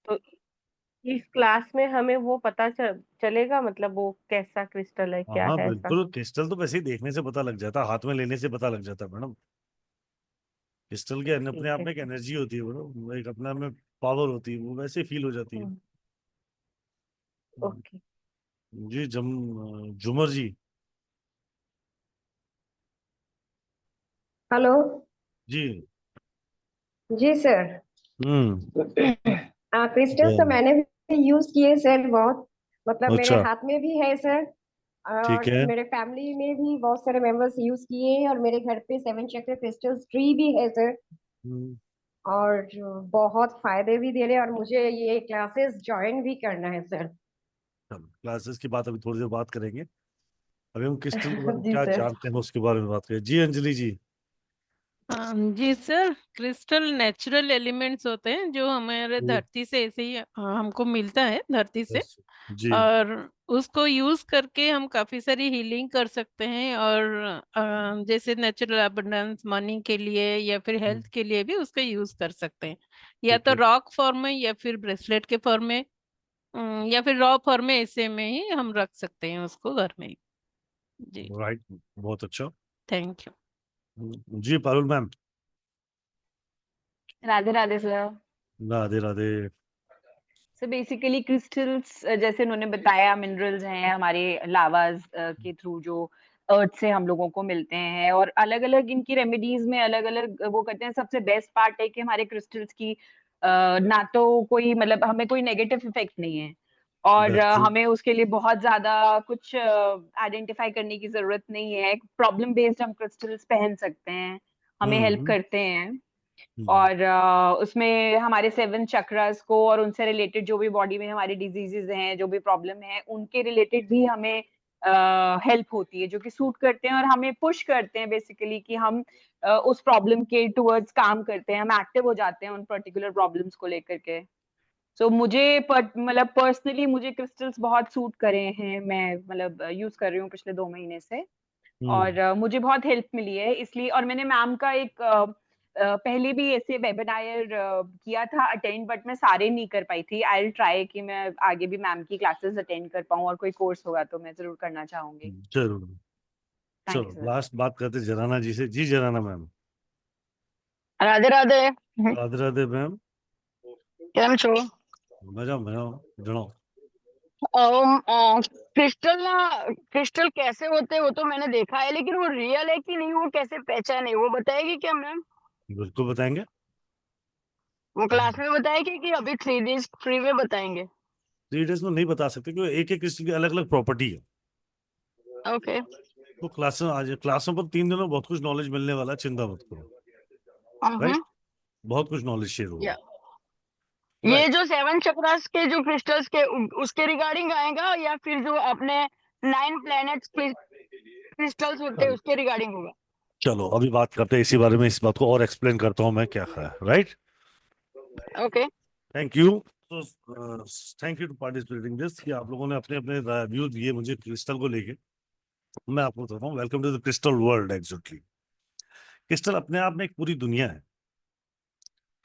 तो इस क्लास में हमें वो पता चलेगा, मतलब वो कैसा क्रिस्टल है, हाँ क्या हाँ है ऐसा? बिल्कुल, क्रिस्टल तो वैसे ही देखने से पता लग जाता है, हाथ में लेने से पता लग जाता है मैडम। क्रिस्टल के अपने ठीक आप है में एक सर। एनर्जी होती है मैडम, वो एक अपने आप में पावर होती है, वो वैसे फील हो जाती है। हम्म। हम्म, ओके। जी जुमर जी। हेलो। जी। जी सर। हम्म। क्रिस्टल्स तो Yeah. मैंने भी यूज किए सर, बहुत। मतलब मेरे अच्छा। हाथ में भी है सर। ठीक और है। मेरे फैमिली में भी बहुत सारे मेंबर्स यूज किए हैं, और मेरे घर पे 7 चक्र क्रिस्टल्स ट्री भी है सर। हम्म, और बहुत फायदे भी दे रहे हैं, और मुझे ये क्लासेस ज्वाइन भी करना है सर। चलो क्लासेस की बात अभी थोड़ी देर बात करेंगे। अभी हम क्रिस्टल के बारे में जी क्या सर। जानते हैं उसके बारे में बात करें। जी अंजलि जी। जी सर, क्रिस्टल नेचुरल एलिमेंट्स होते हैं जो हमारे हम्म, धरती से ऐसे ही हमको मिलता है धरती से। बस। जी। और उसको यूज करके हम काफी सारी हीलिंग कर सकते हैं, और जैसे नेचुरल अबंडेंस मनी के लिए या फिर हम्म, हेल्थ के लिए भी उसका यूज कर सकते हैं। या ठीक तो है। रॉक फॉर्म में या फिर ब्रेसलेट के फॉर्म में, या फिर रॉ फॉर्म में, ऐसे में ही हम रख सकते हैं उसको घर में ही। जी। राइट। बहुत अच्छा। Thank you. जी Parul ma'am. Radhe Radhe sir. Radhe Radhe. So basically crystals, जैसे उन्होंने बताया, मिनरल्स हैं हमारे लावाज के थ्रू जो अर्थ से हम लोगों को मिलते हैं, और अलग अलग इनकी रेमेडीज में अलग अलग वो करते हैं। सबसे बेस्ट पार्ट है कि हमारे क्रिस्टल्स की ना तो कोई, मतलब हमें कोई नेगेटिव इफेक्ट नहीं है, और दैट्स ट्रू। हमें उसके लिए बहुत ज्यादा कुछ आइडेंटिफाई करने की जरूरत नहीं है। प्रॉब्लम बेस्ड हम क्रिस्टल्स पहन सकते हैं, हमें हेल्प हम्म। करते हैं। हम्म, और उसमें हमारे 7 चक्रास को और उनसे रिलेटेड जो भी बॉडी में हमारी डिजीजेस हैं, जो भी प्रॉब्लम है, उनके रिलेटेड भी हमें हेल्प होती है, जो कि सूट करते हैं और हमें पुश करते हैं बेसिकली कि हम उस प्रॉब्लम के टुवर्ड्स काम करते हैं, हम एक्टिव हो जाते हैं उन पर्टिकुलर प्रॉब्लम्स को लेकर के। सो मुझे मतलब पर्सनली मुझे क्रिस्टल्स बहुत सूट करे हैं, मैं मतलब यूज कर रही हूँ पिछले 2 महीने से। हम्म। और मुझे बहुत हेल्प मिली है इसलिए। और मैंने मैम का एक पहले भी ऐसे वेबिनार किया था अटेंड, बट मैं सारे नहीं कर पाई थी। आई विल ट्राई कि मैं आगे भी मैम की क्लासेस अटेंड कर पाऊँ, और कोई कोर्स होगा तो मैं जरूर करना चाहूंगी। जरूर। थैंक यू चलो सर। लास्ट बात करते जराना जी से। जी जराना मैम। राधे राधे। राधे राधे मैम। કેમ છો? मजा मजा जनाओ। क्रिस्टल ना, क्रिस्टल कैसे होते हैं वो तो मैंने देखा है, लेकिन वो रियल है कि नहीं, वो कैसे पहचाने, वो बताएगी क्या मैम? बिल्कुल बताएंगे। वो क्लास में बताएगी कि अभी 3 डेज फ्री में बताएंगे? 3 डेज में नहीं बता सकते क्योंकि एक एक क्रिस्टल की अलग अलग प्रॉपर्टी है। ओके। तो क्लासों पर 3 दिन में बहुत कुछ नॉलेज मिलने वाला है, चिंता मत करो। राइट। हम्म। बहुत कुछ नॉलेज शेयर होगा। या ये राइट। जो 7 चक्रास के जो क्रिस्टल्स के उसके रिगार्डिंग आएगा, या फिर जो अपने 9 प्लैनेट्स क्रिस्टल्स होते हैं चलो। उसके रिगार्डिंग होगा? चलो अभी बात करते हैं इसी बारे में, इस बात को और एक्सप्लेन करता हूँ मैं क्या है। राइट। ओके। Thank you. तो thank you to participating this, कि आप लोगों ने अपने अपने व्यू दिए मुझे क्रिस्टल को लेके। मैं आपको बताता हूँ, welcome to the crystal world. Exactly crystal अपने आप में एक पूरी दुनिया है।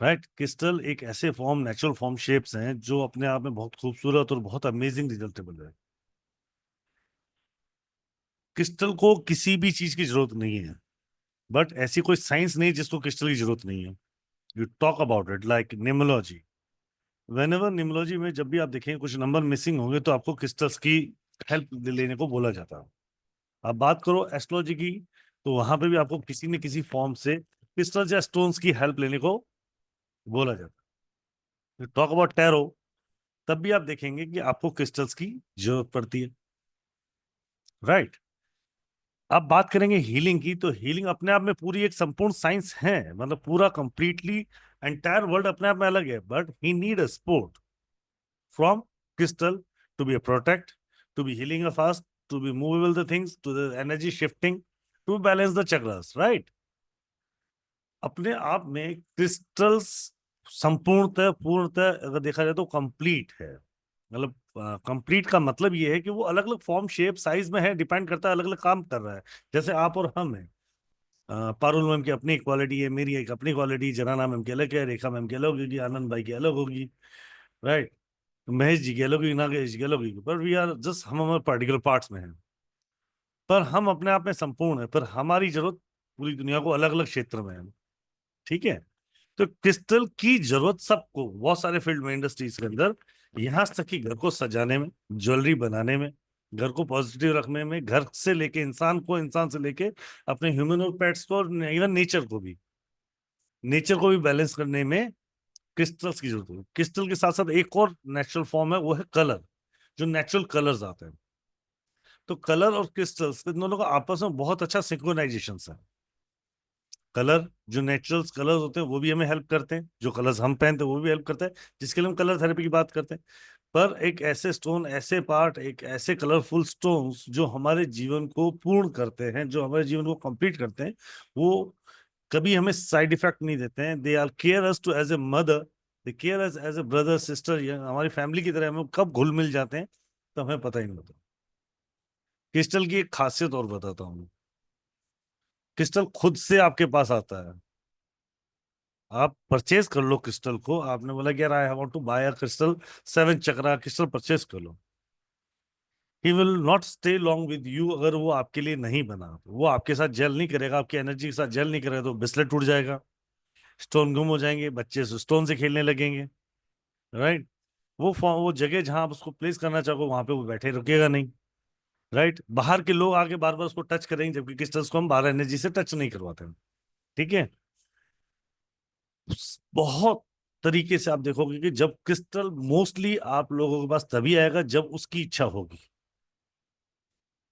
राइट। क्रिस्टल एक ऐसे फॉर्म, नेचुरल फॉर्म शेप्स हैं जो अपने आप में बहुत खूबसूरत और बहुत अमेजिंग रिजल्टेबल है। क्रिस्टल को किसी भी चीज की जरूरत नहीं है, बट ऐसी कोई साइंस नहीं जिसको क्रिस्टल की जरूरत नहीं है। You talk about it like numerology. Whenever numerology में जब भी आप देखेंगे कुछ नंबर मिसिंग होंगे तो आपको क्रिस्टल्स की हेल्प लेने को बोला जाता है। आप बात करो एस्ट्रोलॉजी की, तो वहां पे भी आपको किसी न किसी फॉर्म से क्रिस्टल्स या स्टोन्स की हेल्प लेने को बोला जाता है। टॉक अबाउट टैरो, तब भी आप देखेंगे कि आपको क्रिस्टल्स की जरूरत पड़ती है। राइट। अब बात करेंगे हीलिंग की, तो हीलिंग अपने आप में पूरी एक संपूर्ण साइंस है, मतलब पूरा कंप्लीटली एंटायर वर्ल्ड अपने आप में अलग है, but he need a support from crystal to be protect, to be healing a fast, to be movable the things, to the energy shifting, to balance the chakras. Right. अपने आप में crystals संपूर्णतः पूर्णतः अगर देखा जाए तो कंप्लीट है। मतलब कंप्लीट का मतलब ये है कि वो अलग अलग फॉर्म शेप साइज में है, डिपेंड करता है, अलग अलग काम कर रहा है। जैसे आप और हम हैं। पारुल मैम की अपनी क्वालिटी है, मेरी एक अपनी क्वालिटी, जनाना मैम की अलग है, रेखा मैम की अलग होगी, आनंद भाई की अलग होगी। राइट? महेश जी कह लो कि नागेश जी कह लो कि, पर वी आर जस्ट, हम हमारे पार्टिकुलर पार्ट्स में हैं, पर हम अपने आप में संपूर्ण है, पर हमारी जरूरत पूरी दुनिया को अलग अलग क्षेत्र में है। ठीक है? तो क्रिस्टल की जरूरत सबको, बहुत सारे फील्ड में, इंडस्ट्रीज के अंदर, यहाँ तक कि घर को सजाने में, ज्वेलरी बनाने में, घर को पॉजिटिव रखने में, घर से लेके इंसान को, इंसान से लेके अपने ह्यूमन और पेट्स को, और इवन नेचर को भी बैलेंस करने में क्रिस्टल्स की जरूरत है। क्रिस्टल के साथ साथ एक और नेचुरल फॉर्म है, वो है कलर, जो नेचुरल कलर्स आते हैं। तो कलर और क्रिस्टल्स इन दोनों का आपस में बहुत अच्छा सिंक्रोनाइजेशन है। कलर, जो नेचुरल कलर्स होते हैं वो भी हमें हेल्प करते हैं, जो कलर्स हम पहनते हैं वो भी हेल्प करते हैं, जिसके लिए हम कलर थेरेपी की बात करते हैं। पर एक ऐसे स्टोन, ऐसे पार्ट, एक ऐसे कलरफुल स्टोन्स जो हमारे जीवन को पूर्ण करते हैं, जो हमारे जीवन को कंप्लीट करते हैं, वो कभी हमें साइड इफेक्ट नहीं देते हैं। They are care us to as a mother, they care us as a brother sister, हमारी फैमिली की तरह हम कब घुल मिल जाते हैं तो हमें पता ही नहीं होता। क्रिस्टल की एक खासियत और बताता हूँ, क्रिस्टल खुद से आपके पास आता है। आप परचेज कर लो क्रिस्टल को, आपने बोला कि यार I want to buy a crystal, 7 chakra crystal purchase कर लो। He will not stay long with you, अगर वो आपके लिए नहीं बना तो वो आपके साथ जेल नहीं करेगा, आपकी एनर्जी के साथ जेल नहीं करेगा, तो ब्रेसलेट टूट जाएगा, स्टोन गुम हो जाएंगे, बच्चे स्टोन से खेलने लगेंगे। राइट? वो जगह जहां आप उसको प्लेस करना चाहो वहां पे वो बैठे रुकेगा नहीं। राइट? बाहर के लोग आके बार बार उसको टच करेंगे, जबकि क्रिस्टल्स को हम बाहर एनर्जी से टच नहीं करवाते हैं। ठीक है? बहुत तरीके से आप देखोगे कि जब क्रिस्टल मोस्टली आप लोगों के पास तभी आएगा जब उसकी इच्छा होगी।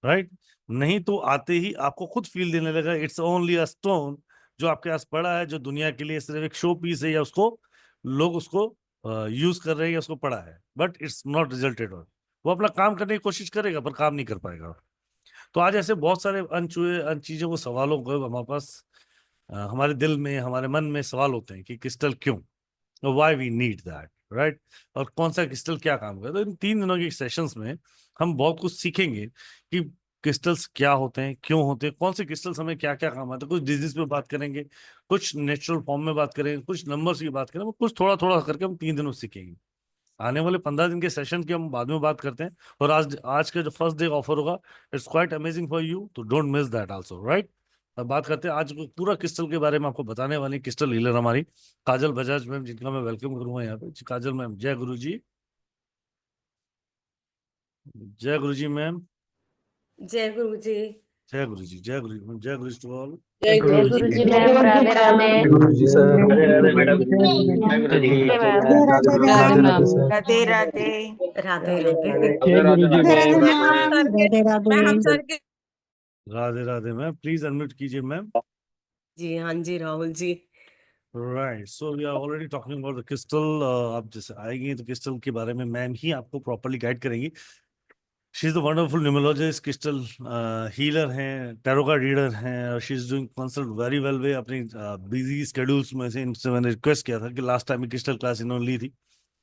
राइट? नहीं तो आते ही आपको खुद फील देने लगा इट्स ओनली अ स्टोन, जो आपके पास पड़ा है, जो दुनिया के लिए सिर्फ एक शो पीस है, या उसको लोग उसको यूज कर रहे हैं, या उसको पड़ा है, but it's not resulted on. वो अपना काम करने की कोशिश करेगा पर काम नहीं कर पाएगा। तो आज ऐसे बहुत सारे अनछुए अन चीजों को, सवालों को हमारे पास, हमारे दिल में, हमारे मन में सवाल होते हैं कि क्रिस्टल क्यों, why we need that, right? और कौन सा क्रिस्टल क्या काम करे। तो इन 3 दिनों के सेशंस में हम बहुत कुछ सीखेंगे कि क्रिस्टल्स क्या होते हैं, क्यों होते हैं, कौन से क्रिस्टल्स हमें क्या क्या काम आते हैं। कुछ डिजीज पे बात करेंगे, कुछ नेचुरल फॉर्म में बात करेंगे, कुछ नंबर्स की बात करेंगे, कुछ थोड़ा थोड़ा करके हम 3 दिनों में सीखेंगे। आने वाले 15 दिन के सेशन की हम बाद में बात करते हैं। और आज आज का जो फर्स्ट डे ऑफर होगा, it's quite amazing for you, तो don't miss that also, right? अब बात करते हैं आज पूरा क्रिस्टल के बारे में, आपको बताने वाली क्रिस्टल हीलर हमारी काजल बजाज मैम, जिनका मैं वेलकम करूंगा यहाँ पे। काजल मैम, जय गुरु जी। जय गुरु जी मैम। जय गुरु जी। जय गुरु जी, जय गुरु जी मैम, जय गुरु जी टू ऑल। जय गुरु गुरु जी जी मैम, मैम, राधे राधे। गुरु जी सर, राधे राधे मैडम। जय गुरु जी मैम, राधे राधे राधे राधे सर। राधे राधे। राधे राधे। जय गुरु जी राधे मैम। मैम, राधे मैं हम राधे। सर के Radhe Radhe ma'am, please unmute कीजिए मैम। जी हाँ जी Rahul ji. Right, so we are already talking about the crystal. आप जैसे आएंगे तो क्रिस्टल के बारे में मैम ही आपको प्रॉपर्ली गाइड करेंगी। She is the wonderful numerologist, crystal healer हैं, टैरो कार्ड रीडर हैं, और she is doing consult very well वे अपनी बिजी स्केड्यूल्स में से। इनसे मैंने रिक्वेस्ट किया था कि लास्ट टाइम क्रिस्टल क्लास इन्होंने ली थी,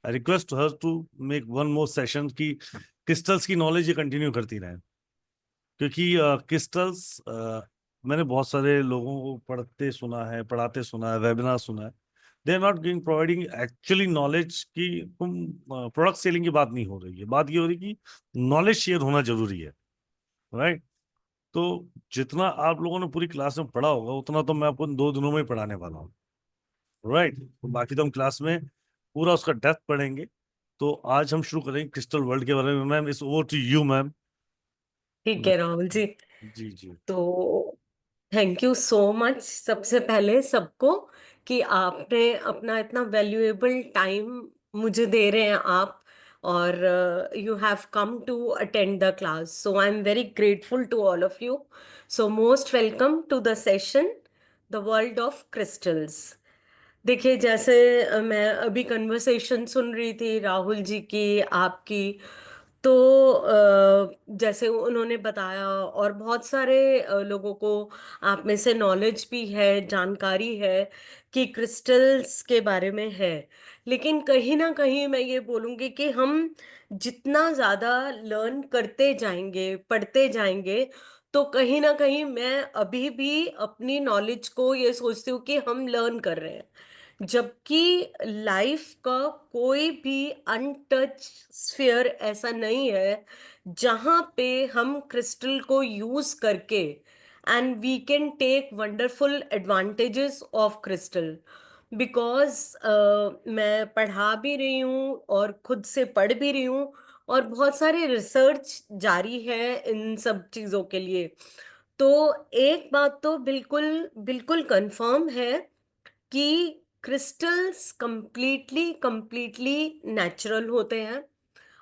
I request her to make one more session की क्रिस्टल्स की नॉलेज ये कंटिन्यू करती रहे। क्योंकि क्रिस्टल्स मैंने बहुत सारे लोगों को पढ़ते सुना है, पढ़ाते सुना है, वेबिनार सुना है, they are not giving providing actually knowledge की। तुम प्रोडक्ट सेलिंग की बात नहीं हो रही है, बात ये हो रही है कि नॉलेज शेयर होना जरूरी है, राइट? तो जितना आप लोगों ने पूरी क्लास में पढ़ा होगा उतना तो मैं आपको इन 2 दिनों में ही पढ़ाने वाला हूँ, राइट? तो बाकी तो हम क्लास में पूरा उसका डेप्थ पढ़ेंगे। तो आज हम शुरू करेंगे क्रिस्टल वर्ल्ड के बारे में। Ma'am, it's over to you ma'am. ठीक है राहुल जी। जी जी। तो थैंक यू सो मच सबसे पहले सबको कि आपने अपना इतना वैल्यूएबल टाइम मुझे दे रहे हैं आप, और you have come to attend the class, so I am very grateful to all of you. So most welcome to the session the world of crystals. देखिए, जैसे मैं अभी कन्वर्सेशन सुन रही थी राहुल जी की, आपकी, तो जैसे उन्होंने बताया, और बहुत सारे लोगों को आप में से नॉलेज भी है, जानकारी है कि क्रिस्टल्स के बारे में है। लेकिन कहीं ना कहीं मैं ये बोलूँगी कि हम जितना ज़्यादा लर्न करते जाएंगे, पढ़ते जाएंगे, तो कहीं ना कहीं मैं अभी भी अपनी नॉलेज को ये सोचती हूँ कि हम लर्न कर रहे हैं। जबकि लाइफ का कोई भी अनटच स्फीयर ऐसा नहीं है जहां पे हम क्रिस्टल को यूज करके and we can take wonderful advantages of crystal. Because मैं पढ़ा भी रही हूँ और खुद से पढ़ भी रही हूँ, और बहुत सारे रिसर्च जारी है इन सब चीज़ों के लिए। तो एक बात तो बिल्कुल बिल्कुल कंफर्म है कि क्रिस्टल्स कंप्लीटली कंप्लीटली नेचुरल होते हैं।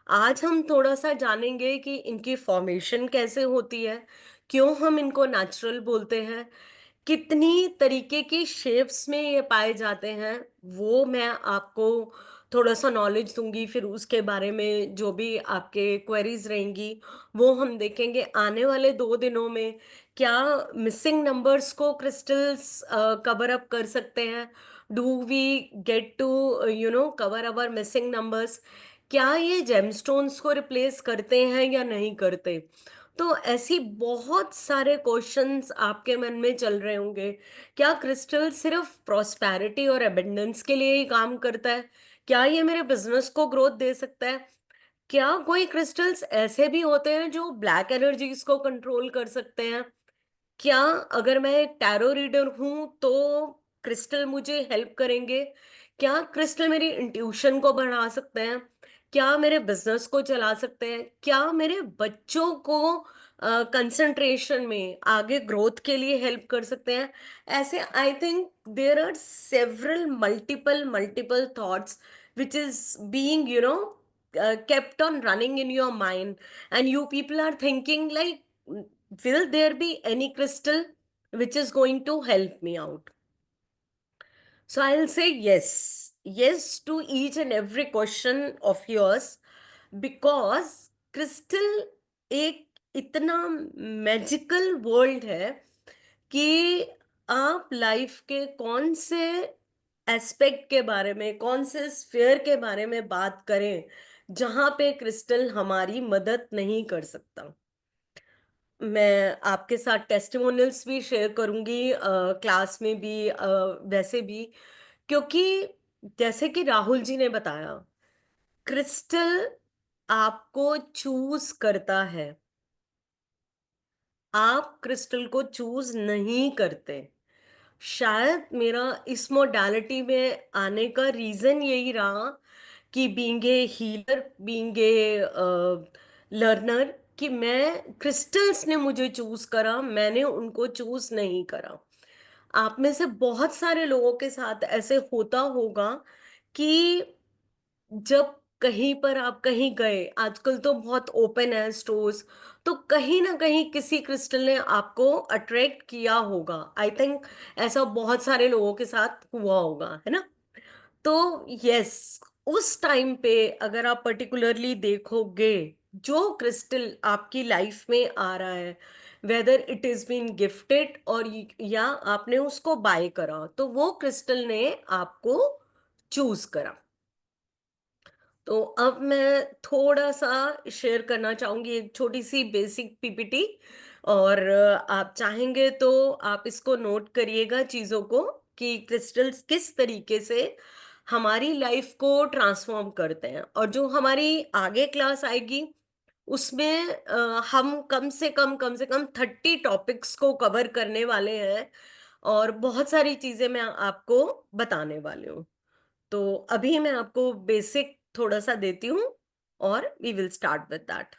आज हम थोड़ा सा जानेंगे कि इनकी फॉर्मेशन कैसे होती है, क्यों हम इनको नेचुरल बोलते हैं, कितनी तरीके की शेप्स में ये पाए जाते हैं, वो मैं आपको थोड़ा सा नॉलेज दूंगी। फिर उसके बारे में जो भी आपके क्वेरीज रहेंगी वो हम देखेंगे आने वाले 2 दिनों में। क्या मिसिंग नंबर्स को क्रिस्टल्स कवर अप कर सकते हैं? Do we get to cover our missing numbers? क्या ये जेमस्टोन्स को रिप्लेस करते हैं या नहीं करते? तो ऐसी बहुत सारे क्वेश्चंस आपके मन में चल रहे होंगे। क्या क्रिस्टल सिर्फ प्रॉस्पेरिटी और एबंडेंस के लिए ही काम करता है? क्या ये मेरे बिजनेस को ग्रोथ दे सकता है? क्या कोई क्रिस्टल्स ऐसे भी होते हैं जो ब्लैक एनर्जीज को कंट्रोल कर सकते हैं? क्या अगर मैं एक टैरो रीडर हूं तो क्रिस्टल मुझे हेल्प करेंगे? क्या क्रिस्टल मेरी इंट्यूशन को बढ़ा सकते हैं? क्या मेरे बिजनेस को चला सकते हैं? क्या मेरे बच्चों को कंसंट्रेशन में आगे ग्रोथ के लिए हेल्प कर सकते हैं? ऐसे I think there are several multiple multiple thoughts which is being kept on running in your mind, and you people are thinking like, will there be any crystal which is going to help me out? So I'll say yes, yes to each and every question of yours, because crystal एक इतना magical world है कि आप life के कौन से aspect के बारे में, कौन से स्फीयर के बारे में बात करें जहां पे क्रिस्टल हमारी मदद नहीं कर सकता। मैं आपके साथ टेस्टिमोनियल्स भी शेयर करूंगी क्लास में भी, वैसे भी, क्योंकि जैसे कि राहुल जी ने बताया, क्रिस्टल आपको चूज करता है, आप क्रिस्टल को चूज नहीं करते। शायद मेरा इस मोडालिटी में आने का रीजन यही रहा कि being a healer, being a learner, कि मैं क्रिस्टल्स ने मुझे चूज करा, मैंने उनको चूज नहीं करा। आप में से बहुत सारे लोगों के साथ ऐसे होता होगा कि जब कहीं पर आप कहीं गए, आजकल तो बहुत ओपन है स्टोर्स, तो कहीं ना कहीं किसी क्रिस्टल ने आपको अट्रैक्ट किया होगा। आई थिंक ऐसा बहुत सारे लोगों के साथ हुआ होगा, है ना? तो यस, उस टाइम पे अगर आप पर्टिकुलरली देखोगे, जो क्रिस्टल आपकी लाइफ में आ रहा है, whether it is been gifted और या आपने उसको बाय करा, तो वो क्रिस्टल ने आपको चूज करा। तो अब मैं थोड़ा सा शेयर करना चाहूंगी एक छोटी सी बेसिक पीपीटी, और आप चाहेंगे तो आप इसको नोट करिएगा चीजों को, कि क्रिस्टल्स किस तरीके से हमारी लाइफ को ट्रांसफॉर्म करते हैं। और जो हमारी आगे क्लास आएगी उसमें हम कम से कम 30 टॉपिक्स को कवर करने वाले हैं, और बहुत सारी चीजें मैं आपको बताने वाली हूँ। तो अभी मैं आपको बेसिक थोड़ा सा देती हूँ और we will start with that.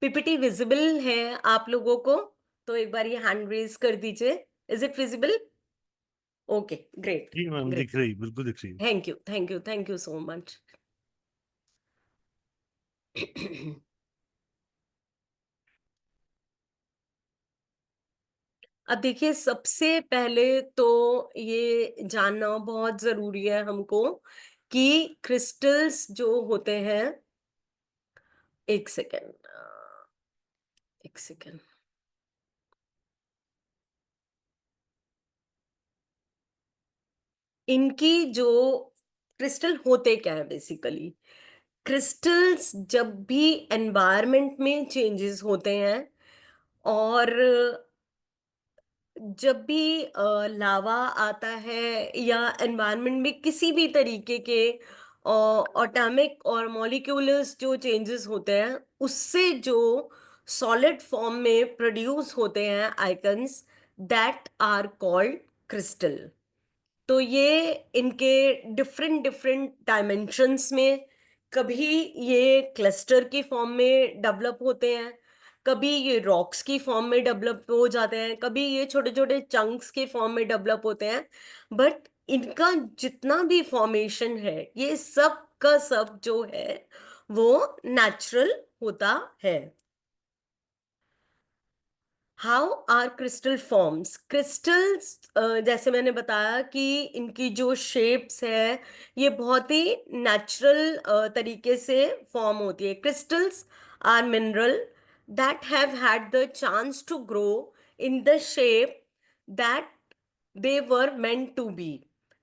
PPT visible है आप लोगों को? तो एक बार ये हैंड रेज कर दीजिए। Is it visible? Okay, great जी मैम, ग्रेट, दिख रही, बिल्कुल दिख रही। Thank you thank you thank you so much. अब देखिए, सबसे पहले तो ये जानना बहुत जरूरी है हमको कि क्रिस्टल्स जो होते हैं, एक सेकेंड एक सेकेंड, इनकी जो क्रिस्टल होते क्या है बेसिकली। क्रिस्टल्स जब भी एनवायरनमेंट में चेंजेस होते हैं, और जब भी लावा आता है या एनवायरनमेंट में किसी भी तरीके के एटॉमिक और मॉलिक्यूलर्स जो चेंजेस होते हैं, उससे जो सॉलिड फॉर्म में प्रोड्यूस होते हैं icons, that are called crystal. तो ये इनके डिफरेंट डिफरेंट डायमेंशंस में, कभी ये क्लस्टर की फॉर्म में डेवलप होते हैं, कभी ये रॉक्स की फॉर्म में डेवलप हो जाते हैं, कभी ये छोटे छोटे चंक्स के फॉर्म में डेवलप होते हैं। बट इनका जितना भी फॉर्मेशन है, ये सब का सब जो है वो नेचुरल होता है। How are crystal forms? Crystals, जैसे मैंने बताया कि इनकी जो शेप्स है ये बहुत ही नेचुरल तरीके से फॉर्म होती है। Crystals are mineral that have had the chance to grow in the shape that they were meant to be.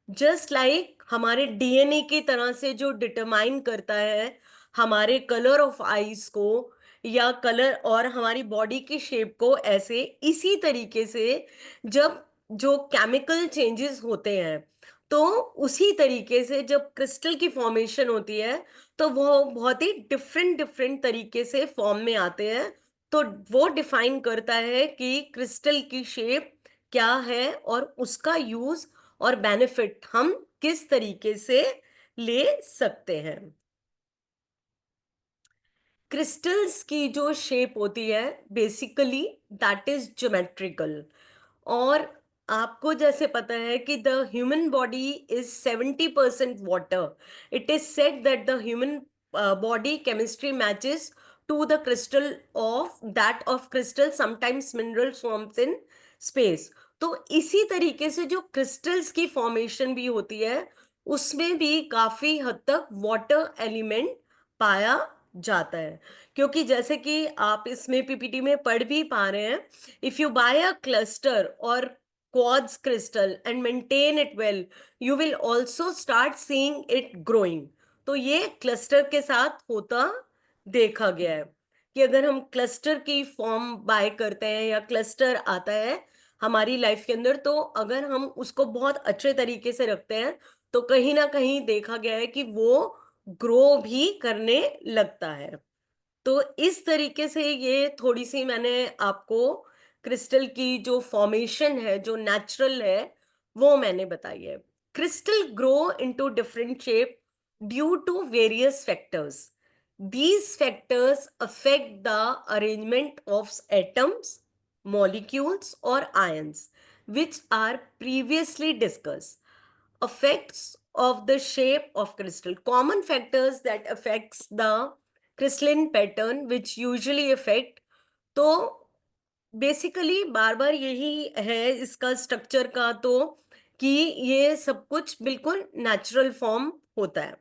Just like हमारे डीएनए की तरह से जो डिटरमाइन करता है हमारे कलर ऑफ आईज को या कलर और हमारी बॉडी की शेप को, ऐसे इसी तरीके से जब जो केमिकल चेंजेस होते हैं, तो उसी तरीके से जब क्रिस्टल की फॉर्मेशन होती है तो वो बहुत ही डिफरेंट डिफरेंट तरीके से फॉर्म में आते हैं। तो वो डिफाइन करता है कि क्रिस्टल की शेप क्या है और उसका यूज और बेनिफिट हम किस तरीके से ले सकते हैं। क्रिस्टल्स की जो शेप होती है बेसिकली दैट इज ज्योमेट्रिकल। और आपको जैसे पता है कि the human body is 70% water. It is said that the human body chemistry matches to the crystal of that of crystal sometimes mineral forms in space. तो इसी तरीके से जो क्रिस्टल्स की फॉर्मेशन भी होती है उसमें भी काफी हद तक वाटर एलिमेंट पाया जाता है। क्योंकि जैसे कि आप इसमें पीपीटी में पढ़ भी पा रहे हैं, if you buy a cluster or quartz crystal and maintain it well, you will also start seeing it growing। तो ये क्लस्टर के साथ होता देखा गया है कि अगर हम क्लस्टर की फॉर्म बाय करते हैं या क्लस्टर आता है हमारी लाइफ के अंदर, तो अगर हम उसको बहुत अच्छे तरीके से रखते हैं तो कहीं ना कहीं देखा गया है कि वो ग्रो भी करने लगता है। तो इस तरीके से ये थोड़ी सी मैंने आपको क्रिस्टल की जो फॉर्मेशन है जो नेचुरल है वो मैंने बताई है। Crystal grow into different shape due to various factors. These factors affect the arrangement of atoms, molecules or ions, which are previously discussed. Effects of the shape of crystal. Common factors that affects the crystalline pattern which usually affect, तो basically बार बार यही है इसका structure का, तो कि ये सब कुछ बिल्कुल नेचुरल फॉर्म होता है।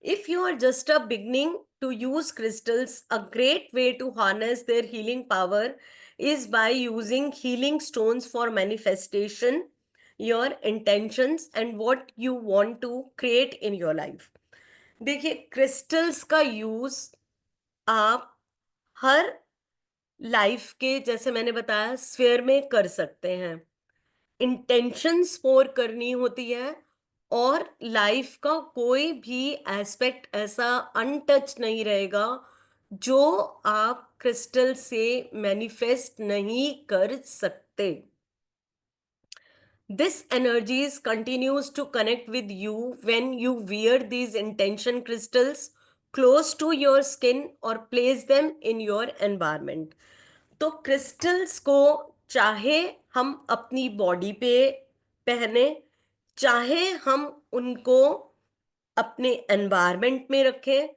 If you are just a beginning to use crystals, a great way to harness their healing power is by using healing stones for manifestation, your intentions and what you want to create in your life. देखिए, crystals का use आप हर life के, जैसे मैंने बताया, sphere में कर सकते हैं। इंटेंशन स्कोर करनी होती है और लाइफ का कोई भी एस्पेक्ट ऐसा अनटच नहीं रहेगा जो आप क्रिस्टल से मैनिफेस्ट नहीं कर सकते। This energies continues to connect with you when you wear these intention crystals close to your skin or place them in your environment। तो क्रिस्टल्स को चाहे हम अपनी बॉडी पे पहने, चाहे हम उनको अपने एनवायरनमेंट में रखें,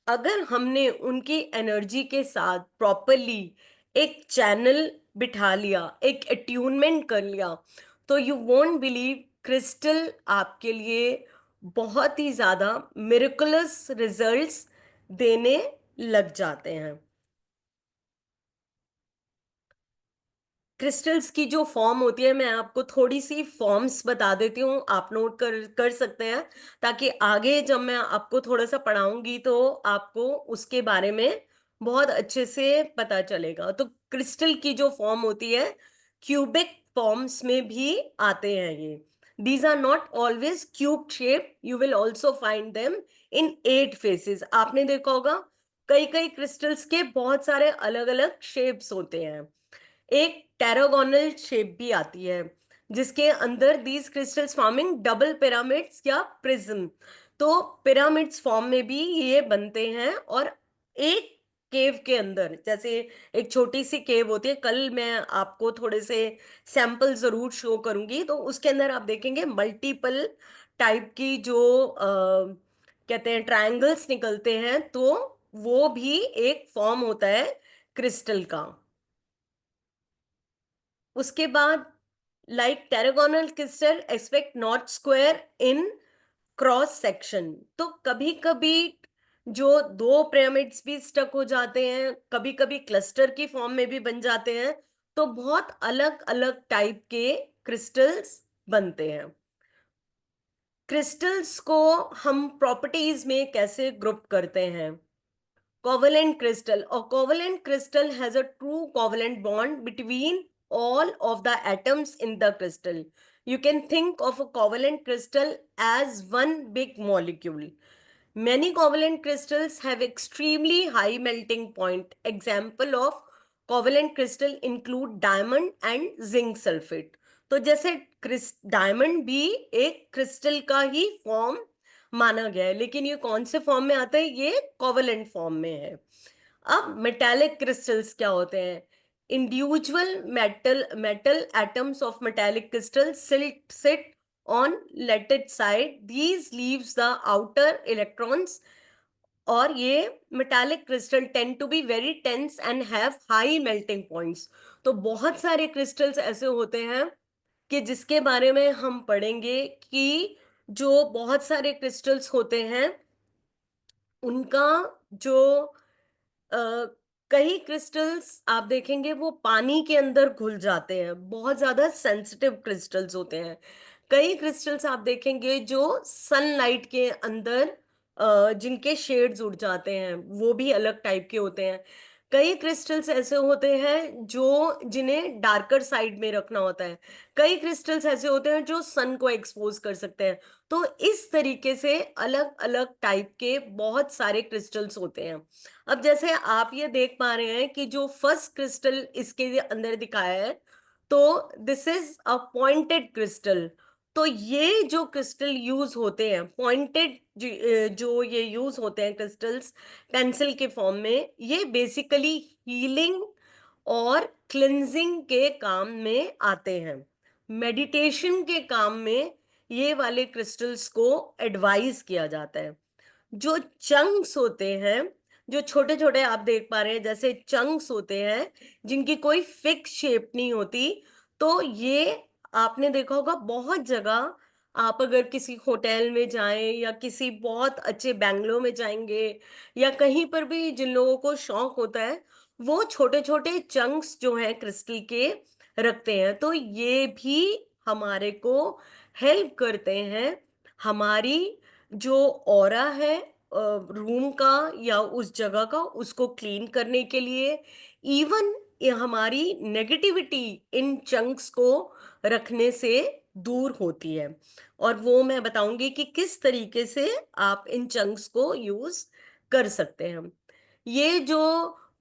अगर हमने उनकी एनर्जी के साथ प्रॉपरली एक चैनल बिठा लिया, एक अट्यूनमेंट कर लिया, तो यू वोंट बिलीव क्रिस्टल आपके लिए बहुत ही ज्यादा मिरेकुलस रिजल्ट्स देने लग जाते हैं। क्रिस्टल्स की जो फॉर्म होती है, मैं आपको थोड़ी सी फॉर्म्स बता देती हूँ, आप नोट कर सकते हैं, ताकि आगे जब मैं आपको थोड़ा सा पढ़ाऊंगी तो आपको उसके बारे में बहुत अच्छे से पता चलेगा। तो क्रिस्टल की जो फॉर्म होती है, क्यूबिक फॉर्म्स में भी आते हैं ये। These are not always cube shape, you will also find them in 8 faces. आपने देखा होगा कई कई क्रिस्टल्स के बहुत सारे अलग अलग शेप्स होते हैं। एक टेरागोनल शेप भी आती है जिसके अंदर these crystals forming double pyramids या प्रिज्म। तो पिरामिड्स फॉर्म में भी ये बनते हैं। और एक केव के अंदर, जैसे एक छोटी सी केव होती है, कल मैं आपको थोड़े से सैंपल जरूर शो करूंगी, तो उसके अंदर आप देखेंगे मल्टीपल टाइप की जो कहते हैं ट्रायंगल्स निकलते हैं, तो वो भी एक फॉर्म होता है क्रिस्टल का। उसके बाद like tetragonal crystal expect not square in cross section. तो कभी कभी जो दो पिरामिड्स भी स्टक हो जाते हैं, कभी कभी क्लस्टर की फॉर्म में भी बन जाते हैं, तो बहुत अलग अलग टाइप के क्रिस्टल्स बनते हैं। क्रिस्टल्स को हम प्रॉपर्टीज में कैसे ग्रुप करते हैं? Covalent crystal. A covalent crystal has a true covalent bond between all of the atoms in the crystal. You can think of a covalent crystal as one big molecule. Many covalent crystals have extremely high melting point. Example of covalent crystal include diamond and zinc sulfate. तो जैसे diamond भी एक crystal का ही form माना गया है, लेकिन ये कौन से फॉर्म में आता है? ये कोवेलेंट फॉर्म में है। अब मेटालिक क्रिस्टल्स क्या होते हैं? Individual metal atoms of metallic crystal sit on lattice site, these leaves the outer electrons. और ये metallic crystal tend to be very tense and have high melting points. तो बहुत सारे क्रिस्टल्स ऐसे होते हैं कि जिसके बारे में हम पढ़ेंगे कि जो बहुत सारे क्रिस्टल्स होते हैं उनका जो कई क्रिस्टल्स आप देखेंगे वो पानी के अंदर घुल जाते हैं, बहुत ज्यादा सेंसिटिव क्रिस्टल्स होते हैं। कई क्रिस्टल्स आप देखेंगे जो सनलाइट के अंदर जिनके शेड्स उड़ जाते हैं, वो भी अलग टाइप के होते हैं। कई क्रिस्टल्स ऐसे होते हैं जो जिन्हें डार्कर साइड में रखना होता है। कई क्रिस्टल्स ऐसे होते हैं जो सन को एक्सपोज कर सकते हैं। तो इस तरीके से अलग अलग टाइप के बहुत सारे क्रिस्टल्स होते हैं। अब जैसे आप ये देख पा रहे हैं कि जो फर्स्ट क्रिस्टल इसके अंदर दिखाया है, तो this is a pointed crystal. तो ये जो क्रिस्टल यूज होते हैं पॉइंटेड, जो ये यूज होते हैं क्रिस्टल्स पेंसिल के फॉर्म में, ये बेसिकली हीलिंग और क्लिनजिंग के काम में आते हैं। मेडिटेशन के काम में ये वाले क्रिस्टल्स को एडवाइज किया जाता है। जो चंक्स होते हैं, जो छोटे छोटे आप देख पा रहे हैं जैसे चंक्स होते हैं जिनकी कोई फिक्स शेप नहीं होती, तो ये आपने देखा होगा बहुत जगह। आप अगर किसी होटल में जाएं या किसी बहुत अच्छे बैंगलोर में जाएंगे या कहीं पर भी, जिन लोगों को शौक होता है वो छोटे छोटे चंक्स जो हैं क्रिस्टल के रखते हैं। तो ये भी हमारे को हेल्प करते हैं हमारी जो ऑरा है रूम का या उस जगह का, उसको क्लीन करने के लिए। इवन ये हमारी नेगेटिविटी इन चंक्स को रखने से दूर होती है। और वो मैं बताऊंगी कि किस तरीके से आप इन चंक्स को यूज कर सकते हैं। ये जो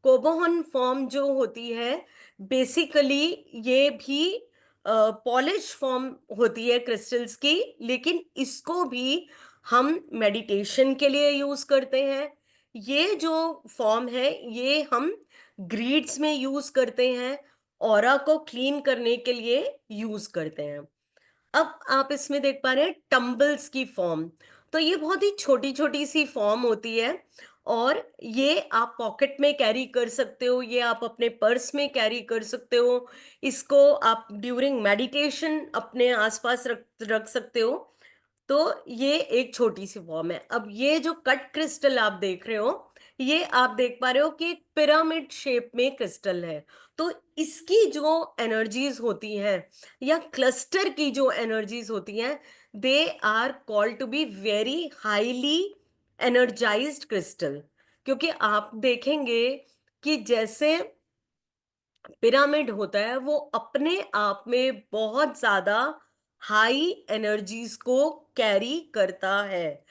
कोबोहन फॉर्म जो होती है, बेसिकली ये भी पॉलिश फॉर्म होती है क्रिस्टल्स की, लेकिन इसको भी हम मेडिटेशन के लिए यूज करते हैं। ये जो फॉर्म है ये हम ग्रीड्स में यूज करते हैं, ऑरा को क्लीन करने के लिए यूज करते हैं। अब आप इसमें देख पा रहे हैं टम्बल्स की फॉर्म। तो ये बहुत ही छोटी छोटी सी फॉर्म होती है और ये आप पॉकेट में कैरी कर सकते हो, ये आप अपने पर्स में कैरी कर सकते हो, इसको आप ड्यूरिंग मेडिटेशन अपने आसपास रख सकते हो। तो ये एक छोटी सी फॉर्म है। अब ये जो कट क्रिस्टल आप देख रहे हो, ये आप देख पा रहे हो कि एक पिरामिड शेप में क्रिस्टल है। तो इसकी जो एनर्जीज होती हैं या क्लस्टर की जो एनर्जीज होती हैं, they are called to be very highly energized crystal. क्योंकि आप देखेंगे कि जैसे पिरामिड होता है वो अपने आप में बहुत ज्यादा हाई एनर्जीज को कैरी करता है।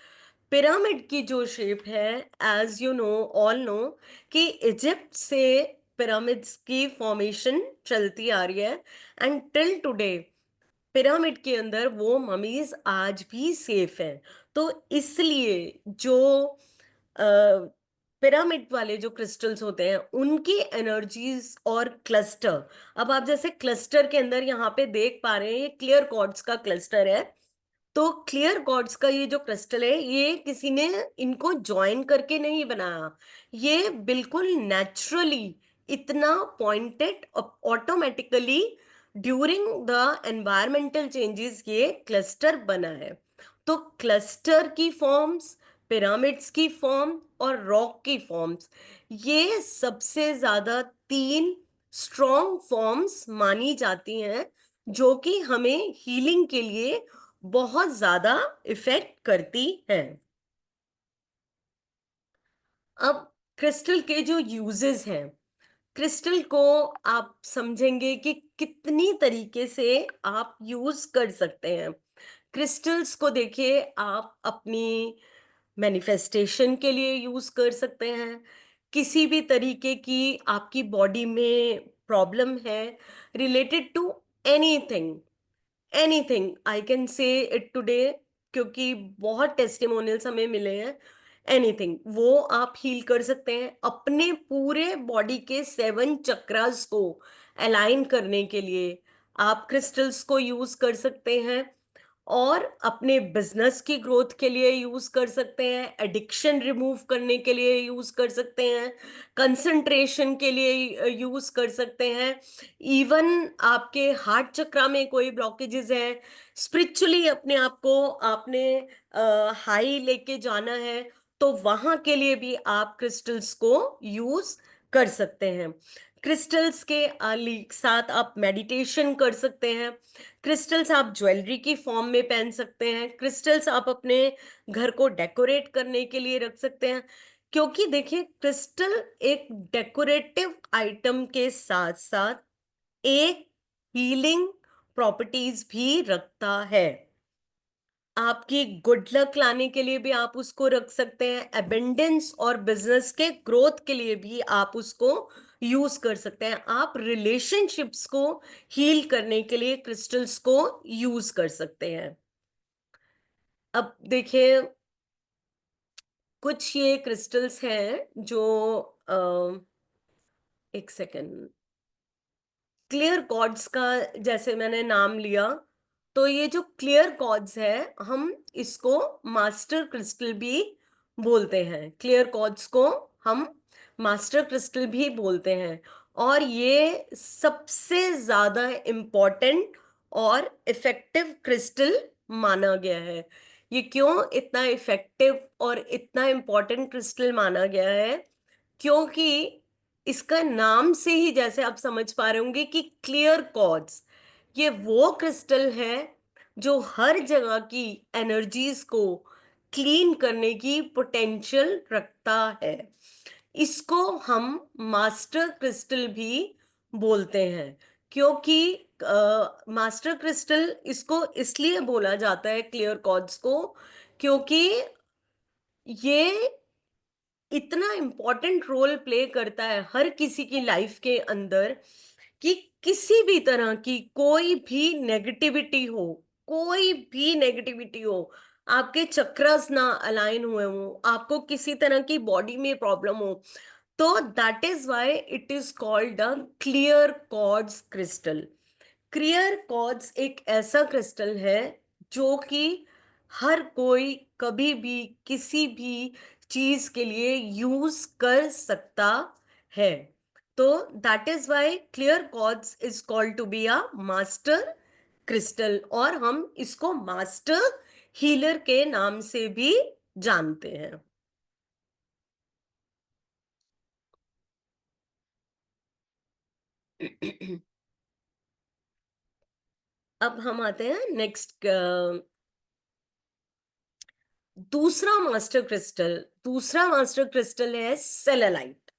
पिरामिड की जो शेप है, as you know, all know, कि इजिप्ट से पिरामिड्स की फॉर्मेशन चलती आ रही है, एंड टिल टुडे पिरामिड के अंदर वो ममीज आज भी सेफ हैं। तो इसलिए जो पिरामिड वाले जो क्रिस्टल्स होते हैं उनकी एनर्जीज और क्लस्टर, अब आप जैसे क्लस्टर के अंदर यहाँ पे देख पा रहे हैं ये क्लियर क्वार्ट्ज का क्लस्टर है। तो क्लियर क्वार्ट्ज का ये जो क्रिस्टल है ये किसी ने इनको ज्वाइन करके नहीं बनाया, ये बिल्कुल नेचुरली इतना pointed automatically during the environmental changes ये क्लस्टर बना है। तो क्लस्टर की फॉर्म्स, पिरामिड्स की फॉर्म और रॉक की फॉर्म्स, ये सबसे ज्यादा 3 स्ट्रॉन्ग फॉर्म्स मानी जाती हैं जो कि हमें हीलिंग के लिए बहुत ज्यादा इफेक्ट करती है। अब क्रिस्टल के जो यूजेस हैं, क्रिस्टल को आप समझेंगे कि कितनी तरीके से आप यूज कर सकते हैं। क्रिस्टल्स को देखिए आप अपनी मैनिफेस्टेशन के लिए यूज कर सकते हैं। किसी भी तरीके की आपकी बॉडी में प्रॉब्लम है related to anything, anything I can say it today, क्योंकि बहुत टेस्टिमोनियल्स हमें मिले हैं। एनीथिंग वो आप हील कर सकते हैं अपने पूरे बॉडी के 7 चक्रास को अलाइन करने के लिए। आप क्रिस्टल्स को यूज कर सकते हैं और अपने बिजनेस की ग्रोथ के लिए यूज कर सकते हैं, एडिक्शन रिमूव करने के लिए यूज कर सकते हैं, कंसंट्रेशन के लिए यूज कर सकते हैं। इवन आपके हार्ट चक्रा में कोई ब्लॉकेजेस है, स्पिरिचुअली अपने आप को आपने हाई लेके जाना है, तो वहां के लिए भी आप क्रिस्टल्स को यूज कर सकते हैं। क्रिस्टल्स के साथ आप मेडिटेशन कर सकते हैं। क्रिस्टल्स आप ज्वेलरी की फॉर्म में पहन सकते हैं। क्रिस्टल्स आप अपने घर को डेकोरेट करने के लिए रख सकते हैं। क्योंकि देखिए क्रिस्टल एक डेकोरेटिव आइटम के साथ साथ एक हीलिंग प्रॉपर्टीज भी रखता है। आपकी गुड लक लाने के लिए भी आप उसको रख सकते हैं, एबेंडेंस और बिजनेस के ग्रोथ के लिए भी आप उसको यूज कर सकते हैं। आप रिलेशनशिप्स को हील करने के लिए क्रिस्टल्स को यूज कर सकते हैं। अब देखिए कुछ ये क्रिस्टल्स हैं जो एक सेकेंड, क्लियर कॉर्ड्स का जैसे मैंने नाम लिया, तो ये जो क्लियर कॉर्ड्स है हम इसको मास्टर क्रिस्टल भी बोलते हैं। क्लियर कॉर्ड्स को हम मास्टर क्रिस्टल भी बोलते हैं, और ये सबसे ज्यादा इम्पोर्टेंट और इफेक्टिव क्रिस्टल माना गया है। ये क्यों इतना इफेक्टिव और इतना इम्पोर्टेंट क्रिस्टल माना गया है? क्योंकि इसका नाम से ही जैसे आप समझ पा रहे होंगे कि क्लियर कॉर्ड्स, ये वो क्रिस्टल है जो हर जगह की एनर्जीज को क्लीन करने की पोटेंशियल रखता है। इसको हम मास्टर क्रिस्टल भी बोलते हैं। क्योंकि मास्टर क्रिस्टल इसको इसलिए बोला जाता है क्लियर कॉर्ड्स को, क्योंकि ये इतना इम्पोर्टेंट रोल प्ले करता है हर किसी की लाइफ के अंदर कि किसी भी तरह की कोई भी नेगेटिविटी हो, कोई भी नेगेटिविटी हो, आपके चक्रास ना अलाइन हुए हो, आपको किसी तरह की बॉडी में प्रॉब्लम हो, तो that is why it is called a clear quartz crystal. Clear quartz एक ऐसा क्रिस्टल है जो कि हर कोई कभी भी किसी भी चीज के लिए यूज कर सकता है। तो that is why clear quartz is called to be a master crystal, और हम इसको मास्टर हीलर के नाम से भी जानते हैं। अब हम आते हैं नेक्स्ट, दूसरा मास्टर क्रिस्टल है सेलेलाइट।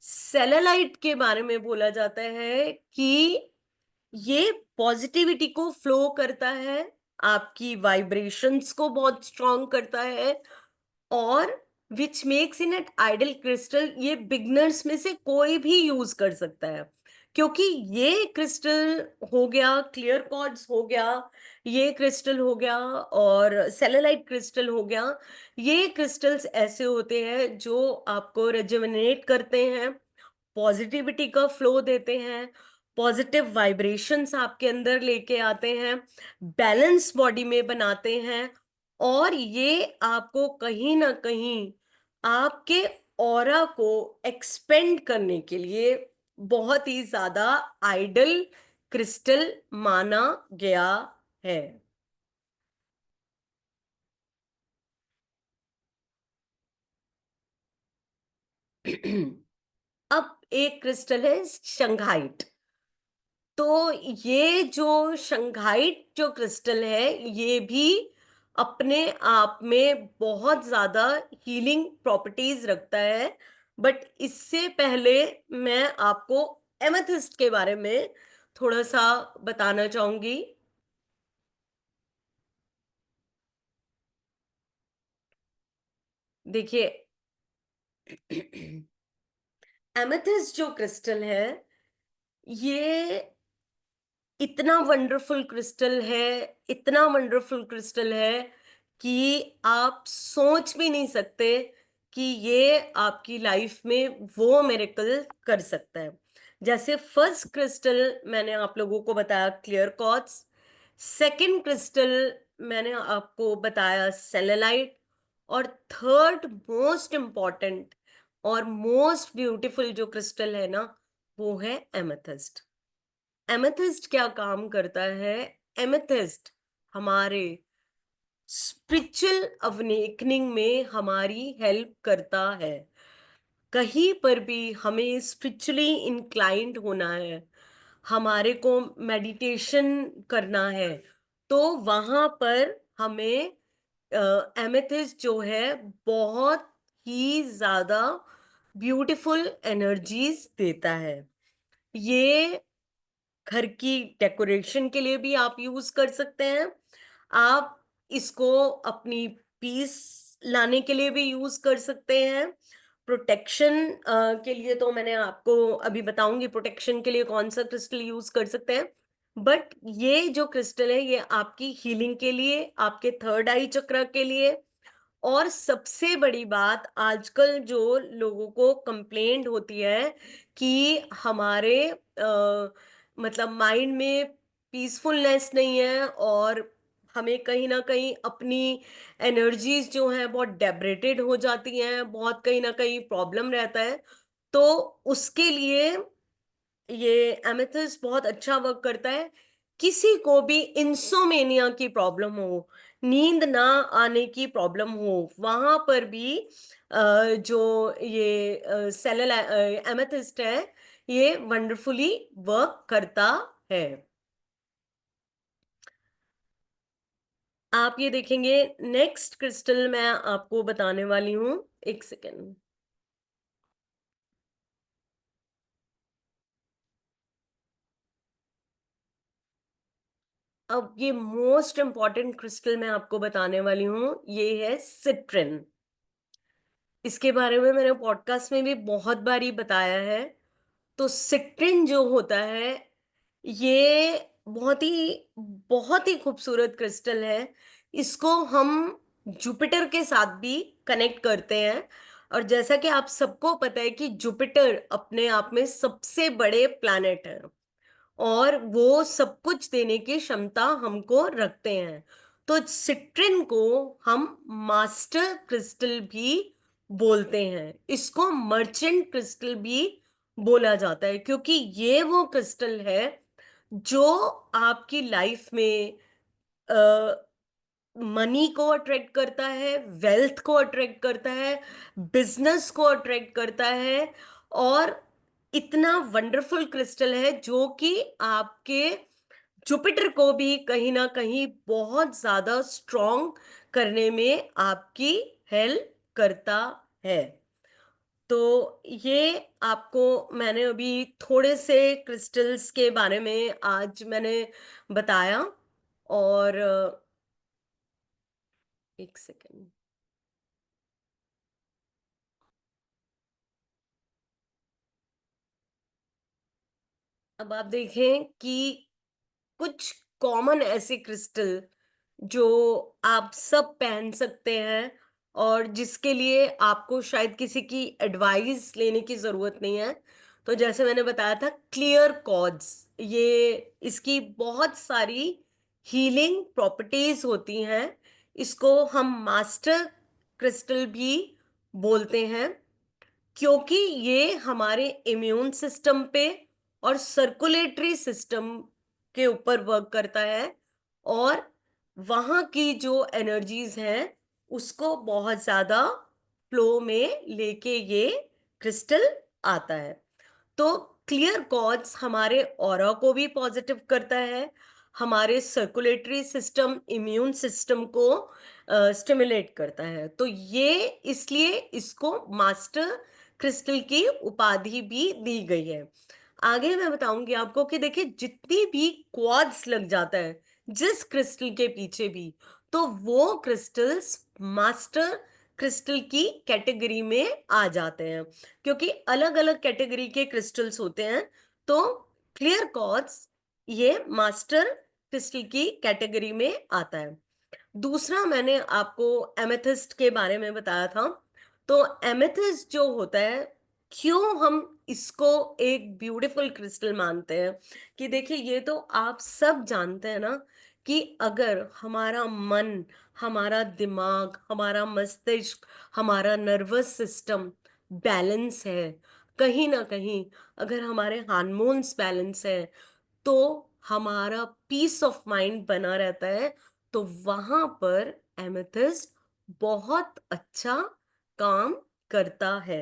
सेलेलाइट के बारे में बोला जाता है कि ये पॉजिटिविटी को फ्लो करता है, आपकी वाइब्रेशंस को बहुत स्ट्रॉन्ग करता है, और which makes in at ideal crystal. ये बिगनर्स में से कोई भी यूज कर सकता है, क्योंकि ये क्रिस्टल हो गया, क्लियर क्वार्ट्ज हो गया, ये क्रिस्टल हो गया, और सेलेलाइट क्रिस्टल हो गया। ये क्रिस्टल्स ऐसे होते हैं जो आपको रेजुविनेट करते हैं, पॉजिटिविटी का फ्लो देते हैं, पॉजिटिव वाइब्रेशंस आपके अंदर लेके आते हैं, बैलेंस बॉडी में बनाते हैं, और ये आपको कहीं ना कहीं आपके ऑरा को एक्सपेंड करने के लिए बहुत ही ज्यादा आइडल क्रिस्टल माना गया है। अब एक क्रिस्टल है शंघाइट। तो ये जो शंघाइट जो क्रिस्टल है, ये भी अपने आप में बहुत ज्यादा हीलिंग प्रॉपर्टीज रखता है। बट इससे पहले मैं आपको एमेथिस्ट के बारे में थोड़ा सा बताना चाहूंगी। देखिए, एमेथिस्ट जो क्रिस्टल है, ये इतना वंडरफुल क्रिस्टल है, इतना वंडरफुल क्रिस्टल है कि आप सोच भी नहीं सकते कि ये आपकी लाइफ में वो मिरेकल कर सकता है। जैसे फर्स्ट क्रिस्टल मैंने आप लोगों को बताया क्लियर क्वार्ट्ज, सेकंड क्रिस्टल मैंने आपको बताया सेलेलाइट, और थर्ड मोस्ट इम्पॉर्टेंट और मोस्ट ब्यूटीफुल जो क्रिस्टल है ना, वो है एमेथिस्ट। एमेथिस्ट क्या काम करता है? एमेथिस्ट हमारे स्पिरिचुअल अवेकनिंग में हमारी हेल्प करता है। कहीं पर भी हमें स्पिरिचुअली इंक्लाइंड होना है, हमारे को मेडिटेशन करना है, तो वहां पर हमें एमेथिस्ट जो है बहुत ही ज्यादा ब्यूटीफुल एनर्जीज देता है। ये घर की डेकोरेशन के लिए भी आप यूज कर सकते हैं, आप इसको अपनी पीस लाने के लिए भी यूज कर सकते हैं। प्रोटेक्शन के लिए तो मैंने आपको अभी बताऊंगी प्रोटेक्शन के लिए कौन सा क्रिस्टल यूज कर सकते हैं। बट ये जो क्रिस्टल है, ये आपकी हीलिंग के लिए, आपके थर्ड आई चक्र के लिए, और सबसे बड़ी बात, आजकल जो लोगों को कंप्लेंट होती है कि हमारे मतलब माइंड में पीसफुलनेस नहीं है, और हमें कहीं ना कहीं अपनी एनर्जीज जो हैं बहुत डेब्रेटेड हो जाती हैं, बहुत कहीं ना कहीं प्रॉब्लम रहता है, तो उसके लिए ये एमेथिस्ट बहुत अच्छा वर्क करता है। किसी को भी इंसोमेनिया की प्रॉब्लम हो, नींद ना आने की प्रॉब्लम हो, वहां पर भी जो ये सेलल एमेथिस्ट है, ये वंडरफुली वर्क करता है। आप ये देखेंगे, नेक्स्ट क्रिस्टल मैं आपको बताने वाली हूं, एक सेकेंड। अब ये मोस्ट इंपॉर्टेंट क्रिस्टल मैं आपको बताने वाली हूं, ये है सिट्रिन। इसके बारे में मैंने पॉडकास्ट में भी बहुत बारी बताया है। तो सिट्रिन जो होता है, ये बहुत ही खूबसूरत क्रिस्टल है। इसको हम जुपिटर के साथ भी कनेक्ट करते हैं, और जैसा कि आप सबको पता है कि जुपिटर अपने आप में सबसे बड़े प्लैनेट है, और वो सब कुछ देने की क्षमता हमको रखते हैं। तो सिट्रिन को हम मास्टर क्रिस्टल भी बोलते हैं, इसको मर्चेंट क्रिस्टल भी बोला जाता है, क्योंकि ये वो क्रिस्टल है जो आपकी लाइफ में मनी को अट्रैक्ट करता है, वेल्थ को अट्रैक्ट करता है, बिजनेस को अट्रैक्ट करता है, और इतना वंडरफुल क्रिस्टल है जो कि आपके जुपिटर को भी कहीं ना कहीं बहुत ज्यादा स्ट्रॉन्ग करने में आपकी हेल्प करता है। तो ये आपको मैंने अभी थोड़े से क्रिस्टल्स के बारे में आज मैंने बताया। और एक सेकेंड, अब आप देखें कि कुछ कॉमन ऐसे क्रिस्टल जो आप सब पहन सकते हैं और जिसके लिए आपको शायद किसी की एडवाइस लेने की जरूरत नहीं है। तो जैसे मैंने बताया था, क्लियर कॉर्ड्स, ये इसकी बहुत सारी हीलिंग प्रॉपर्टीज होती हैं। इसको हम मास्टर क्रिस्टल भी बोलते हैं क्योंकि ये हमारे इम्यून सिस्टम पे और सर्कुलेटरी सिस्टम के ऊपर वर्क करता है और वहाँ की जो एनर्जीज हैं उसको बहुत ज्यादा फ्लो में लेके ये क्रिस्टल आता है। तो क्लियर कॉर्ड्स हमारे ऑरा को भी पॉजिटिव करता है, हमारे सर्कुलेटरी सिस्टम, इम्यून सिस्टम को स्टिमुलेट करता है। तो ये इसलिए इसको मास्टर क्रिस्टल की उपाधि भी दी गई है। आगे मैं बताऊंगी आपको कि देखिए, जितनी भी क्वार्ट्ज लग जाता है जिस क्रिस्टल के पीछे भी, तो वो क्रिस्टल्स मास्टर क्रिस्टल की कैटेगरी में आ जाते हैं क्योंकि अलग अलग कैटेगरी के क्रिस्टल्स होते हैं। तो क्लियर क्वार्ट्ज ये मास्टर क्रिस्टल की कैटेगरी में आता है। दूसरा मैंने आपको एमेथिस्ट के बारे में बताया था। तो एमेथिस्ट जो होता है, क्यों हम इसको एक ब्यूटीफुल क्रिस्टल मानते हैं, कि देखिए ये तो आप सब जानते हैं ना कि अगर हमारा मन, हमारा दिमाग, हमारा मस्तिष्क, हमारा नर्वस सिस्टम बैलेंस है, कहीं ना कहीं अगर हमारे हार्मोन्स बैलेंस है, तो हमारा पीस ऑफ माइंड बना रहता है। तो वहां पर एमेथिस्ट बहुत अच्छा काम करता है।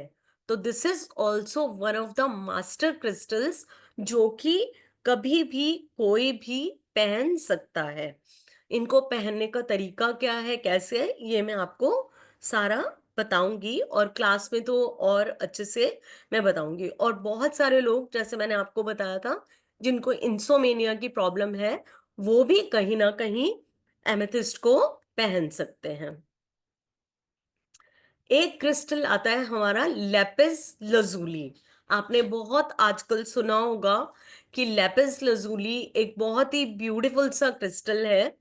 तो this is also one of the master crystals जो कि कभी भी कोई भी पहन सकता है। इनको पहनने का तरीका क्या है, कैसे है, ये मैं आपको सारा बताऊंगी और क्लास में तो और अच्छे से मैं बताऊंगी। और बहुत सारे लोग, जैसे मैंने आपको बताया था, जिनको इंसोमेनिया की प्रॉब्लम है, वो भी कहीं ना कहीं एमेथिस्ट को पहन सकते हैं। एक क्रिस्टल आता है हमारा लेपिस लजुली। आपने बहुत आजकल सुना होगा कि लेपिस लजुली एक बहुत ही ब्यूटीफुल सा क्रिस्टल है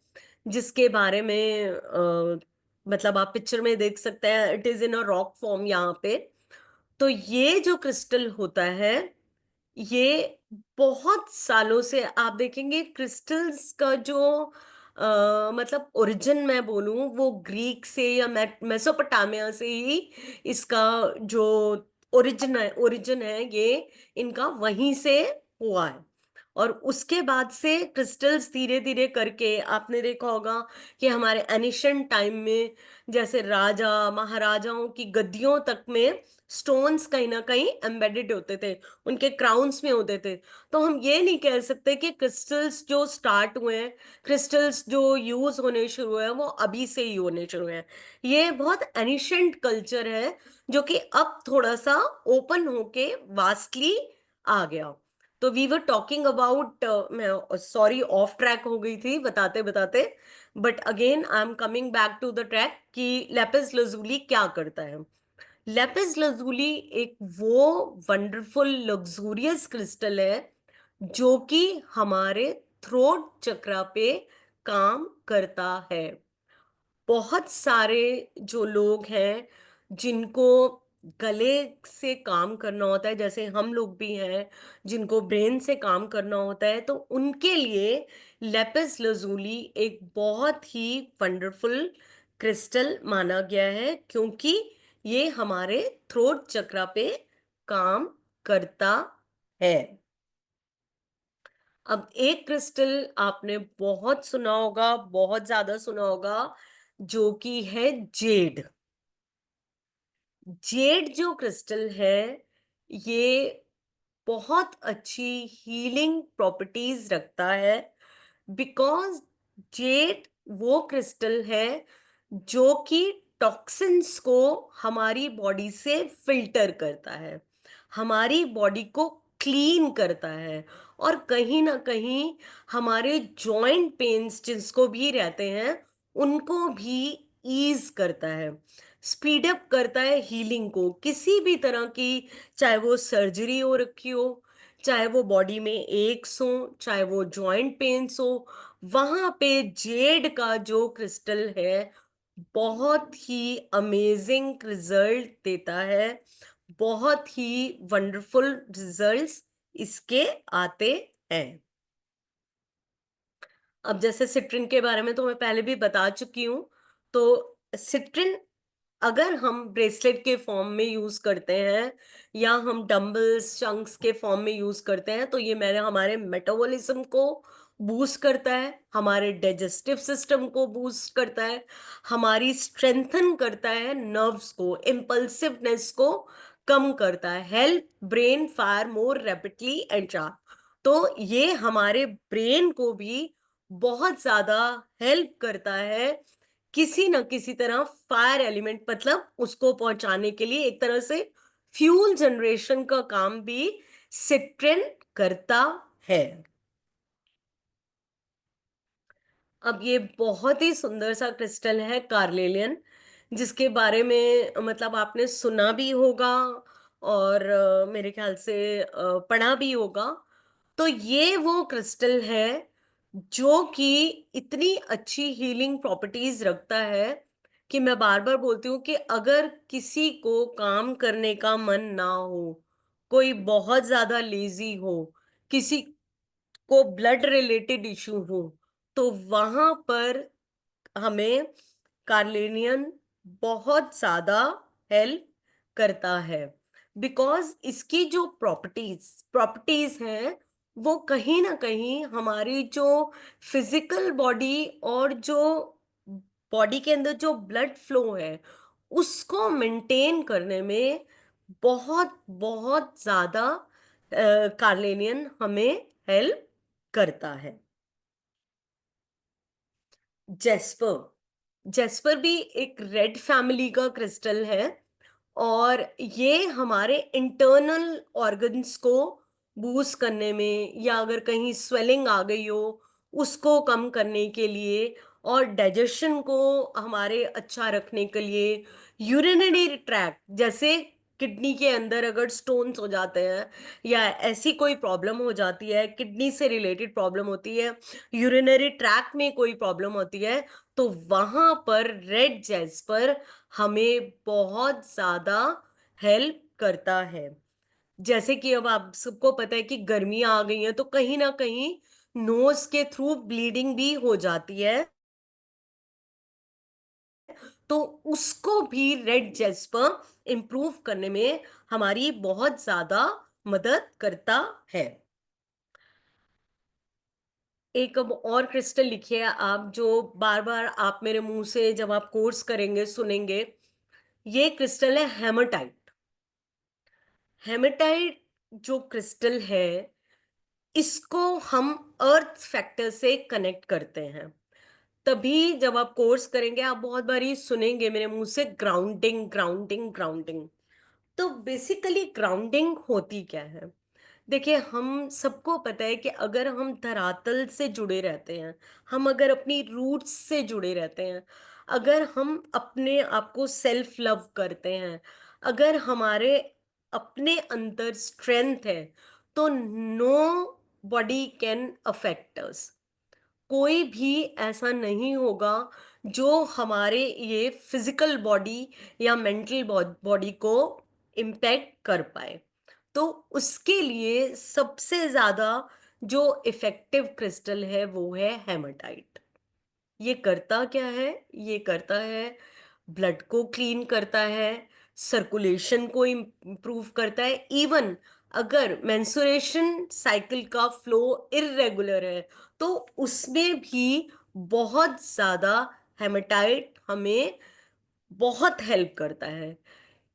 जिसके बारे में मतलब आप पिक्चर में देख सकते हैं, it is in a rock form यहाँ पे। तो ये जो क्रिस्टल होता है, ये बहुत सालों से आप देखेंगे क्रिस्टल्स का जो मतलब ओरिजिन मैं बोलूं, वो ग्रीक से या मेसोपोटामिया से ही इसका जो ओरिजिन है ये इनका वहीं से हुआ है। और उसके बाद से क्रिस्टल्स धीरे धीरे करके आपने देखा होगा कि हमारे एनिशिएंट टाइम में जैसे राजा महाराजाओं की गद्दियों तक में स्टोन्स कहीं ना कहीं एम्बेडेड होते थे, उनके क्राउन्स में होते थे। तो हम ये नहीं कह सकते कि क्रिस्टल्स जो स्टार्ट हुए हैं, क्रिस्टल्स जो यूज होने शुरू हुए हैं, वो अभी से ही होने शुरू हुए हैं। ये बहुत एनिशिएंट कल्चर है जो कि अब थोड़ा सा ओपन होके वास्टली आ गया। तो वी वर टॉकिंग अबाउट, मैं सॉरी ऑफ ट्रैक हो गई थी बताते बताते, but again I am coming back to the track कि लेपिस लजुली क्या करता है। लेपिस लजुली एक वो वंडरफुल लग्जूरियस क्रिस्टल है जो कि हमारे थ्रोट चक्रा पे काम करता है। बहुत सारे जो लोग हैं जिनको गले से काम करना होता है, जैसे हम लोग भी हैं जिनको ब्रेन से काम करना होता है, तो उनके लिए लेपिस लजुली एक बहुत ही वंडरफुल क्रिस्टल माना गया है क्योंकि ये हमारे थ्रोट चक्रा पे काम करता है। अब एक क्रिस्टल आपने बहुत सुना होगा, बहुत ज्यादा सुना होगा, जो कि है जेड। जेड जो क्रिस्टल है, ये बहुत अच्छी हीलिंग प्रॉपर्टीज रखता है, बिकॉज जेड वो क्रिस्टल है जो कि टॉक्सिन्स को हमारी बॉडी से फिल्टर करता है, हमारी बॉडी को क्लीन करता है, और कहीं ना कहीं हमारे जॉइंट पेन्स जिसको भी रहते हैं उनको भी ईज करता है, स्पीड अप करता है हीलिंग को, किसी भी तरह की, चाहे वो सर्जरी हो रखी हो, चाहे वो बॉडी में एक्स हो, चाहे वो जॉइंट पेन्स हो, वहां पे जेड का जो क्रिस्टल है बहुत ही अमेजिंग रिजल्ट देता है, बहुत ही वंडरफुल रिजल्ट्स इसके आते हैं। अब जैसे सिट्रिन के बारे में तो मैं पहले भी बता चुकी हूँ, तो सिट्रिन अगर हम ब्रेसलेट के फॉर्म में यूज करते हैं या हम डंबल्स चंक्स के फॉर्म में यूज करते हैं तो ये मेरे हमारे मेटाबॉलिज्म को बूस्ट करता है, हमारे डाइजेस्टिव सिस्टम को बूस्ट करता है, हमारी स्ट्रेंथन करता है, नर्व्स को, इम्पल्सिवनेस को कम करता है, help brain fire more rapidly and sharp. तो ये हमारे ब्रेन को भी बहुत ज्यादा हेल्प करता है किसी न किसी तरह फायर एलिमेंट, मतलब उसको पहुंचाने के लिए एक तरह से फ्यूल जनरेशन का काम भी सिट्रिन करता है। अब ये बहुत ही सुंदर सा क्रिस्टल है कार्नेलियन, जिसके बारे में मतलब आपने सुना भी होगा और मेरे ख्याल से पढ़ा भी होगा। तो ये वो क्रिस्टल है जो कि इतनी अच्छी हीलिंग प्रॉपर्टीज रखता है कि मैं बार बार बोलती हूँ कि अगर किसी को काम करने का मन ना हो, कोई बहुत ज्यादा लेजी हो, किसी को ब्लड रिलेटेड इशू हो, तो वहां पर हमें कार्लेनियन बहुत ज्यादा हेल्प करता है, बिकॉज इसकी जो प्रॉपर्टीज हैं वो कहीं ना कहीं हमारी जो फिजिकल बॉडी और जो बॉडी के अंदर जो ब्लड फ्लो है उसको मेंटेन करने में बहुत बहुत ज्यादा कार्लेनियन हमें हेल्प करता है। जेस्पर, जेस्पर भी एक रेड फैमिली का क्रिस्टल है और ये हमारे इंटरनल ऑर्गन्स को बूस्ट करने में, या अगर कहीं स्वेलिंग आ गई हो उसको कम करने के लिए, और डाइजेशन को हमारे अच्छा रखने के लिए, यूरिनरी ट्रैक्ट जैसे किडनी के अंदर अगर स्टोन्स हो जाते हैं या ऐसी कोई प्रॉब्लम हो जाती है, किडनी से रिलेटेड प्रॉब्लम होती है, यूरिनरी ट्रैक्ट में कोई प्रॉब्लम होती है, तो वहां पर रेड जेस्पर हमें बहुत ज्यादा हेल्प करता है। जैसे कि अब आप सबको पता है कि गर्मियां आ गई हैं तो कहीं ना कहीं नोज के थ्रू ब्लीडिंग भी हो जाती है, तो उसको भी रेड जेस्पर इंप्रूव करने में हमारी बहुत ज्यादा मदद करता है। एक अब और क्रिस्टल लिखिए आप, जो बार बार आप मेरे मुंह से जब आप कोर्स करेंगे सुनेंगे, ये क्रिस्टल है हेमाटाइट। हेमाटाइट जो क्रिस्टल है इसको हम अर्थ फैक्टर से कनेक्ट करते हैं, तभी जब आप कोर्स करेंगे आप बहुत बारी सुनेंगे मेरे मुंह से ग्राउंडिंग ग्राउंडिंग ग्राउंडिंग। तो बेसिकली ग्राउंडिंग होती क्या है? देखिए, हम सबको पता है कि अगर हम धरातल से जुड़े रहते हैं, हम अगर अपनी रूट्स से जुड़े रहते हैं, अगर हम अपने आप को सेल्फ लव करते हैं, अगर हमारे अपने अंदर स्ट्रेंथ है, तो no body can affect us. कोई भी ऐसा नहीं होगा जो हमारे ये फिजिकल बॉडी या मेंटल बॉडी को इम्पैक्ट कर पाए। तो उसके लिए सबसे ज्यादा जो इफेक्टिव क्रिस्टल है वो है हेमाटाइट। ये करता क्या है? ये करता है ब्लड को क्लीन करता है, सर्कुलेशन को इम्प्रूव करता है। इवन अगर मेंस्ट्रुएशन साइकिल का फ्लो इरेगुलर है तो उसमें भी बहुत ज्यादा हेमाटाइट हमें बहुत हेल्प करता है।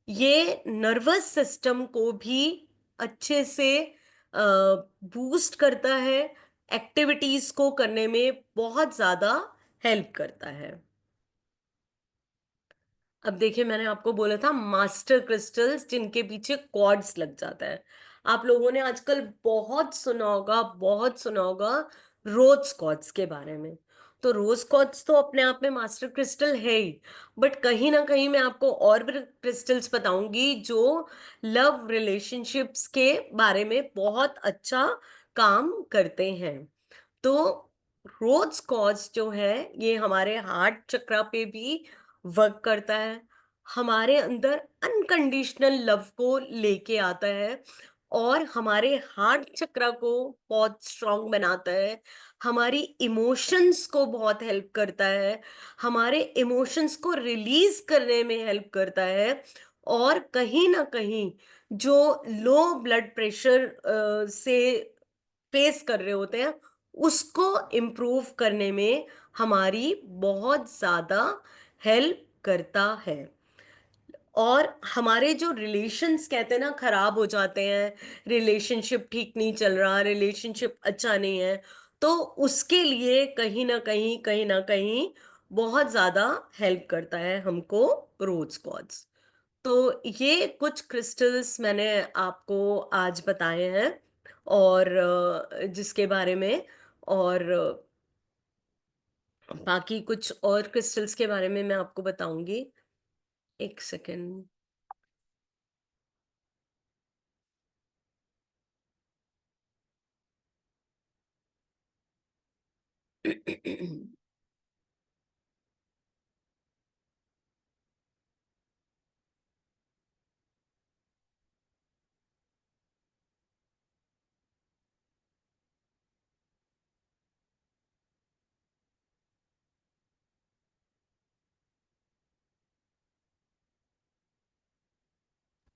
ये नर्वस सिस्टम को भी अच्छे से बूस्ट करता है, एक्टिविटीज को करने में बहुत ज्यादा हेल्प करता है। अब देखिए, मैंने आपको बोला था मास्टर क्रिस्टल्स जिनके पीछे क्वार्ट्ज लग जाता है। आप लोगों ने आजकल बहुत सुना होगा रोज क्वार्ट्ज के बारे में। तो रोज क्वार्ट्ज तो अपने आप में मास्टर क्रिस्टल है ही, बट कहीं ना कहीं मैं आपको और भी क्रिस्टल्स बताऊंगी जो लव रिलेशनशिप्स के बारे में बहुत अच्छा काम करते हैं। तो रोज कॉज जो है ये हमारे हार्ट चक्रा पे भी वर्क करता है, हमारे अंदर अनकंडीशनल लव को लेके आता है, और हमारे हार्ट चक्रा को बहुत स्ट्रांग बनाता है, हमारी इमोशंस को बहुत हेल्प करता है, हमारे इमोशंस को रिलीज करने में हेल्प करता है, और कहीं ना कहीं जो लो ब्लड प्रेशर से फेस कर रहे होते हैं उसको इम्प्रूव करने में हमारी बहुत ज्यादा हेल्प करता है। और हमारे जो रिलेशंस कहते हैं ना खराब हो जाते हैं, रिलेशनशिप ठीक नहीं चल रहा, रिलेशनशिप अच्छा नहीं है, तो उसके लिए कहीं ना कहीं बहुत ज्यादा हेल्प करता है हमको रोज क्वार्ट्ज। तो ये कुछ क्रिस्टल्स मैंने आपको आज बताए हैं, और जिसके बारे में, और बाकी कुछ और क्रिस्टल्स के बारे में मैं आपको बताऊंगी। एक सेकेंड।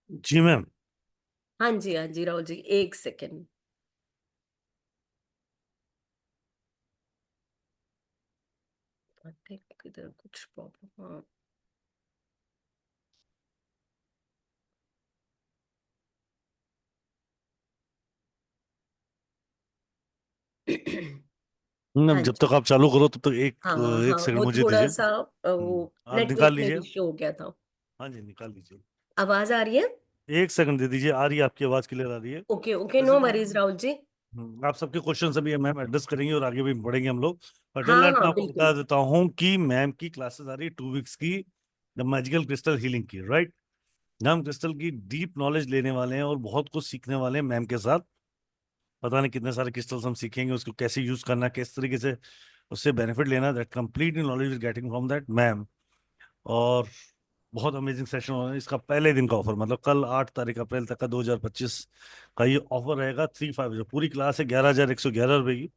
जी मैम। हाँ जी, हाँ जी राहुल जी, एक सेकेंड। इधर कुछ प्रॉब्लम, हाँ। हाँ जब जी, तक आप चालू करो तब तक हाँ एक हाँ, सेकंड वो मुझे थोड़ा दीजिए। सा वो आप निकाल नेटवर्क में लीजिए। इश्यू हो गया था। हाँ जी, निकाल लीजिए। आवाज आ रही है? एक सेकंड दे दीजिए, आ रही है, आपकी आवाज क्लियर आ रही है। ओके ओके, वैसे नो तो वरीज राहुल जी। आप सबके क्वेश्चन अभी मैम एड्रेस करेंगे और आगे भी बढ़ेंगे हम लोग। बट टिल हाँ दैट मैं हाँ आपको बता बिल्कुल। देता हूँ कि मैम की क्लासेस आ रही है 2 वीक्स की, द मैजिकल क्रिस्टल हीलिंग की, राइट। हम क्रिस्टल की डीप नॉलेज लेने वाले हैं और बहुत कुछ सीखने वाले हैं मैम के साथ। पता नहीं कितने सारे क्रिस्टल्स हम सीखेंगे, उसको कैसे यूज करना, किस तरीके से उससे बेनिफिट लेना, that complete knowledge is getting from that ma'am. और बहुत अमेजिंग सेशन होना है। इसका पहले दिन का ऑफर, मतलब कल 8 तारीख अप्रैल तक का 2025 का ये ऑफर रहेगा 350। पूरी क्लास है 11,111 रुपए की।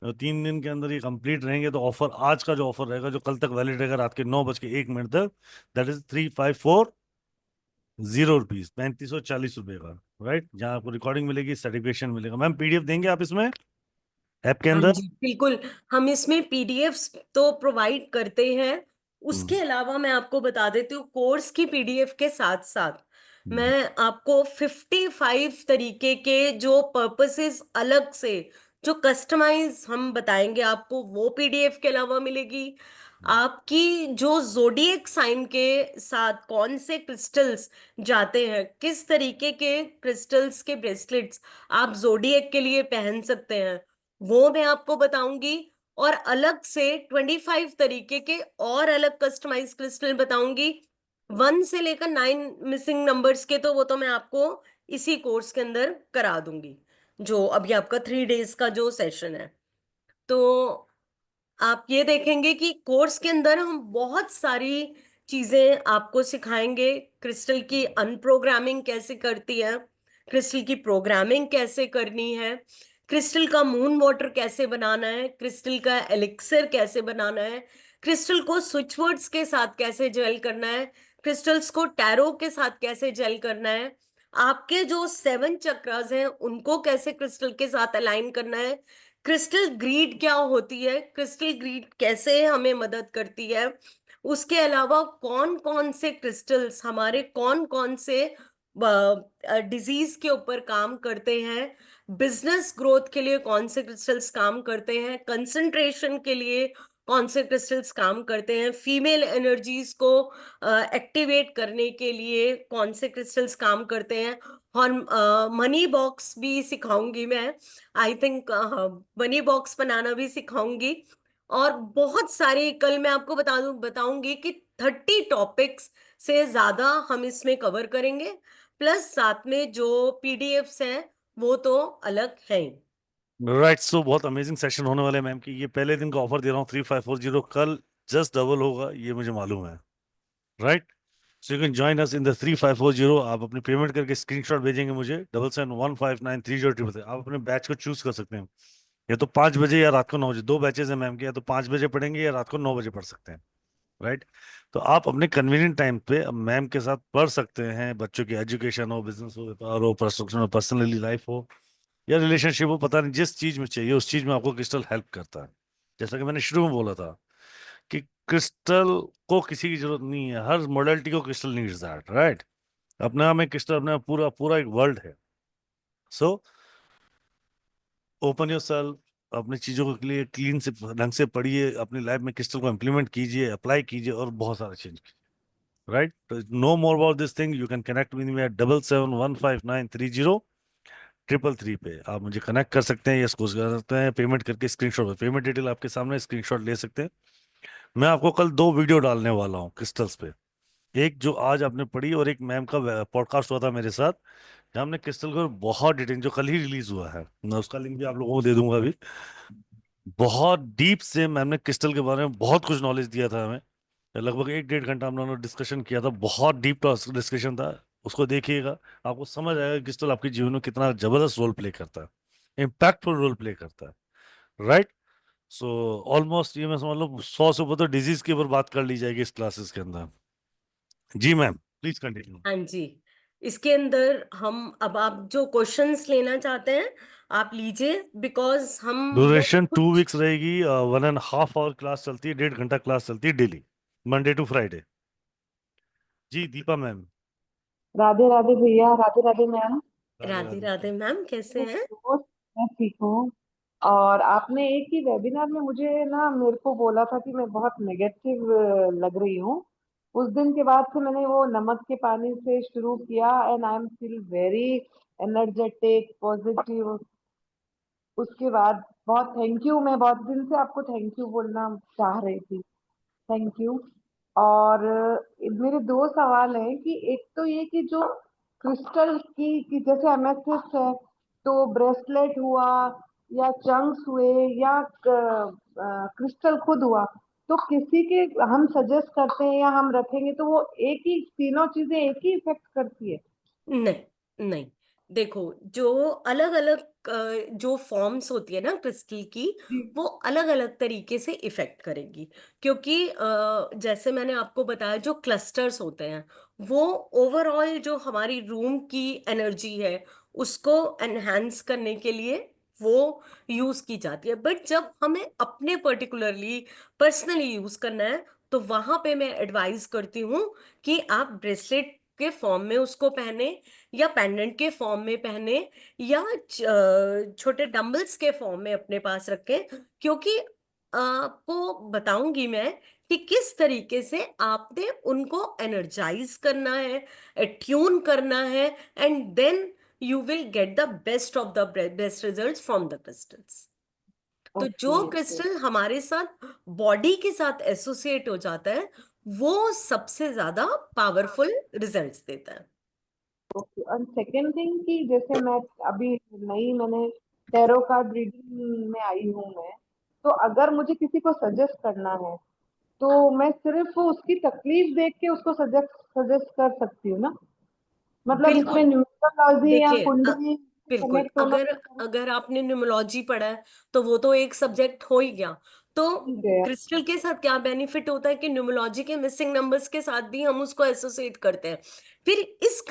3 दिन के अंदर ये कंप्लीट रहेंगे तो ऑफर, आज का जो ऑफर रहेगा जो कल तक वैलिड रहेगा रात के 9:01 तक, दैट इज 3540 रुपीज, 3540 रुपए का, राइट। जहाँ आपको रिकॉर्डिंग मिलेगी, सर्टिफिकेशन मिलेगा। मैम पीडीएफ देंगे आप इसमें ऐप के हाँ अंदर? जी बिल्कुल, हम इसमें पीडीएफ्स तो प्रोवाइड करते हैं। उसके हम्म, अलावा मैं आपको बता देती हूँ, कोर्स की पीडीएफ के साथ साथ हम्म, मैं आपको 55 तरीके के जो पर्पसेस अलग से, जो कस्टमाइज हम बताएंगे आपको, वो पीडीएफ के अलावा मिलेगी। आपकी जो जोडिएक साइन के साथ कौन से क्रिस्टल्स जाते हैं, किस तरीके के क्रिस्टल्स के ब्रेसलेट्स आप जोडिएक के लिए पहन सकते हैं, वो मैं आपको बताऊंगी। और अलग से 25 तरीके के और अलग कस्टमाइज क्रिस्टल बताऊंगी, 1 से लेकर 9 मिसिंग नंबर्स के, तो वो तो मैं आपको इसी कोर्स के अंदर करा दूंगी, जो अभी आपका 3 डेज का जो सेशन है। तो आप ये देखेंगे कि कोर्स के अंदर हम बहुत सारी चीजें आपको सिखाएंगे। क्रिस्टल की अनप्रोग्रामिंग कैसे करती है, क्रिस्टल की प्रोग्रामिंग कैसे करनी है, क्रिस्टल का मून वाटर कैसे बनाना है, क्रिस्टल का एलिक्सर कैसे बनाना है, क्रिस्टल को स्विच वर्ड्स के साथ कैसे जेल करना है, क्रिस्टल्स को टैरो के साथ कैसे जेल करना है, आपके जो 7 चक्रास हैं उनको कैसे क्रिस्टल के साथ अलाइन करना है, क्रिस्टल ग्रीड क्या होती है, क्रिस्टल ग्रीड कैसे हमें मदद करती है, उसके अलावा कौन कौन से क्रिस्टल्स हमारे कौन कौन से डिजीज के ऊपर काम करते हैं, बिजनेस ग्रोथ के लिए कौन से क्रिस्टल्स काम करते हैं, कंसंट्रेशन के लिए कौन से क्रिस्टल्स काम करते हैं, फीमेल एनर्जीज को एक्टिवेट करने के लिए कौन से क्रिस्टल्स काम करते हैं, और मनी बॉक्स भी सिखाऊंगी मैं। आई थिंक मनी बॉक्स बनाना भी सिखाऊंगी। और बहुत सारे, कल मैं आपको बताऊंगी कि 30 टॉपिक्स से ज्यादा हम इसमें कवर करेंगे, प्लस साथ में जो पीडीएफ्स हैं वो तो अलग हैं। राइट, सो बहुत अमेजिंग सेशन होने वाले हैं मैम की। ये पहले दिन का ऑफर दे रहा हूँ 3540, कल जस्ट डबल होगा, ये मुझे मालूम है। Right, so you can join us in the 3540। आप अपनी पेमेंट करके स्क्रीनशॉट भेजेंगे मुझे 7715930333। आप अपने बैच को चूज कर सकते हैं, या तो 5 बजे या रात को 9 बजे। 2 बैचेस हैं मैम के, या तो 5 बजे पढ़ेंगे या रात को 9 बजे पढ़ सकते हैं। राइट, तो आप अपने कन्वीनियंट टाइम पे मैम के साथ पढ़ सकते हैं। बच्चों की एजुकेशन हो, बिजनेस हो, व्यापार हो, कंस्ट्रक्शन हो, पर्सनली लाइफ हो या रिलेशनशिप हो, पता नहीं जिस चीज में चाहिए उस चीज में आपको क्रिस्टल हेल्प करता है। जैसा कि मैंने शुरू में बोला था कि क्रिस्टल को किसी की जरूरत नहीं है, हर मॉडलिटी को क्रिस्टल नीड्स दैट। राइट, अपने आप में क्रिस्टल अपने आप पूरा पूरा एक वर्ल्ड है। सो ओपन योरसेल्फ, अपनी चीजों के लिए क्लीन से ढंग से पढ़िए, अपनी लाइफ में क्रिस्टल को इम्प्लीमेंट कीजिए, अप्लाई कीजिए और बहुत सारा चेंज कीजिए। राइट, तो know more about this thing, you can connect with me at 7715930333 पे। आप मुझे कनेक्ट कर सकते हैं, यस कोर्स कर सकते हैं, पेमेंट करके स्क्रीनशॉट, पेमेंट डिटेल आपके सामने, स्क्रीनशॉट ले सकते हैं। मैं आपको कल 2 वीडियो डालने वाला हूँ क्रिस्टल्स पे, एक जो आज आपने पढ़ी और एक मैम का पॉडकास्ट हुआ था मेरे साथ, जहाँ हमने क्रिस्टल को बहुत डिटेल, जो कल ही रिलीज हुआ है, मैं उसका लिंक भी आप लोगों को दे दूंगा अभी। बहुत डीप से मैम ने क्रिस्टल के बारे में बहुत कुछ नॉलेज दिया था हमें, लगभग 1-1.5 घंटा हम लोगों ने डिस्कशन किया था, बहुत डीप डिस्कशन था। उसको देखिएगा, आपको समझ आएगा कि क्रिस्टल आपके जीवन में कितना जबरदस्त रोल प्ले करता है, इम्पैक्टफुल रोल प्ले करता है। राइट, सो ऑलमोस्ट ये मैं समझ लो 100 से ऊपर तो डिजीज के ऊपर बात कर ली जाएगी इस क्लासेस के अंदर। जी मैम, प्लीज कंटिन्यू। हाँ जी, इसके अंदर हम अब आप जो क्वेश्चंस लेना चाहते हैं आप लीजिए, बिकॉज हम वो ड्यूरेशन 2 कुछ वीक्स रहेगी, 1.5 आवर क्लास चलती है, 1.5 घंटा क्लास चलती है डेली, मंडे टू फ्राइडे। जी दीपा मैम। राधे राधे भैया, राधे राधे मैम। राधे राधे राधे। राधे मैम, कैसे हैं? दोस्त, मैं ठीक हूँ। और आपने एक ही वेबिनार में मुझे ना मेरे को बोला था कि मैं बहुत नेगेटिव लग रही हूँ। उस दिन के बाद से मैंने वो नमक के पानी से शुरू किया and I am feel very energetic positive. उसके बाद बहुत थैंक यू, मैं बहुत दिन से आपको थैंक यू बोलना चाह रही थी। Thank you. और मेरे 2 सवाल हैं कि एक तो ये कि जो क्रिस्टल की जैसे एमेथिस्ट है, तो ब्रेसलेट हुआ या चंक्स हुए या क्रिस्टल खुद हुआ, तो किसी के हम सजेस्ट करते हैं या हम रखेंगे तो वो एक ही, तीनों चीजें एक ही इफेक्ट करती है? नहीं नहीं, देखो जो अलग अलग जो फॉर्म्स होती है ना क्रिस्टल की, जी वो अलग अलग तरीके से इफेक्ट करेगी। क्योंकि जैसे मैंने आपको बताया, जो क्लस्टर्स होते हैं वो ओवरऑल जो हमारी रूम की एनर्जी है उसको एनहांस करने के लिए वो यूज की जाती है। बट जब हमें अपने पर्टिकुलरली पर्सनली यूज करना है, तो वहां पे मैं एडवाइज करती हूँ कि आप ब्रेसलेट के फॉर्म में उसको पहने, या पेंडेंट के फॉर्म में पहने, या छोटे डंबल्स के फॉर्म में अपने पास रखें। क्योंकि आपको बताऊंगी मैं कि किस तरीके से आपने उनको एनर्जाइज करना है, ट्यून करना है, and then you will get the best of the best results from the crystals. तो ओके जो ओके क्रिस्टल हमारे साथ बॉडी के साथ एसोसिएट हो जाता है वो सबसे ज्यादा पावरफुल रिजल्ट्स देता है। ओके। और सेकेंड थिंग कि जैसे मैं अभी मैंने टैरो कार्ड रीडिंग में आई हूँ मैं, तो अगर मुझे किसी को सजेस्ट करना है तो मैं सिर्फ उसकी तकलीफ देख के उसको सजेस्ट सजेस्ट कर सकती हूँ ना? मतलब इसमें बिल्कुल, न्यूमरोलॉजी या देखिए कुंडली से बिल्कुल, कनेक्ट होना अगर तो सारा अगर आपने न्यूमरोलॉजी पढ़ा है तो वो तो एक सब्जेक्ट हो ही गया। तो ठीक है। क्रिस्टल के साथ क्या बेनिफिट होता है कि न्यूमरोलॉजी के मिसिंग नंबर्स के साथ भी हम उसको एसोसिएट करते हैं। फिर इस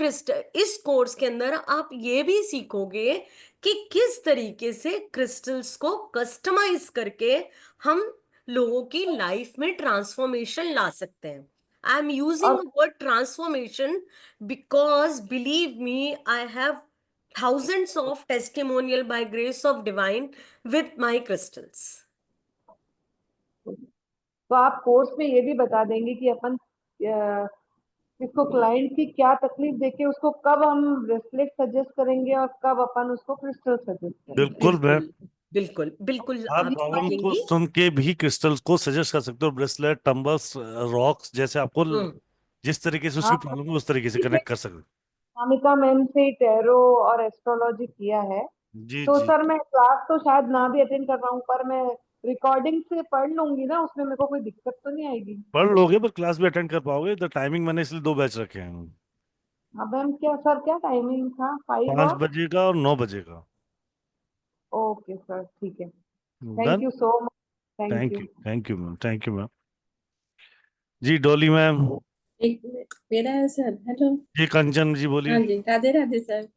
कोर्स के अंदर आप ये भी सीखोगे कि किस तरीके से क्रिस्टल्स को कस्टमाइज करके हम लोगों की लाइफ में ट्रांसफॉर्मेशन ला सकते हैं। आई एम यूजिंग और word transformation because believe me, I have thousands of testimonial by grace of divine with my crystals. तो आप कोर्स में ये भी बता देंगे कि अपन इसको क्लाइंट की क्या तकलीफ देके उसको कब हम ब्रेसलेट सजेस्ट करेंगे और कब अपन उसको क्रिस्टल सजेस्ट करेंगे। बिल्कुल मैम, बिल्कुल बिल्कुल हर आप प्रॉब्लम को सीखेंगी। सुन के भी क्रिस्टल्स को सजेस्ट कर सकते हो, ब्रेसलेट, टम्बल्स, रॉक्स, जैसे आपको जिस तरीके से उसकी आप प्रॉब्लम है उस तरीके से कनेक्ट कर सकते हो। अनामिका मैम से टैरो और एस्ट्रोलॉजी किया है, जी तो जी, सर मैं क्लास तो शायद ना भी अटेंड कर पाऊँ, पर मैं रिकॉर्डिंग से पढ़ लूंगी ना, उसमें मेरे को कोई दिक्कत तो नहीं आएगी। पढ़ लोगे पर क्लास भी अटेंड कर पाओगे। द टाइमिंग मैंने इसलिए 2 बैच रखे हैं, हाँ मैम, क्या सर क्या टाइमिंग था, 5 5 और? बजे का और 9 बजे का। ओके सर, ठीक है, thank done. You so much, thank thank you. You, thank you ma'am, thank you ma'am. जी डॉली मैम। एक मेरा है सर। हेलो। जी कंचन जी हाँ बोलिए। जी, राधे राधे सर।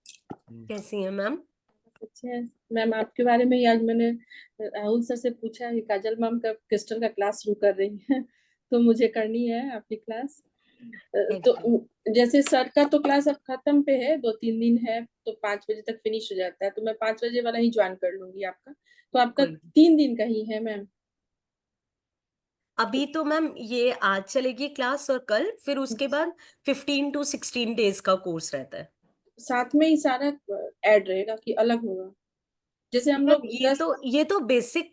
कैसी हैं मैम? अच्छे हैं मैम। आपके बारे में ही आज मैंने राहुल सर से पूछा कि काजल मैम का क्रिस्टल का क्लास शुरू कर रही है तो मुझे करनी है आपकी क्लास। तो जैसे सर का तो क्लास अब खत्म पे है, 2-3 दिन है, तो 5 बजे तक फिनिश हो जाता है, तो मैं 5 बजे वाला ही ज्वाइन कर लूंगी आपका। तो आपका 3 दिन का ही है मैम? अभी तो मैम ये आज चलेगी क्लास और कल, फिर उसके बाद 15 to 16 डेज का कोर्स रहता है। साथ में ही सारा ऐड रहेगा कि अलग होगा? जैसे हम लोग ये तो बेसिक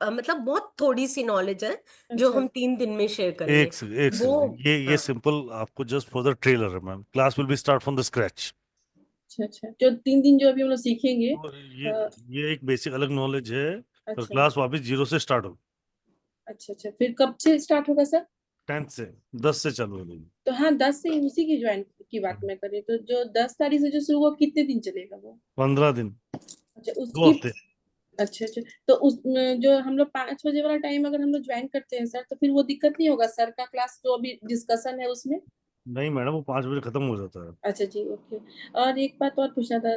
मतलब बहुत थोड़ी सी नॉलेज है जो अच्छा हम 3 दिन में शेयर करेंगे। एक सेकंड वो ये सिंपल आपको जस्ट फॉर द ट्रेलर है ma'am. Class will be start from the scratch. अच्छा अच्छा, जो 3 दिन जो अभी हम लोग सीखेंगे। और ये एक बेसिक अलग नॉलेज है, और अच्छा क्लास वापस 0 से स्टार्ट हो। अच्छा अच्छा, फिर कब से स्टार्ट होगा सर? 10 से 10 से चालू हो जाएगी। तो हाँ, 10 से ही उसी की ज्वाइन की बात मैं करी, तो जो 10 तारीख से जो शुरू हुआ कितने दिन चलेगा वो? 15 दिन, अच्छा 2 उसकी। हफ्ते। अच्छा अच्छा, तो उस जो हम लोग 5 बजे वाला टाइम अगर हम लोग ज्वाइन करते हैं सर, तो फिर वो दिक्कत नहीं होगा सर का क्लास जो अभी डिस्कशन है उसमें? नहीं मैडम, वो 5 बजे खत्म हो जाता है। अच्छा जी, ओके। और एक बात और पूछना था,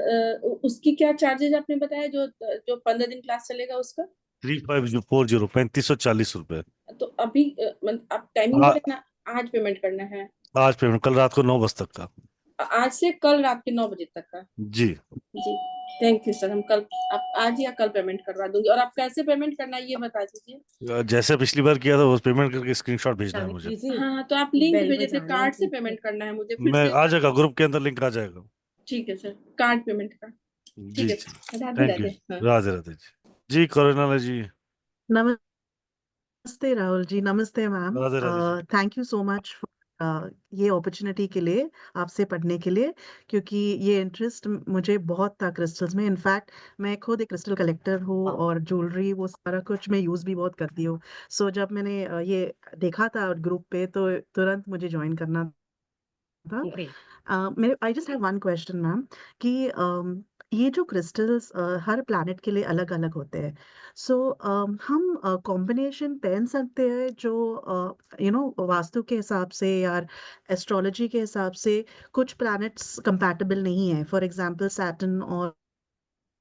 उसकी क्या चार्जेज आपने बताया, जो जो 15 दिन क्लास चलेगा उसका? 3540, 3540 रुपए। तो अभी आप टाइमिंग हाँ, बोले ना, आज पेमेंट करना है? आज पेमेंट, कल रात को 9 बजे तक का। आज से कल रात के 9 बजे तक का? जी। जी, थैंक यू सर। हम कल, आप आज या कल पेमेंट करवा दूंगी। और आप कैसे पेमेंट करना है ये बता दीजिए। जैसे पिछली बार किया था वो पेमेंट करके स्क्रीनशॉट भेजना है मुझे। हाँ, तो आप लिंक बेल भेजे थे, बजाना है कार्ड से ठीक है। पेमेंट करना है मुझे फिर मैं से। आ जाएगा, ग्रुप के अंदर लिंक आ जाएगा। ठीक है सर, कार्ड पेमेंट का। जी ठीक है, जी, राधे थैंक यू। राधे। हाँ। राधे राधे जी। जी करुणाला जी। नमस्ते राहुल जी, नमस्ते ma'am. Radhe Radhe ji. Thank you so much ये अपॉर्चुनिटी के लिए, आपसे पढ़ने के लिए, क्योंकि ये इंटरेस्ट मुझे बहुत था क्रिस्टल्स में। इनफैक्ट मैं खुद एक क्रिस्टल कलेक्टर हूँ और ज्वेलरी वो सारा कुछ मैं यूज़ भी बहुत करती हूँ। सो जब मैंने ये देखा था ग्रुप पे तो तुरंत मुझे ज्वाइन करना था। मेरे I just have one question ma'am कि ये जो क्रिस्टल्स हर प्लैनेट के लिए अलग अलग होते हैं, सो हम कॉम्बिनेशन पहन सकते हैं जो वास्तु के हिसाब से या एस्ट्रोलॉजी के हिसाब से कुछ प्लैनेट्स कंपैटिबल नहीं है, फॉर एग्जांपल सैटर्न और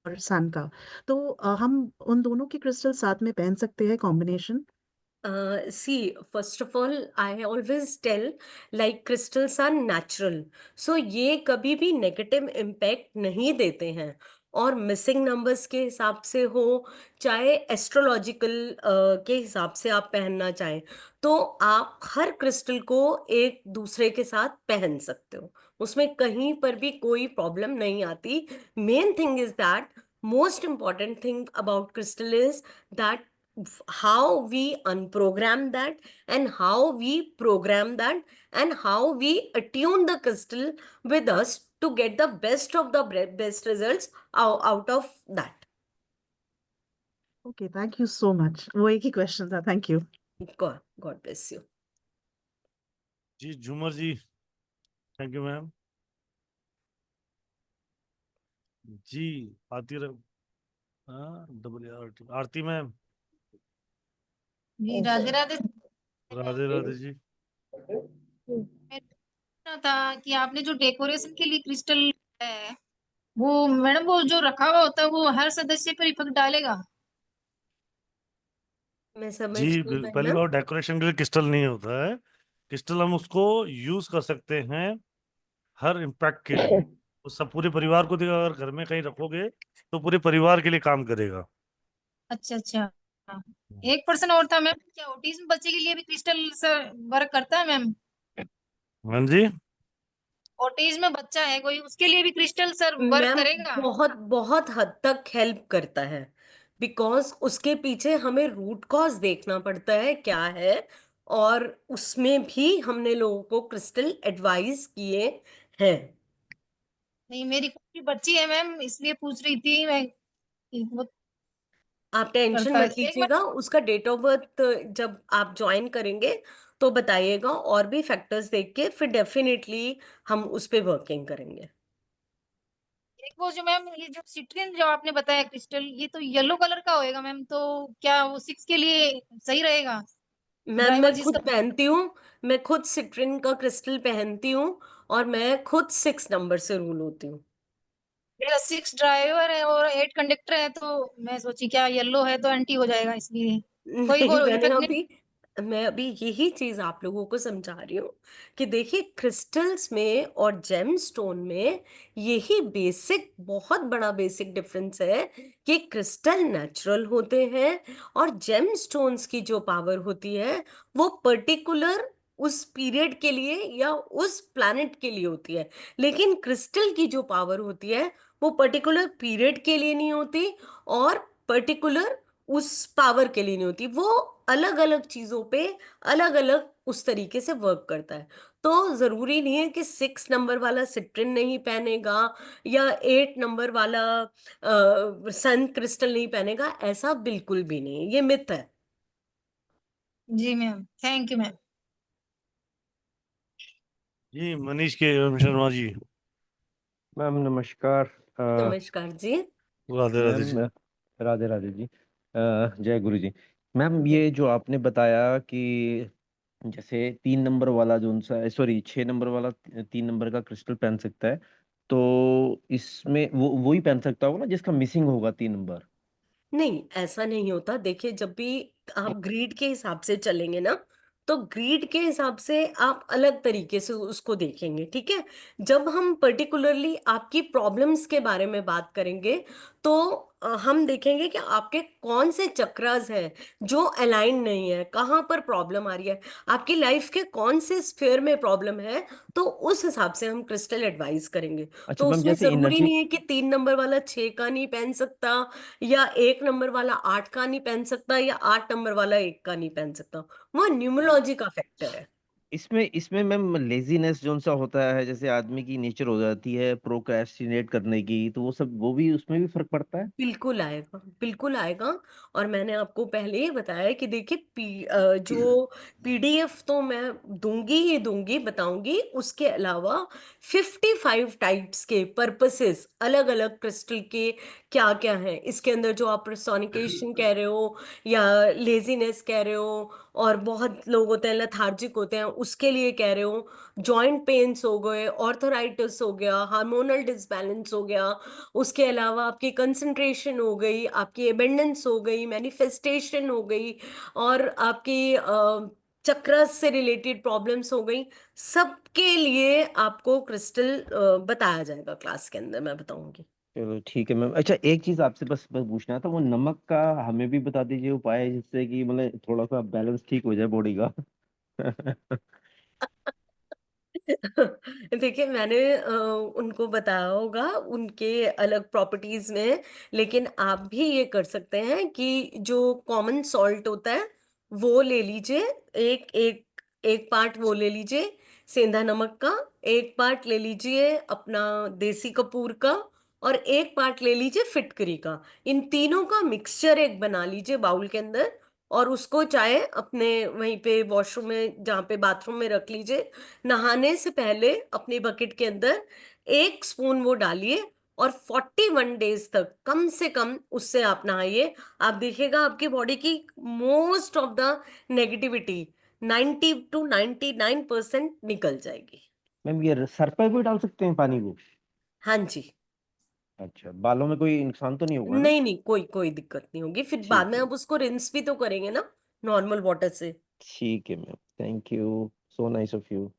सन का, तो हम उन दोनों के क्रिस्टल साथ में पहन सकते हैं combination? See, first of all, I always tell like crystals are natural. So ये कभी भी नेगेटिव इम्पैक्ट नहीं देते हैं। और मिसिंग नंबर्स के हिसाब से हो, चाहे एस्ट्रोलॉजिकल के हिसाब से आप पहनना चाहें, तो आप हर क्रिस्टल को एक दूसरे के साथ पहन सकते हो। उसमें कहीं पर भी कोई प्रॉब्लम नहीं आती। Main thing is that, most important thing about crystal is that how we unprogram that and how we program that and how we attune the crystal with us to get the best of the best results out of that. Okay, thank you so much. वो एक ही question था, thank you. God bless you. जी झूमर जी, thank you ma'am. जी आरती हाँ आरती ma'am. जी राधे राधे। राधे राधे जी। पूछना था कि आपने जो डेकोरेशन के लिए क्रिस्टल है, वो मैडम वो जो रखा हुआ होता है वो हर सदस्य पर इफेक्ट डालेगा? मैं समझ जी गई पहली मैम। बार डेकोरेशन के लिए क्रिस्टल नहीं होता है। क्रिस्टल हम उसको यूज कर सकते हैं हर इम्पैक्ट के लिए। तो सब पूरे परिवार को देगा, अगर घर में कहीं रखोगे तो पूरे परिवार के लिए काम करेगा। अच्छा अच्छा। हाँ। एक पर्सन और था मैम, क्या ऑटिज्म बच्चे के लिए भी क्रिस्टल सर वर्क करता है मैम? हाँ जी। ऑटिज्म बच्चा है कोई, उसके लिए भी क्रिस्टल सर वर्क मैम करेगा? बहुत बहुत हद तक हेल्प करता है, बिकॉज उसके पीछे हमें रूट कॉज देखना पड़ता है क्या है, और उसमें भी हमने लोगों को क्रिस्टल एडवाइस किए हैं। नहीं, मेरी कोई बच्ची है मैम, इसलिए पूछ रही थी मैं कि वो आप टेंशन करता है मत एक बार। लीजिएगा, उसका डेट ऑफ बर्थ जब आप ज्वाइन करेंगे तो बताइएगा, और भी फैक्टर्स देख के फिर डेफिनेटली हम उस पे वर्किंग करेंगे। एक वो जो मैम, ये जो सिट्रिन जो आपने बताया क्रिस्टल, ये तो येलो कलर का होएगा मैम, तो क्या वो 6 के लिए सही रहेगा? मैम ड्राइवर मैं खुद जिसका पहनती हूँ, मैं खुद सिट्रिन का क्रिस्टल पहनती हूँ, और मैं खुद 6 नंबर से रूल होती हूँ। मेरा 6 ड्राइवर है और 8 कंडक्टर है, तो मैं सोची क्या येलो है तो एंटी हो जाएगा, इसलिए कोई नहीं, वो इफेक्ट नहीं। मैं अभी यही चीज आप लोगों को समझा रही हूँ कि देखिए क्रिस्टल्स में और जेम स्टोन में यही बेसिक, बहुत बड़ा बेसिक डिफरेंस है कि क्रिस्टल नेचुरल होते हैं, और जेम स्टोन्स की जो पावर होती है वो पर्टिकुलर उस पीरियड के लिए या उस प्लैनेट के लिए होती है। लेकिन क्रिस्टल की जो पावर होती है वो पर्टिकुलर पीरियड के लिए नहीं होती, और पर्टिकुलर उस पावर के लिए नहीं होती, वो अलग अलग चीजों पे अलग अलग उस तरीके से वर्क करता है। तो जरूरी नहीं है कि 6 नंबर वाला सिट्रिन नहीं पहनेगा या 8 नंबर वाला सन क्रिस्टल नहीं पहनेगा, ऐसा बिल्कुल भी नहीं है, ये मिथ है। जी मैम, थैंक यू मैम। जी मनीष के शर्मा जी। मैम नमस्कार। नमस्कार जी। राधे राधे जी। मैम राधे राधे जी। जय गुरु जी। मैम जय। ये जो आपने बताया कि जैसे 3 नंबर वाला जो सा, सॉरी 6 नंबर वाला 3 नंबर का क्रिस्टल पहन सकता है, तो इसमें वो ही पहन सकता होगा ना जिसका मिसिंग होगा 3 नंबर? नहीं, ऐसा नहीं होता। देखिए जब भी आप ग्रीड के हिसाब से चलेंगे ना, तो ग्रीड के हिसाब से आप अलग तरीके से उसको देखेंगे, ठीक है। जब हम पर्टिकुलरली आपकी प्रॉब्लम्स के बारे में बात करेंगे, तो हम देखेंगे कि आपके कौन से चक्रास हैं जो अलाइन नहीं है, कहाँ पर प्रॉब्लम आ रही है, आपकी लाइफ के कौन से स्फेयर में प्रॉब्लम है, तो उस हिसाब से हम क्रिस्टल एडवाइस करेंगे। अच्छा तो मैम, उसमें जैसे जरूरी एनर्जी। नहीं है कि 3 नंबर वाला 6 का नहीं पहन सकता, या 1 नंबर वाला 8 का नहीं पहन सकता, या 8 नंबर वाला 1 का नहीं पहन सकता। वो न्यूमरोलॉजी का फैक्टर है। इसमें इसमें मैम लेजीनेस जो सा होता है, जैसे आदमी की नेचर हो जाती है प्रोक्रेस्टिनेट करने की, तो वो सब, वो भी उसमें भी फर्क पड़ता है? बिल्कुल आएगा, बिल्कुल आएगा। और मैंने आपको पहले ही बताया कि देखिए जो पीडीएफ तो मैं दूंगी ही दूंगी, बताऊंगी, उसके अलावा 55 टाइप्स के पर्पसेस अलग अलग क्रिस्टल के क्या क्या हैं इसके अंदर, जो आप सोनिकेशन कह रहे हो या लेजीनेस कह रहे हो, और बहुत लोग होते हैं लेथार्जिक होते हैं, उसके लिए कह रहे हो, जॉइंट पेन्स हो गए, ऑर्थराइटिस हो गया, हार्मोनल डिसबैलेंस हो गया, उसके अलावा आपकी कंसंट्रेशन हो गई, आपकी एबेंडेंस हो गई, मैनिफेस्टेशन हो गई, और आपकी चक्र से रिलेटेड प्रॉब्लम्स हो गई, सबके लिए आपको क्रिस्टल बताया जाएगा क्लास के अंदर, मैं बताऊंगी। चलो ठीक है मैम। अच्छा एक चीज आपसे बस बस पूछना था, वो नमक का हमें भी बता दीजिए उपाय, जिससे कि मतलब थोड़ा सा बैलेंस ठीक हो जाए बॉडी का। देखिए मैंने उनको बताया होगा उनके अलग प्रॉपर्टीज में, लेकिन आप भी ये कर सकते हैं कि जो कॉमन सॉल्ट होता है वो ले लीजिए, एक एक एक पार्ट वो ले लीजिए सेंधा नमक का, एक पार्ट ले लीजिए अपना देसी कपूर का, और एक पार्ट ले लीजिए फिटकरी का। इन तीनों का मिक्सचर एक बना लीजिए बाउल के अंदर, और उसको चाहे अपने वहीं पे वॉशरूम में, जहाँ पे बाथरूम में रख लीजिए। नहाने से पहले अपनी बकेट के अंदर 1 स्पून वो डालिए, और 41 डेज तक कम से कम उससे आप नहाइए। आप देखिएगा आपकी बॉडी की most of the negativity 90 to 99% निकल जाएगी। मैम ये सर पर भी डाल सकते हैं पानी को? हाँ जी। अच्छा, बालों में कोई नुकसान तो नहीं होगा ना? नहीं नहीं, कोई कोई दिक्कत नहीं होगी, फिर बाद ठीक में है। अब उसको रिंस भी तो करेंगे ना नॉर्मल वाटर से। ठीक है ma'am, thank you, so nice of you.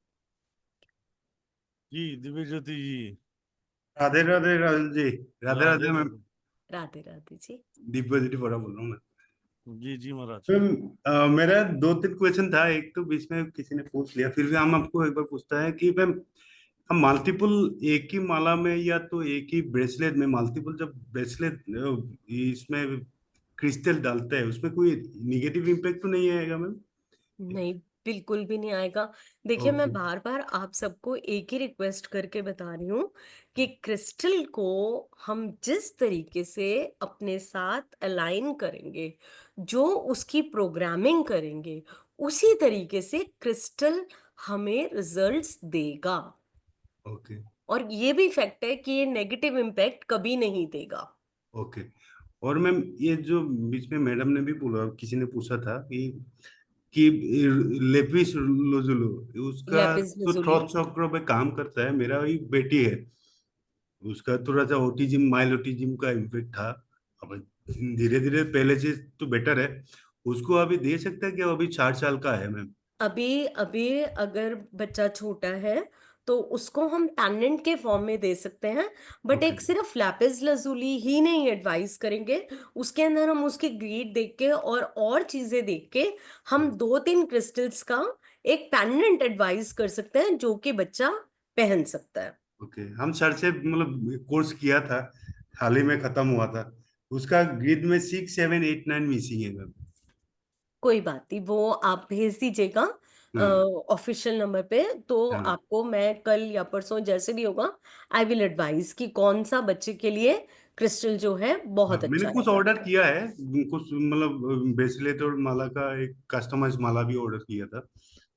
जी दिव्य ज्योति जी। राधे राधे राहुल जी। राधे राधे मैम। राधे राधे जी। दिव्य दीदी बड़ा बोल रहा हूँ मैं। जी महाराज। मैम मेरा 2-3 क्वेश्चन था। एक तो बीच में किसी ने पूछ लिया, फिर भी हम आपको एक बार पूछता है कि मैम हम मल्टीपल एक ही माला में या तो एक ही ब्रेसलेट में मल्टीपल जब ब्रेसलेट इसमें क्रिस्टल डालते हैं उसमें कोई निगेटिव इम्पैक्ट तो नहीं आएगा मैम? नहीं, बिल्कुल भी नहीं आएगा। देखिए, मैं ओके। बार बार आप सबको एक ही रिक्वेस्ट करके बता रही हूँ कि क्रिस्टल को हम जिस तरीके से अपने साथ अलाइन करेंगे, जो उसकी प्रोग्रामिंग करेंगे, उसी तरीके से क्रिस्टल हमें रिजल्ट्स देगा। ओके। और ये भी फैक्ट है कि ये नेगेटिव इम्पैक्ट कभी नहीं देगा। ओके। और मैम ये जो बीच में मैडम ने भी बोला, किसी ने पूछा था कि लेपिस लाजुली उसका लेपिस तो lazuli। थ्रोट चक्र पे काम करता है। मेरा ही बेटी है, उसका थोड़ा सा ऑटिज्म माइल्ड ऑटिज्म का इम्पेक्ट था। अब धीरे धीरे पहले से तो बेटर है। उसको अभी दे सकता है कि अभी 4 साल का है मैम? अभी अभी अगर बच्चा छोटा है तो उसको हम पेंडेंट के फॉर्म में दे सकते हैं, बट ओके। एक सिर्फ लैपिस lazuli ही नहीं एडवाइस करेंगे। उसके अंदर हम उसकी ग्रेड देख के और चीजें देख के हम 2-3 क्रिस्टल्स का एक पेंडेंट एडवाइस कर सकते हैं जो कि बच्चा पहन सकता है। ओके। हम सर से मतलब कोर्स किया था, हाल ही में खत्म हुआ था। उसका ग्रिड में 6, 7, 8, 9 मिसिंग है मैम। कोई बात नहीं, वो आप भेज दीजिएगा हाँ। ऑफिशियल नंबर पे, तो हाँ। आपको मैं कल या परसों जैसे भी होगा आई विल एडवाइस कि कौन सा बच्चे के लिए क्रिस्टल जो है हाँ, बहुत मैंने अच्छा कुछ रहेगा। ऑर्डर किया है, कुछ मतलब ब्रेसलेट और माला का एक कस्टमाइज माला भी ऑर्डर किया था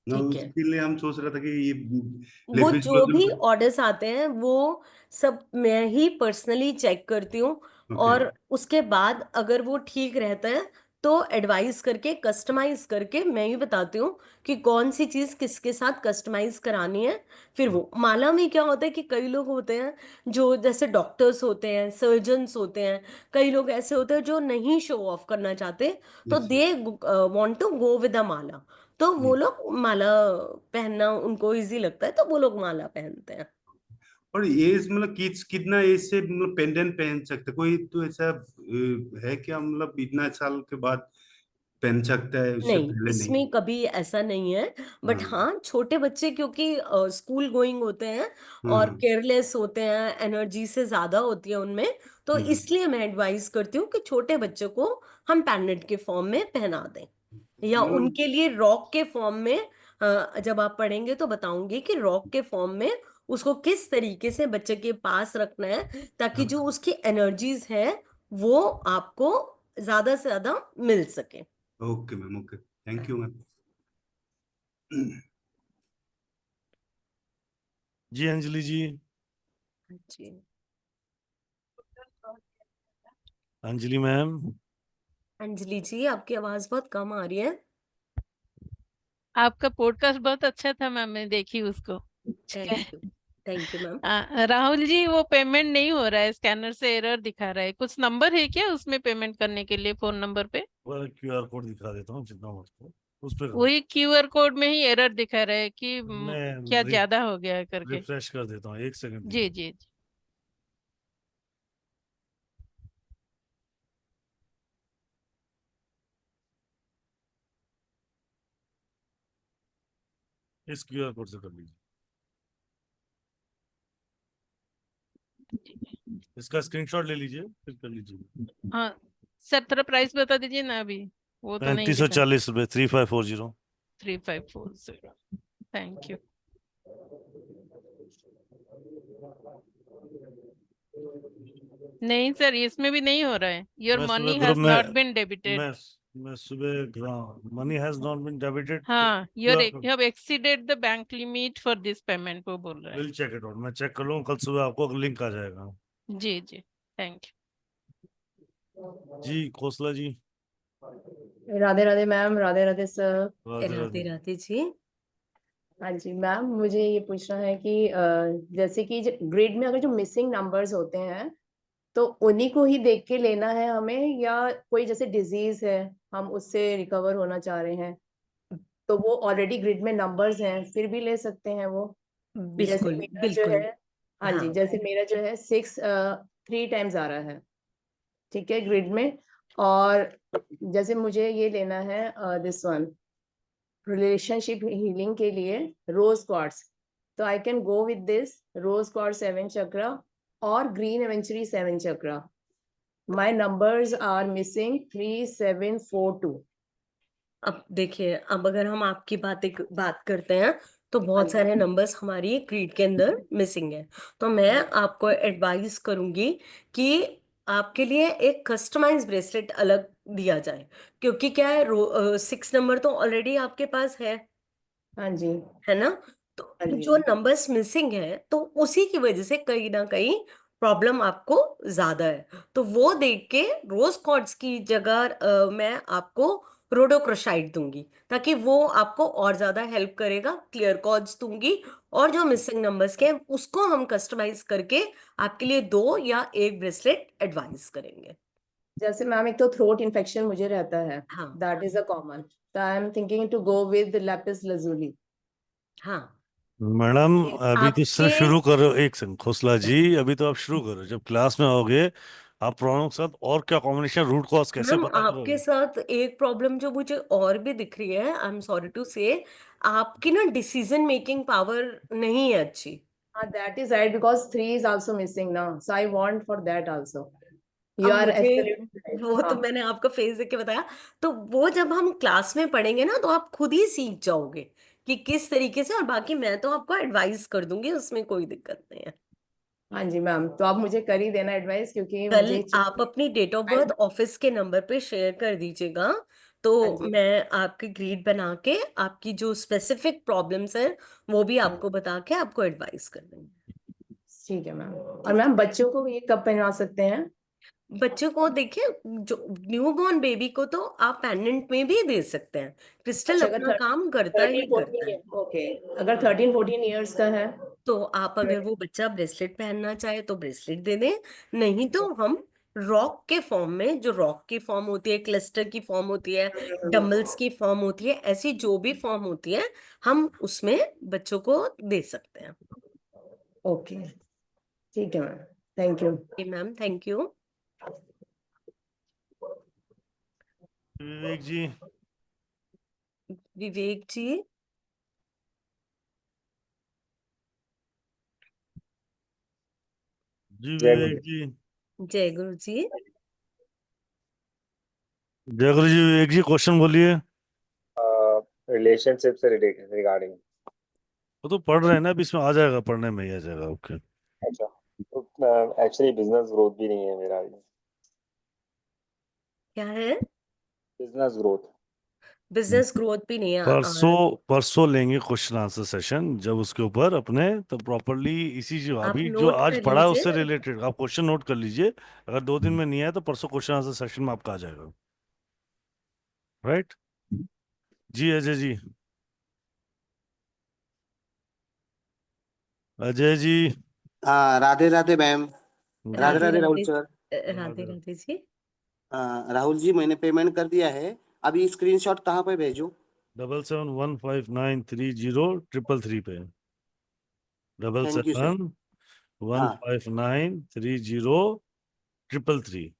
ना। ठीक है, उसके लिए हम सोच रहा था कि ये वो लेपिस जो भी लाजुली। ऑर्डर्स आते हैं वो सब मैं ही पर्सनली चेक करती हूँ, ओके। और उसके बाद अगर वो ठीक रहता है तो एडवाइस करके कस्टमाइज करके मैं ही बताती हूँ कि कौन सी चीज किसके साथ कस्टमाइज करानी है। फिर वो माला में क्या होता है कि कई लोग होते हैं जो जैसे डॉक्टर्स होते हैं, सर्जन्स होते हैं, कई लोग ऐसे होते हैं जो नहीं शो ऑफ करना चाहते, तो yes. They want to go with a mala, तो वो यस। लोग माला पहनना उनको इजी लगता है तो वो लोग माला पहनते हैं। और एज मतलब कितना एज से मतलब पेंडेंट पहन सकते, कोई तो ऐसा है क्या? मतलब इतना साल के बाद पहन सकता है, उससे नहीं, पहले नहीं? इसमें कभी ऐसा नहीं है, बट हाँ। हाँ छोटे बच्चे क्योंकि स्कूल गोइंग होते हैं और हाँ। केयरलेस होते हैं, एनर्जी से ज्यादा होती है उनमें, तो हम्म। इसलिए मैं एडवाइस करती हूँ कि छोटे बच्चों को हम पैंडेंट के फॉर्म में पहना दें, या मतलब। उनके लिए रॉक के फॉर्म में। जब आप पढ़ेंगे तो बताऊंगी कि रॉक के फॉर्म में उसको किस तरीके से बच्चे के पास रखना है ताकि जो उसकी एनर्जीज है वो आपको ज्यादा से ज्यादा मिल सके। Okay ma'am. Okay, thank you ma'am. जी अंजलि जी। जी, अंजलि मैम। अंजलि जी, आपकी आवाज बहुत कम आ रही है। आपका पॉडकास्ट बहुत अच्छा था मैम, मैं देखी उसको। Thank you. Thank you ma'am. Rahul ji, वो पेमेंट नहीं हो रहा है, स्कैनर से एरर दिखा रहा है। कुछ नंबर है क्या उसमें पेमेंट करने के लिए, फोन नंबर पे? QR कोड दिखा देता हूँ जितना हो उसको उस पर करो। वही क्यूआर कोड में ही एरर दिखा रहा है कि क्या मैं ज्यादा हो गया है करके। रिफ्रेश कर देता हूँ, 1 सेकंड जी दीजिए। जी जी। इस QR कोड से कर लीजिए, इसका स्क्रीनशॉट ले लीजिए फिर कर लीजिए। हाँ सर, थोड़ा प्राइस बता दीजिए ना, अभी वो तो नहीं दिखा। 3540 रुपये, 3540। 3540। Thank you. नहीं सर, इसमें भी नहीं हो रहा है। योर मैं सुबह मनी ग्रुप हैज नॉट में बीन डेबिटेड। मैं सुबह money has not been debited. हाँ, you have exceeded the bank limit for this payment, वो बोल रहा है। विल चेक इट आउट, मैं चेक कर लूँ, कल सुबह आपको लिंक आ जाएगा। जी जी, थैंक जी खोसला जी। राधे राधे मैम। राधे राधे सर। राधे राधे राधे। राधे जी। हाँ जी मैम, मुझे ये पूछना है कि जैसे कि ग्रिड में अगर जो मिसिंग नंबर्स होते हैं तो उन्हीं को ही देख के लेना है हमें, या कोई जैसे डिजीज है हम उससे रिकवर होना चाह रहे हैं तो वो ऑलरेडी ग्रिड में नंबर्स हैं फिर भी ले सकते हैं वो? जैसे बिल्कुल मेरा जो बिल्कुल। है हाँ जी, हाँ जैसे मेरा जो है 6 3 टाइम्स आ रहा है, ठीक है, ग्रिड में। और जैसे मुझे ये लेना है दिस वन, रिलेशनशिप हीलिंग के लिए रोज क्वार्ट्स, तो I can go with this rose quartz 7 chakra और green aventurine 7 chakra. My numbers are missing 3 7 4 2। अब देखिए, अब अगर हम आपकी बात करते हैं तो हाँ बहुत जी, सारे नंबर्स हमारी क्रीड के अंदर मिसिंग है। तो मैं आपको एडवाइस करूंगी कि आपके लिए एक कस्टमाइज ब्रेसलेट अलग दिया जाए, क्योंकि क्या है, 6 नंबर तो ऑलरेडी आपके पास हाँ जी, है ना। तो हाँ जो जी। नंबर्स मिसिंग है तो उसी की वजह से कहीं ना कहीं प्रॉब्लम आपको ज्यादा है। तो वो देख के रोज कॉर्ड्स की जगह मैं आपको रोडोक्रोशाइड दूंगी, ताकि वो आपको और ज्यादा हेल्प करेगा। क्लियर कॉर्ड्स दूंगी, और जो मिसिंग नंबर्स के हैं, उसको हम कस्टमाइज करके आपके लिए 2 या 1 ब्रेसलेट एडवाइस करेंगे। जैसे मैम एक तो थ्रोट इन्फेक्शन मुझे रहता है, हाँ दैट इज अ कॉमन, तो I am thinking to go with lapis lazuli। हाँ। मैडम अभी तो आपके सिर्फ शुरू करो, एक सेकंड खोसला जी, अभी तो आप शुरू करो। जब क्लास में आओगे आप प्रॉब्लम के साथ और क्या कॉम्बिनेशन, रूट कॉज कैसे मैम, पता आपके करोगे। साथ एक प्रॉब्लम जो मुझे और भी दिख रही है, आई एम सॉरी टू से, आपकी ना डिसीजन मेकिंग पावर नहीं है अच्छी। हाँ, that is right because 3 is also missing now, so I want for that also. You अब आर मुझे, एब्सोल्युटली राइट। वो तो हाँ मैंने आपको फेस देख के बताया। तो वो जब हम क्लास में पढ़ेंगे ना, तो आप खुद ही सीख जाओगे कि किस तरीके से, और बाकी मैं तो आपको एडवाइस कर दूंगी, उसमें कोई दिक्कत नहीं है। हाँ जी मैम, तो आप मुझे कर ही देना एडवाइस, क्योंकि कल मुझे आप अपनी डेट ऑफ बर्थ ऑफिस के नंबर पे शेयर कर दीजिएगा, तो हाँ जी, मैं आपकी ग्रीड बना के आपकी जो स्पेसिफिक प्रॉब्लम्स हैं वो भी हाँ, आपको बता के आपको एडवाइस कर देंगे। ठीक है मैम। और मैम बच्चों को ये कब पहनवा सकते हैं? बच्चों को देखिए, जो न्यू बॉर्न बेबी को तो आप पेंडेंट में भी दे सकते हैं। क्रिस्टल अच्छा, अपना अगर काम करता ही 13 करता 14 है। ओके, अगर हाँ, 13 14 ईयर्स का है। तो आप अगर वो बच्चा ब्रेसलेट पहनना चाहे तो ब्रेसलेट दे दें, नहीं तो हम रॉक के फॉर्म में, जो रॉक की फॉर्म होती है, क्लस्टर की फॉर्म होती है, डम्बल्स की फॉर्म होती है, ऐसी जो भी फॉर्म होती है, हम उसमें बच्चों को दे सकते हैं। ओके, ठीक है ma'am, thank you. Ma'am, thank you. Vivek ji. Vivek ji. जी जय गुरु विवेक जी। जय गुरु जी। जय गुरु जी। विवेक जी क्वेश्चन बोलिए। रिलेशनशिप से रिगार्डिंग। वो तो पढ़ रहे हैं ना, अभी इसमें आ जाएगा, पढ़ने में ही आ जाएगा। ओके। अच्छा, तो एक्चुअली बिजनेस ग्रोथ भी नहीं है मेरा। क्या है? Business growth. बिजनेस ग्रोथ भी नहीं है। परसों परसों लेंगे क्वेश्चन आंसर सेशन, जब उसके ऊपर अपने तो प्रॉपरली इसी जो आप अभी जो नोट आज कर पढ़ा है लीजिए। उससे रिलेटेड आप क्वेश्चन नोट कर लीजिए। अगर 2 दिन में नहीं आया तो परसों क्वेश्चन आंसर सेशन में आपका आ जाएगा। राइट। जी अजय जी। अजय जी। हाँ, राधे राधे मैम। राधे राधे राधे राहुल राधे। सर। राधे राधे जी। राहुल जी, मैंने पेमेंट कर दिया है। अभी स्क्रीनशॉट कहाँ पे भेजूं? 77159033 पे। Double thank you sir. Seven one हाँ, five nine three zero triple three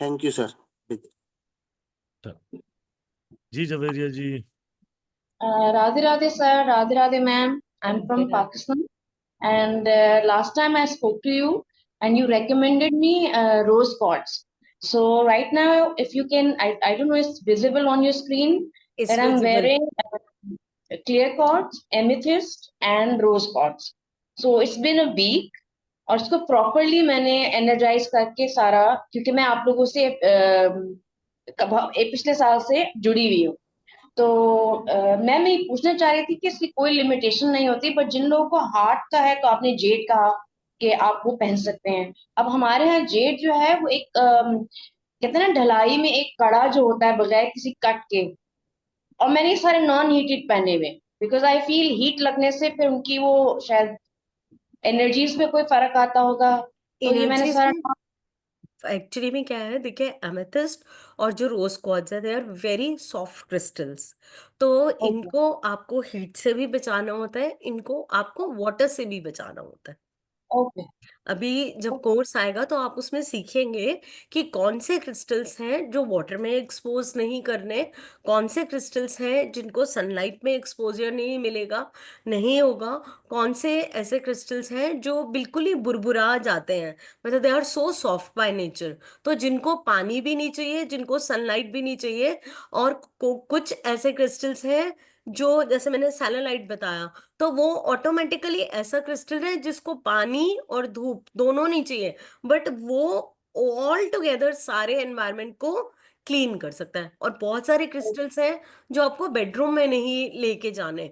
thank you sir. जी Javeria ji. Radhe Radhe sir, Radhe Radhe ma'am. I'm Radhe from Radhe. Pakistan, and last time I spoke to you, and you recommended me rose quartz. So right now, if you can, I don't know, it's visible on your screen इस that I'm visible. wearing clear quartz, amethyst, and rose quartz. So it's been a week, और इसको properly मैंने energise करके सारा, क्योंकि मैं आप लोगों से पिछले साल से जुड़ी हुई हूँ। तो मैं ये पूछना चाह रही थी कि इसकी कोई लिमिटेशन नहीं होती, बट जिन लोगों को हार्ट का है, तो आपने जेड कहा कि आप वो पहन सकते हैं। अब हमारे यहाँ जेड जो है वो एक कहते हैं ना, ढलाई में एक कड़ा जो होता है बगैर किसी कट के, और मैंने ये सारे नॉन हीटेड पहने हुए, बिकॉज आई फील हीट लगने से फिर उनकी वो शायद एनर्जीज में कोई फर्क आता होगा। तो ये मैंने एनर्जीज सारा में एक्चुअली में क्या है, देखिए, एमेथिस्ट और जो रोज क्वार्ट्ज है, they are very soft crystals. तो ओके इनको आपको हीट से भी बचाना होता है, इनको आपको वाटर से भी बचाना होता है। ओके अभी जब कोर्स आएगा तो आप उसमें सीखेंगे कि कौन से क्रिस्टल्स हैं जो वाटर में एक्सपोज नहीं करने, कौन से क्रिस्टल्स हैं जिनको सनलाइट में एक्सपोजर नहीं मिलेगा, नहीं होगा, कौन से ऐसे क्रिस्टल्स हैं जो बिल्कुल ही बुरबुरा जाते हैं, मतलब they are so soft by nature, तो जिनको पानी भी नहीं चाहिए, जिनको सनलाइट भी नहीं चाहिए। और कुछ ऐसे क्रिस्टल्स हैं जो, जैसे मैंने सैलेनाइट बताया, तो वो ऑटोमेटिकली ऐसा क्रिस्टल है जिसको पानी और धूप दोनों नहीं चाहिए, बट वो ऑल टुगेदर सारे एनवायरनमेंट को क्लीन कर सकता है। और बहुत सारे क्रिस्टल्स हैं जो आपको बेडरूम में नहीं लेके जाने,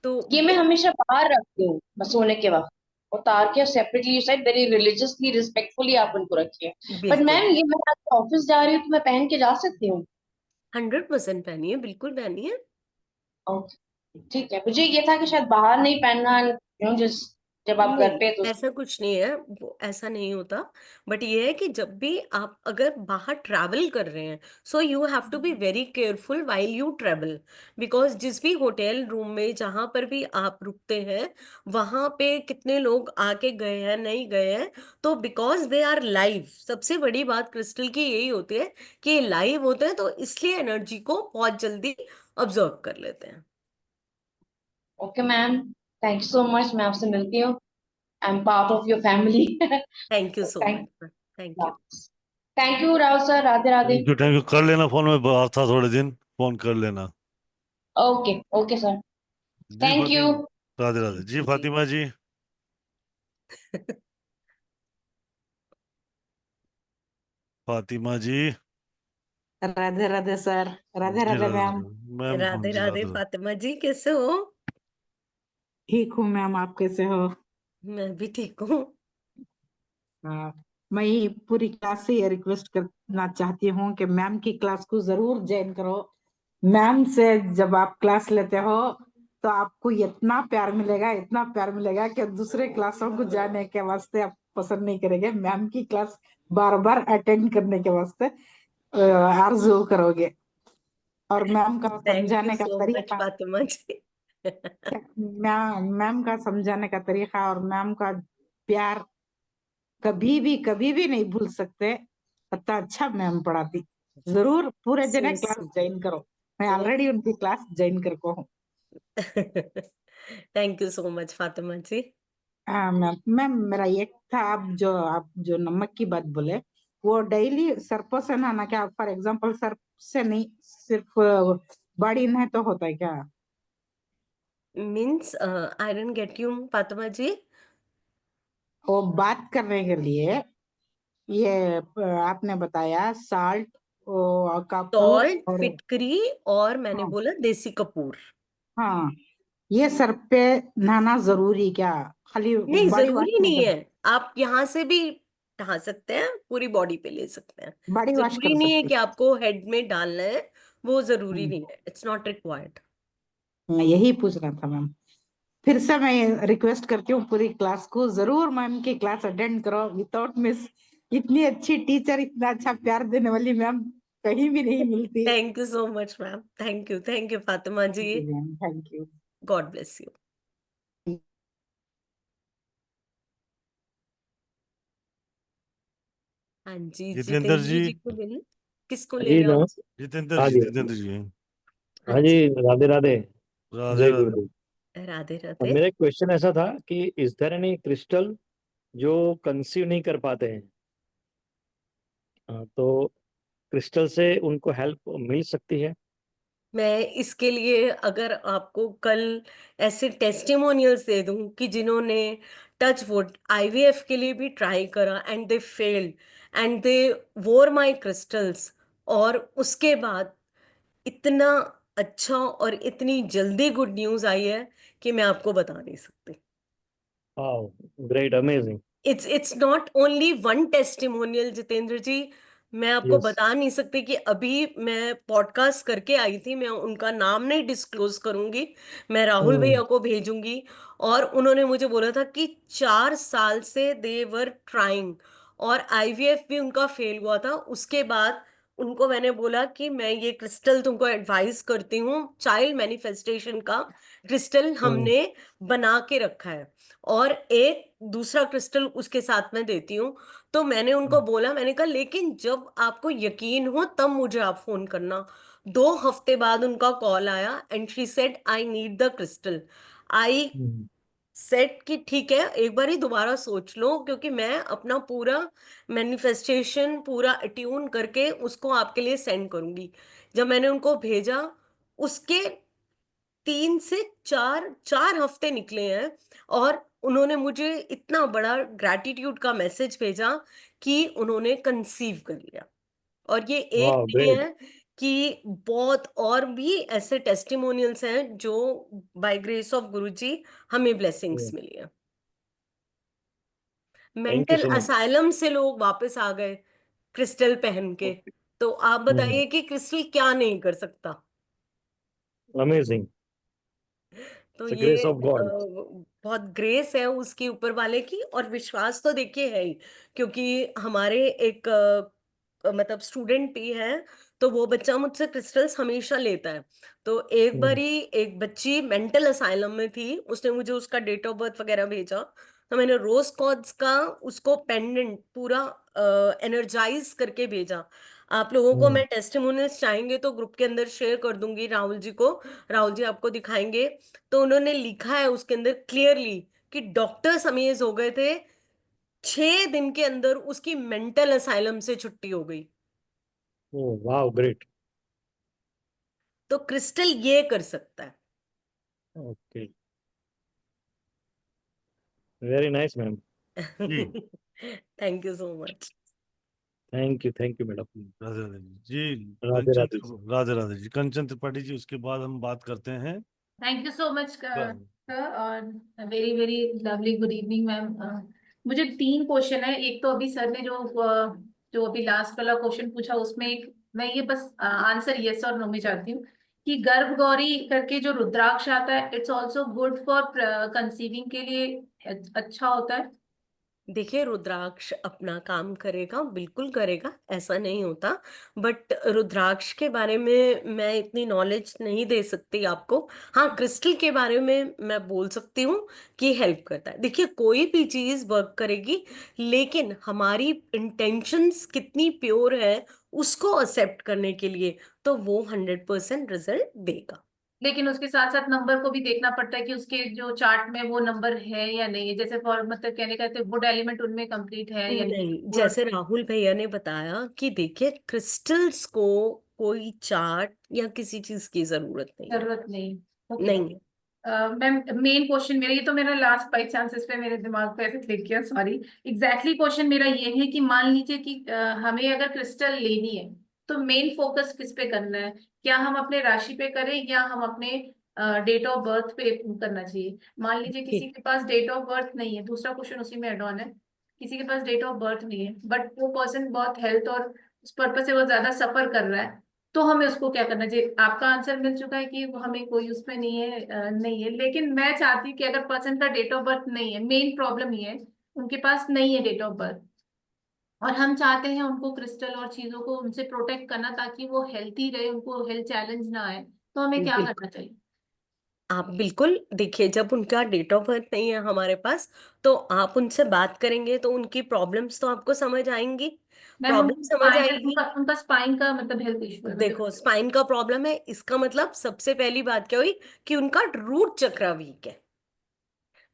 तो ये मैं हमेशा बाहर रखती हूँ बस सोने के वक्त, उतार के सेपरेटली, शायद वेरी रिलीजियसली रिस्पेक्टफुली आप उनको रखिए। बट बिल्कुल मैम ये मैं ऑफिस जा रही हूँ तो मैं पहन के जा सकती हूँ? 100% पहनिए, बिल्कुल पहनिए। ओके ठीक है, मुझे ये था कि शायद बाहर नहीं पहनना, जिस जब आप घर नहीं, पे तो। ऐसा कुछ नहीं है, वो ऐसा नहीं होता। बट ये है कि जब भी आप अगर बाहर ट्रैवल कर रहे हैं, so you have to be very careful while you travel, because जिस भी होटल रूम में जहां पर भी आप रुकते हैं, वहां पे कितने लोग आके गए हैं, नहीं गए हैं, तो बिकॉज दे आर लाइव, सबसे बड़ी बात क्रिस्टल की यही होती है कि लाइव होते हैं, तो इसलिए एनर्जी को बहुत जल्दी ऑब्जर्व कर लेते हैं। Okay ma'am, thank you so much, मैं आपसे मिलती हूँ। I am part of your family. Thank you so thank much, thank you. Thank you Rahul sir, Radhe Radhe. Thank you, कर लेना फोन में, बात था थोड़े दिन, फोन कर लेना। ओके ओके सर, जी thank you. Fatima, Radhe Radhe ji. Fatima ji, Fatima ji. Radhe Radhe sir, Radhe ji Radhe Radhe ma'am. Radhe ma'am, हाँ राधे जी राधे राधे राधे। फातिमा जी, कैसे हो? ठीक हूँ मैम, आप कैसे हो? मैं भी ठीक हूँ। हाँ, मैं ये पूरी क्लास से ये रिक्वेस्ट करना चाहती हूँ कि मैम की क्लास को जरूर ज्वाइन करो। मैम से जब आप क्लास लेते हो तो आपको इतना प्यार मिलेगा, इतना प्यार मिलेगा कि दूसरे क्लासों को जाने के वास्ते आप पसंद नहीं करेंगे, मैम की क्लास बार बार अटेंड करने के वास्ते आरजू करोगे। और मैम का थैंक यू समझाने का सो मच तरीका, फातिमा जी। मैम का समझाने का तरीका और मैम का प्यार कभी भी नहीं भूल सकते। इतना अच्छा मैम पढ़ाती। जरूर पूरे सो जने क्लास ज्वाइन करो। मैं सो ऑलरेडी उनकी क्लास ज्वाइन करको हूँ। Thank you so much Fatima ji. हाँ मैम, मेरा एक था, आप जो नमक की बात बोले, वो डेली सर्पों से नहाना क्या? फॉर एग्जांपल सर्प से नहीं, सिर्फ बॉडी में तो होता है क्या? Means I didn't get you Fatima ji. वो बात करने के लिए ये आपने बताया साल्ट, कपूर सॉल्ट, और फिटकरी, और मैंने हाँ, बोला देसी कपूर। हाँ, ये सर पे नहाना जरूरी क्या? खाली नहीं, बॉडी वॉश जरूरी में नहीं कर, है, आप यहाँ से भी नहा सकते हैं, पूरी बॉडी पे ले सकते हैं। बॉडी वॉश जरूरी कर नहीं है सकती? कि आपको हेड में डालना है, वो जरूरी हम्म, नहीं है, इट्स नॉट रिक्वायर्ड। मैं यही पूछ रहा था मैम। फिर से मैं रिक्वेस्ट करती हूँ पूरी क्लास को, जरूर मैम की क्लास अटेंड करो विदाउट मिस। इतनी अच्छी टीचर, इतना अच्छा प्यार देने वाली मैम कहीं भी नहीं मिलती। Thank you so much ma'am, thank you Fatima ji. Thank you. God bless you. हाँ जी, जितेंद्र जितेंद्र जी, जी को ले लें। किसको ले जी रहे हो नमस्ते। आप? जितेंद्र हाँ जी, जी, जितेंद्र जी। हाँ हाँ जी, जी, राधे राधे, राधे जय राधे। गुरुदेव। राधे अब राधे। मेरा एक क्वेश्चन ऐसा था कि इज देयर एनी क्रिस्टल जो कंसीव नहीं कर पाते हैं? तो क्रिस्टल से उनको हेल्प मिल सकती है? मैं इसके लिए अगर आपको कल ऐसे टेस्टिमोनियल्स दे दूं कि जिन्होंने टच वुड आईवीएफ के लिए भी ट्राई करा and they failed and they वोर माय क्रिस्टल्स, और उसके बाद इतना अच्छा और इतनी जल्दी गुड न्यूज आई है कि मैं आपको बता नहीं सकती। Great, amazing. It's not only one testimonial Jitendra ji, मैं आपको यस। बता नहीं सकती कि अभी मैं पॉडकास्ट करके आई थी, मैं उनका नाम नहीं डिस्क्लोज करूंगी, मैं राहुल भैया को भेजूंगी। और उन्होंने मुझे बोला था कि 4 साल से दे वर ट्राइंग, और आईवीएफ भी उनका फेल हुआ था, उसके बाद उनको मैंने बोला कि मैं ये क्रिस्टल तुमको एडवाइस करती हूँ, चाइल्ड मैनिफेस्टेशन का क्रिस्टल हमने बना के रखा है और एक दूसरा क्रिस्टल उसके साथ में देती हूँ। तो मैंने उनको बोला, मैंने कहा लेकिन जब आपको यकीन हो तब मुझे आप फोन करना। 2 हफ्ते बाद उनका कॉल आया and she said I need the crystal. I set कि ठीक है, एक बार ही दोबारा सोच लो, क्योंकि मैं अपना पूरा मैनिफेस्टेशन पूरा अट्यून करके उसको आपके लिए सेंड करूंगी। जब मैंने उनको भेजा, उसके 3 से 4 हफ्ते निकले हैं और उन्होंने मुझे इतना बड़ा ग्रैटिट्यूड का मैसेज भेजा कि उन्होंने कंसीव कर लिया। और ये एक वाह, नहीं ग्रेट। है कि बहुत और भी ऐसे टेस्टिमोनियल्स हैं जो बाय ग्रेस ऑफ गुरुजी हमें ब्लेसिंग्स मिली है। Thank you mental so much. Asylum से लोग वापस आ गए क्रिस्टल पहन के। तो आप बताइए कि क्रिस्टल क्या नहीं कर सकता। अमेजिंग। तो द ये ग्रेस ऑफ गॉड। बहुत ग्रेस है उसके ऊपर वाले की, और विश्वास तो देखिए है ही, क्योंकि हमारे एक मतलब स्टूडेंट भी है, तो वो बच्चा मुझसे क्रिस्टल्स हमेशा लेता है। तो एक बारी एक बच्ची मेंटल असाइलम में थी, उसने मुझे उसका डेट ऑफ बर्थ वगैरह भेजा, तो मैंने रोज कॉर्ड्स का उसको पेंडेंट पूरा एनर्जाइज करके भेजा। आप लोगों को मैं टेस्टिमोनियल्स चाहेंगे तो ग्रुप के अंदर शेयर कर दूंगी राहुल जी को, राहुल जी आपको दिखाएंगे। तो उन्होंने लिखा है उसके अंदर क्लियरली कि डॉक्टर्स अमेज हो गए थे, 6 दिन के अंदर उसकी मेंटल असाइलम से छुट्टी हो गई। ओह वाह, ग्रेट। तो क्रिस्टल ये कर सकता है। Okay, very nice ma'am. जी thank you so much. Thank you madam. Radhe Radhe जी। राधे राधे। राधे राधे जी। कंचन त्रिपाठी जी, उसके बाद हम बात करते हैं। Thank you so much sir, और very very lovely good evening ma'am. मुझे 3 क्वेश्चन है। एक तो अभी सर ने जो अभी लास्ट वाला क्वेश्चन पूछा, उसमें एक मैं ये बस आंसर यस और नो में चाहती हूँ कि गर्भ गौरी करके जो रुद्राक्ष आता है, it's also good for conceiving के लिए अच्छा होता है। देखिए, रुद्राक्ष अपना काम करेगा, बिल्कुल करेगा, ऐसा नहीं होता। बट रुद्राक्ष के बारे में मैं इतनी नॉलेज नहीं दे सकती आपको। हाँ, क्रिस्टल के बारे में मैं बोल सकती हूँ कि हेल्प करता है। देखिए, कोई भी चीज वर्क करेगी, लेकिन हमारी इंटेंशंस कितनी प्योर है उसको एक्सेप्ट करने के लिए, तो वो 100% रिजल्ट देगा। लेकिन उसके साथ साथ नंबर को भी देखना पड़ता है कि उसके जो चार्ट में वो नंबर है या नहीं है। जैसे फॉर मतलब कहने का वुड एलिमेंट उनमें कंप्लीट है या नहीं। नहीं, जैसे राहुल भैया ने बताया कि देखिए, क्रिस्टल्स को कोई चार्ट या किसी चीज की जरूरत नहीं है। जरूरत नहीं। ओके नहीं। मैम, मेन क्वेश्चन मेरा, ये तो मेरा लास्ट बाई चांसेस पे मेरे दिमाग पे ऐसे क्लिक किया, सॉरी। एग्जैक्टली क्वेश्चन मेरा ये है कि मान लीजिए कि हमें अगर क्रिस्टल लेनी है, तो मेन फोकस किस पे करना है? क्या हम अपने राशि पे करें या हम अपने डेट ऑफ बर्थ पे करना चाहिए? मान लीजिए किसी के पास डेट ऑफ बर्थ नहीं है, दूसरा क्वेश्चन उसी में एड ऑन है, किसी के पास डेट ऑफ बर्थ नहीं है बट वो पर्सन बहुत हेल्थ और उस पर्पज से वो ज्यादा सफर कर रहा है, तो हमें उसको क्या करना चाहिए? आपका आंसर मिल चुका है कि वो हमें कोई उसमें नहीं है, नहीं है। लेकिन मैं चाहती हूँ कि अगर पर्सन का डेट ऑफ बर्थ नहीं है, मेन प्रॉब्लम ये है उनके पास नहीं है डेट ऑफ बर्थ, और हम चाहते हैं उनको क्रिस्टल और चीजों को उनसे प्रोटेक्ट करना ताकि वो हेल्थी रहे, उनको हेल्थ चैलेंज ना आए, तो हमें क्या बिल्कुल, करना चाहिए? आप बिल्कुल देखिए, जब उनका डेट ऑफ बर्थ नहीं है हमारे पास, तो आप उनसे बात करेंगे तो उनकी प्रॉब्लम्स तो आपको समझ आएंगी। मैम प्रॉब्लम समझ आएगी। उनका स्पाइन का मतलब हेल्थ इशू है, देखो, स्पाइन का प्रॉब्लम है, इसका मतलब सबसे पहली बात क्या हुई कि उनका रूट चक्र वीक है,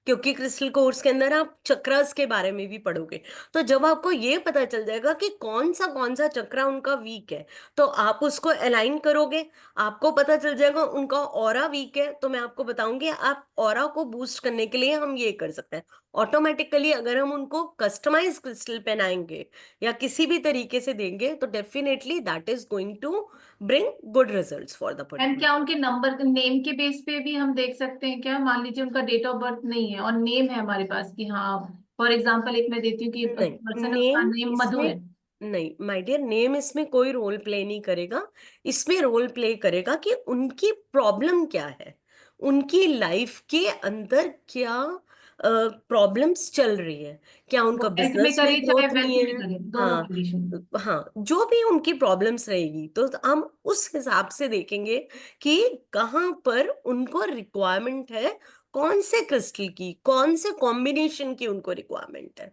क्योंकि क्रिस्टल कोर्स के अंदर आप चक्रास के बारे में भी पढ़ोगे। तो जब आपको ये पता चल जाएगा कि कौन सा चक्रा उनका वीक है, तो आप उसको अलाइन करोगे। आपको पता चल जाएगा उनका ऑरा वीक है, तो मैं आपको बताऊंगी आप ऑरा को बूस्ट करने के लिए हम ये कर सकते हैं। ऑटोमेटिकली अगर हम उनको कस्टमाइज क्रिस्टल पहनाएंगे या किसी भी तरीके से देंगे, तो definitely that is going to bring good results for the end particular. क्या उनके नंबर नेम के बेस पे भी हम देख सकते हैं क्या? मान लीजिए उनका डेट ऑफ बर्थ नहीं है और नेम है हमारे पास कि हाँ, फॉर एग्जांपल एक मैं देती हूँ कि नहीं, पर्सन का नेम नेम मधु इसमें है। नहीं, माय डियर, नेम इसमें कोई रोल प्ले नहीं करेगा। इसमें रोल प्ले करेगा कि उनकी प्रॉब्लम क्या है, उनकी लाइफ के अंदर क्या प्रॉब्लम्स चल रही है, क्या उनका वो हेल्थ में बिजनेस में करे चाहे ग्रोथ वेल्थ नहीं में है, करे, दोनों कंडीशन। हाँ जो भी उनकी प्रॉब्लम्स रहेगी तो हम उस हिसाब से देखेंगे कि कहाँ पर उनको रिक्वायरमेंट है, कौन से क्रिस्टल की, कौन से कॉम्बिनेशन की उनको रिक्वायरमेंट है।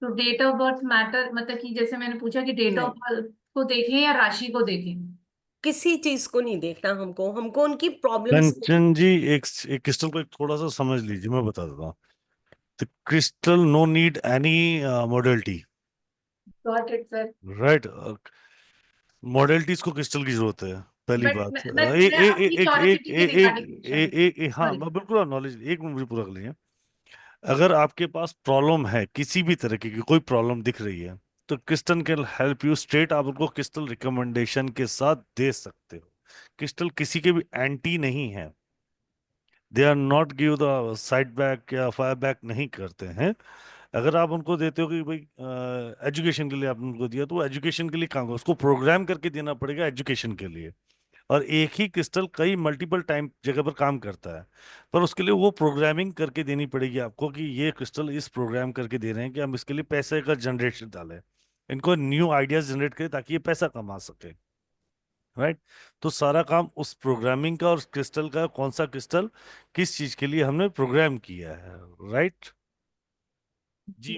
तो डेट ऑफ बर्थ मैटर, मतलब कि जैसे मैंने पूछा कि डेट ऑफ नहीं, बर्थ को देखें या राशि को देखें? किसी चीज को नहीं देखना हमको, हमको उनकी प्रॉब्लम्स। कंचन जी, एक क्रिस्टल को एक थोड़ा सा समझ लीजिए, मैं बता देता हूँ। The crystal no need any modality, got it sir. Right? Modalities को क्रिस्टल की जरूरत है, पहली बट बात। मैं अपनी क्यूरियोसिटी के रिगार्डिंग पूछा है। हाँ, सॉरी। मैं बिल्कुल नॉलेज, एक मिनट मुझे पूरा कर लीजिए। अगर आपके पास प्रॉब्लम है, किसी भी तरह की कोई प्रॉब्लम दिख रही है, तो crystal can help you straight, आप उनको क्रिस्टल रिकमेंडेशन के साथ दे सकते हो। क्रिस्टल किसी के भी एंटी नहीं है, they are not give the side back या फायर बैक नहीं करते हैं। अगर आप उनको देते हो कि भाई एजुकेशन के लिए आपने उनको दिया, तो वो एजुकेशन के लिए काम, उसको प्रोग्राम करके देना पड़ेगा एजुकेशन के लिए। और एक ही क्रिस्टल कई मल्टीपल टाइम जगह पर काम करता है, पर उसके लिए वो प्रोग्रामिंग करके देनी पड़ेगी आपको कि ये क्रिस्टल इस प्रोग्राम करके दे रहे हैं कि हम इसके लिए पैसे का जनरेशन डालें, इनको न्यू आइडियाज जनरेट करें ताकि ये पैसा कमा सके, राइट? तो सारा काम उस प्रोग्रामिंग का और क्रिस्टल का, कौन सा क्रिस्टल किस चीज के लिए हमने प्रोग्राम किया है, राइट? जी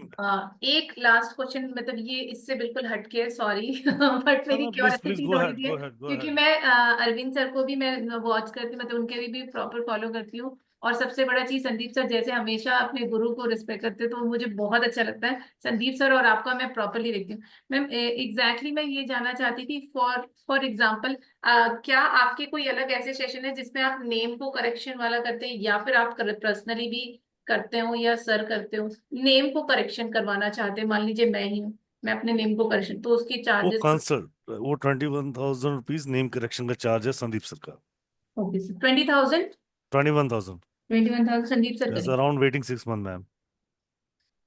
एक लास्ट क्वेश्चन, मतलब ये इससे बिल्कुल हटके है, सॉरी बट मेरी मैम, प्लीज प्लीज क्यूरियोसिटी गो थोड़ी अहेड, सी गो है, अहेड, गो क्योंकि अहेड। मैं अरविंद सर को भी मैं वॉच करती हूँ, मतलब उनके भी प्रॉपर फॉलो करती हूँ। और सबसे बड़ा चीज, संदीप सर जैसे हमेशा अपने गुरु को रिस्पेक्ट करते हैं, तो मुझे बहुत अच्छा लगता है संदीप सर, और आपका मैं प्रॉपरली देखती हूँ। मैम एग्जैक्टली मैं ये जानना चाहती थी, फॉर फॉर एग्जाम्पल, क्या आपके कोई अलग ऐसे सेशन है जिसमें आप नेम को करेक्शन वाला करते हैं, या फिर आप पर्सनली भी करते हो या सर करते हो, नेम को करेक्शन करवाना चाहते हैं? मान लीजिए मैं ही हूँ, मैं अपने नेम को करेक्शन, तो उसके वो चार्जेस? कंसल्ट, वो 21,000 रुपीज नेम करेक्शन का चार्ज है संदीप सर का। Okay sir, 20,000? 21,000 21,000 Sandeep sir is करेंगे। Around waiting 6 month, ma'am.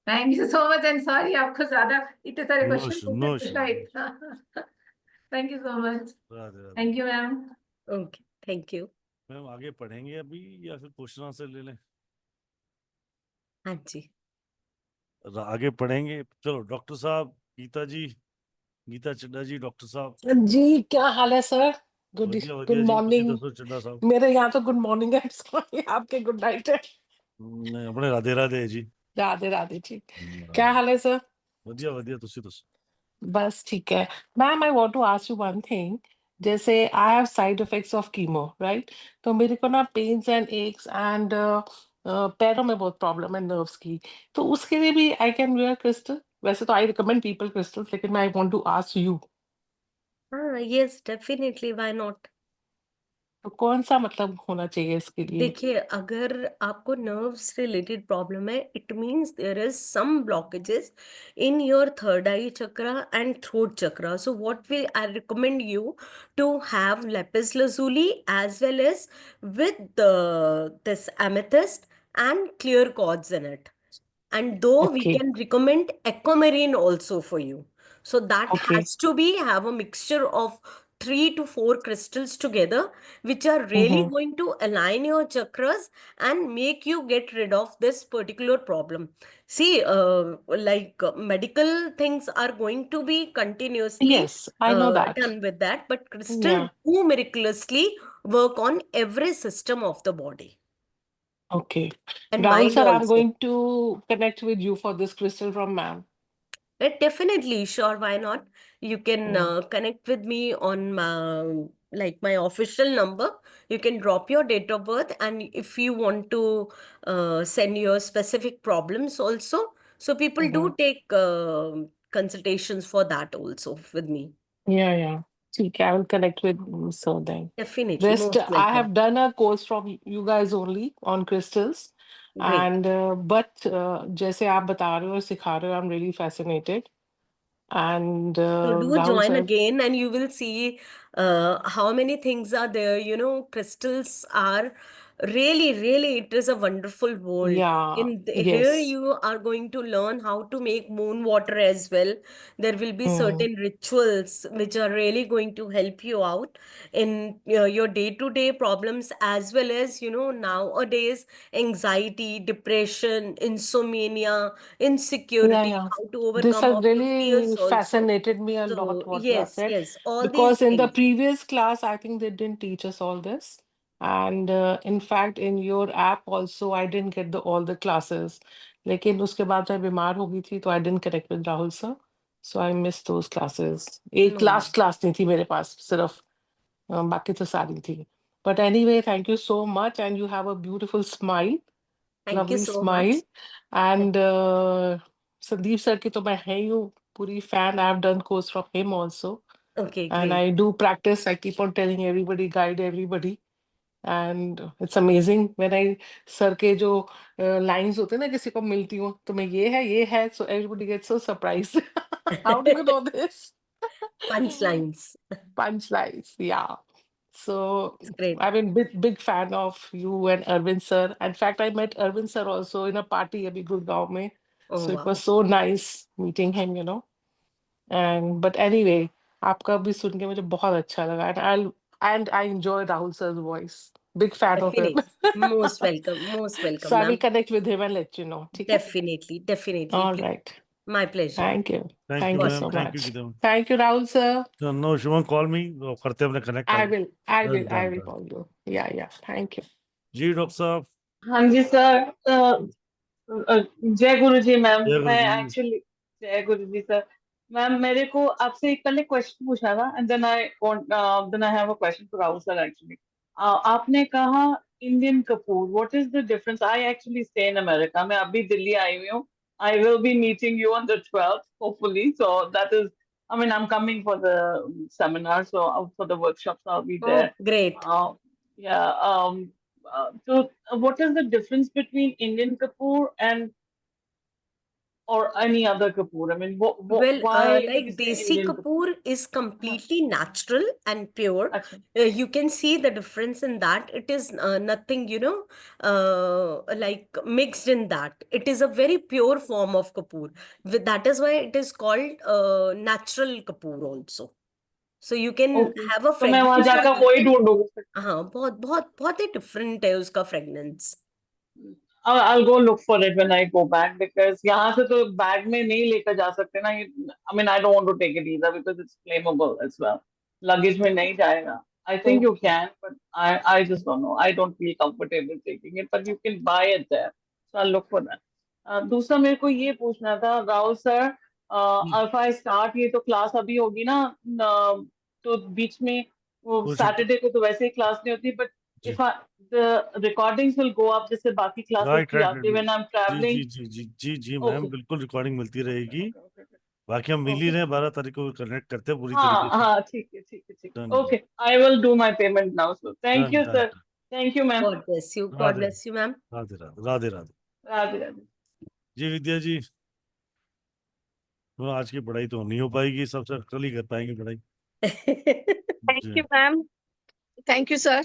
Thank you so much, and sorry आपको ज्यादा इतने सारे no question issue, no issue. पूछा इतना। Thank you so much. Radhe Radhe. Thank you ma'am. Okay, thank you. Ma'am आगे पढ़ेंगे अभी या फिर क्वेश्चन आंसर ले लें? हाँ जी, आगे पढ़ेंगे, चलो डॉक्टर साहब, गीता जी, गीता चड्डा जी, डॉक्टर साहब। जी, क्या हाल है सर? गुड बढ़िया गुड बढ़िया जी, कुछ ही मॉर्निंग। दसो चड्डा साहब। मेरे यहाँ तो गुड मॉर्निंग है, सॉरी, आपके गुड नाइट है। नहीं, अपने राधे राधे जी। राधे राधे जी। क्या राधे। हाल है सर? बढ़िया बढ़िया, तुसी दसो। बस ठीक है। Ma'am, I want to ask you one thing. जैसे I have side effects of chemo, right? तो मेरे को ना पेन्स एंड एक्स एंड पैरों में बहुत प्रॉब्लम है, नर्व्स की। तो उसके लिए भी आई कैन वेयर क्रिस्टल? वैसे तो आई रिकमेंड पीपल क्रिस्टल्स, लेकिन मैं I want to ask you. हाँ यस डेफिनेटली, व्हाई नॉट। तो कौन सा मतलब होना चाहिए इसके लिए? देखिए, अगर आपको नर्व्स रिलेटेड प्रॉब्लम है, it means there is some blockages in your third eye chakra and throat chakra. So what will I recommend you to have lapis lazuli as well as with this amethyst and clear quartz in it. And though we okay, can recommend aquamarine also for you. So that okay. has to be have a mixture of 3 to 4 crystals together, which are really going to align your chakras and make you get rid of this particular problem. See, medical things are going to be continuously Yes, I know that. done with that, but crystal Yeah. do miraculously work on every system of the body Okay. and Rahul mind sir, I'm also. going to connect with you for this crystal from ma'am. Definitely, sure, why not? You can Yeah. connect with me on my official number. You can drop your date of birth, and if you want to send your specific problems also. So people do take consultations for that also with me. Yeah, yeah. Okay, I will connect with sir then. Definitely, Rest, most I welcome. have done a course from you guys only on crystals. Great. And but जैसे आप बता रहे हो सिखा रहे हो, I'm really fascinated. And So do Rahul join sir, again and you will see how many things are there. You know, crystals are Really, it is a wonderful world. Yeah, Here yes. you are going to learn how to make moon water as well. There will be Mm. certain rituals which are really going to help you out in your day-to-day problems, as well as, nowadays, anxiety, depression, insomnia, Yeah, insecurity, yeah. how to This overcome has of your really fears also. fascinated me a lot So, what you have said, yes, all these because in the things. previous class, I think they didn't teach us all this. And in fact, in your app also, I didn't get all the classes. लेकिन उसके बाद मैं बीमार हो गई थी, तो I didn't connect with Rahul sir. So I missed those classes. एक No. last class नहीं थी मेरे पास, सिर्फ बाकी तो सारी थी. But anyway, thank you so much, and you have a beautiful smile. Thank you Lovely so smile. much. And Sandeep sir की तो मैं है ही हूँ पूरी fan. I have done course from him also. Okay, And great. I do practice. I keep on telling everybody, guide everybody. And it's amazing when I sir के जो lines होते हैं ना, किसी को मिलती हूँ तो मैं ये है, so everybody gets so surprised. How do you know this? Punchlines. Punchlines, yeah. So It's great. I've been big fan of you and Arvind sir. In fact, I met Arvind sir also in a party abhi Gurgaon mein. Oh, So it wow. was so nice meeting him, but anyway, आपका भी सुन के मुझे बहुत अच्छा लगा, and I enjoy Rahul sir's voice. Big fan of him. Definitely. Most welcome, So I will ma'am. connect with him and let you know. ठीक है? Definitely. All Please. right. My pleasure. Thank you. Thank Thank you, you ma'am. so Thank you, much. Gita. Thank you, Rahul sir. No, Shubham, call me. वो करते हैं अपने connect I कल. will I Done. will call you. Yeah. Thank you. जी doctor साहब. हाँ जी sir, जय गुरु जी मैम. जय गुरु मैं जी. एक्चुअली जय गुरु जी सर. मैम मेरे को आपसे एक पहले क्वेश्चन पूछना था, and then I have a question for Rahul sir actually. आपने कहा इंडियन कपूर, what is the difference? I actually stay in America. मैं अभी दिल्ली आई हुई हूँ. I will be meeting you on the 12th hopefully, so that is, I mean, I'm coming for the seminar, so for the workshops, I'll be there. Oh, great. Yeah. So, what is the difference between Indian Kapoor or any other Kapoor? I mean, Well, why do we like say Desi Indian Kapoor is completely natural and pure. Acha. You can see the difference in that. It is nothing, like mixed in that. It is a very pure form of Kapoor. That is why it is called natural Kapoor also. So you can Okay. have a तो मैं वहां fragrance जाकर of वही ढूंढूंगी. हाँ, बहुत ही different है उसका fragrance. I'll go look for it when I go back, because यहाँ से तो बैग में नहीं लेकर जा सकते ना. I mean, I don't want to take it either because it's flammable as well. Luggage में नहीं जाएगा. I think you can, but I just don't know. I don't feel comfortable taking it, but you can buy it there. So I'll look for that. दूसरा मेरे को ये पूछना था Rahul sir, if I start ये तो क्लास अभी होगी ना, तो बीच में वो सैटरडे को तो वैसे ही क्लास नहीं होती, but if the recordings will go up जैसे बाकी क्लासेस Right. की आती है when I'm traveling. जी मैम, बिल्कुल रिकॉर्डिंग मिलती रहेगी. बाकी हम मिल ही रहे हैं, 12 तारीख को कनेक्ट करते हैं पूरी तरीके से. हाँ ठीक है. Okay, I will do my payment now. So thank you sir. Thank you ma'am. God bless you. God bless you, ma'am. Radhe. Radhe. जी विद्या जी, तो आज की पढ़ाई तो नहीं हो पाएगी, सबसे कल ही कर पाएंगे पढ़ाई. Thank you ma'am. Thank you sir.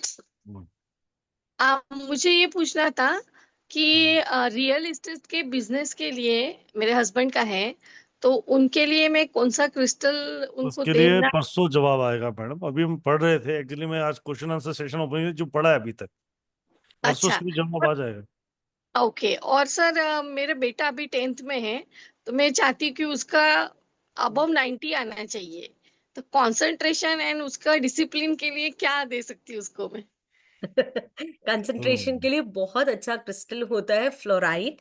मुझे ये पूछना था कि रियल एस्टेट के बिजनेस के लिए मेरे हस्बैंड का है, तो उनके लिए मैं कौन सा क्रिस्टल उनको उसके लिए देना? परसों जवाब आएगा मैडम. अभी हम पढ़ रहे थे एक्चुअली. मैं आज क्वेश्चन आंसर सेशन ओपन जो पढ़ा है अभी तक, परसों अच्छा. उसके जवाब आ जाएगा. ओके. और सर मेरा बेटा अभी 10th में है, तो मैं चाहती हूँ कि उसका अबव 90 आना चाहिए, तो कंसंट्रेशन एंड उसका डिसिप्लिन के लिए क्या दे सकती हूँ उसको मैं? कंसंट्रेशन के लिए बहुत अच्छा क्रिस्टल होता है fluoride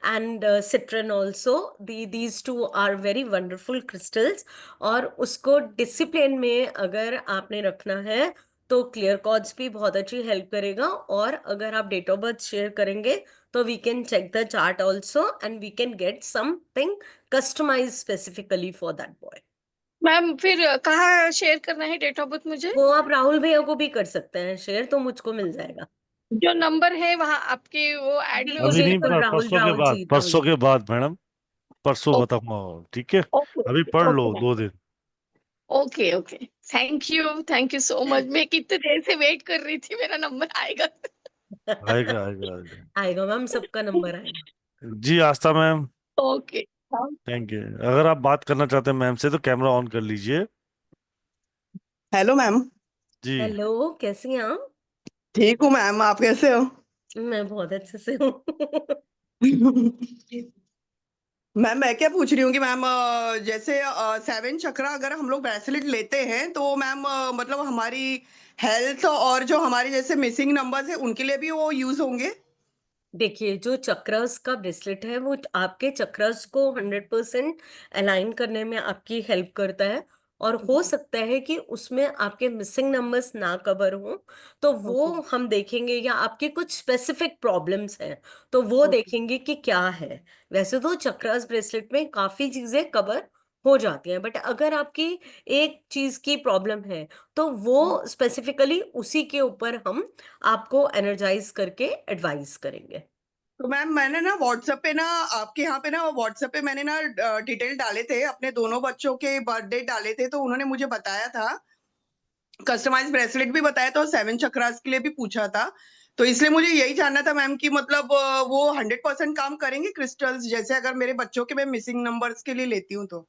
and citrine also. These two are very wonderful crystals. और उसको डिसिप्लिन में अगर आपने रखना है तो क्लियर कॉर्ड्स भी बहुत अच्छी हेल्प करेगा. और अगर आप डेट ऑफ बर्थ शेयर करेंगे तो we can check the chart also and we can get something customise specifically for that boy. Ma'am फिर कहाँ शेयर करना है डेट ऑफ बर्थ मुझे? वो आप राहुल भैया को भी कर सकते हैं शेयर, तो मुझको मिल जाएगा. जो नंबर है वहाँ आपके वो एड में अभी नहीं, राहुल परसों के बाद मैडम, परसों खत्म हो. ठीक है, अभी पढ़ लो 2 दिन. Okay. Thank you so much. मैं कितने देर से वेट कर रही थी, मेरा नंबर आएगा. आएगा आएगा आएगा। आएगा मैम, सबका नंबर आएगा। जी आस्था मैम, ओके। Thank you. अगर आप बात करना चाहते हैं मैम से तो कैमरा ऑन कर लीजिए। Hello ma'am. जी हेलो, कैसी हैं आप? ठीक हूँ मैम, आप कैसे हो? मैं बहुत अच्छे से हूँ। मैम मैं क्या पूछ रही हूँ कि मैम जैसे 7 चक्रा अगर हम लोग ब्रेसलेट लेते हैं तो मैम मतलब हमारी हेल्थ और जो हमारे जैसे मिसिंग नंबर्स है उनके लिए भी वो यूज होंगे? देखिए, जो चक्रस का ब्रेसलेट है वो आपके चक्रस को 100% अलाइन करने में आपकी हेल्प करता है। और हो सकता है कि उसमें आपके मिसिंग नंबर्स ना कवर हो, तो वो ओके हम देखेंगे, या आपके कुछ स्पेसिफिक प्रॉब्लम्स हैं तो वो ओके देखेंगे कि क्या है। वैसे तो चक्रस ब्रेसलेट में काफी चीजें कवर हो जाती हैं, बट अगर आपकी एक चीज की प्रॉब्लम है तो वो स्पेसिफिकली उसी के ऊपर हम आपको एनर्जाइज करके एडवाइस करेंगे। तो मैम मैंने ना व्हाट्सएप पे ना आपके यहाँ पे ना व्हाट्सएप पे मैंने ना डिटेल डाले थे, अपने दोनों बच्चों के बर्थडे डाले थे, तो उन्होंने मुझे बताया था, कस्टमाइज ब्रेसलेट भी बताया था और 7 चक्रास के लिए भी पूछा था। तो इसलिए मुझे यही जानना था मैम कि मतलब वो 100% काम करेंगे क्रिस्टल्स, जैसे अगर मेरे बच्चों के मैं मिसिंग नंबर्स के लिए लेती हूँ तो।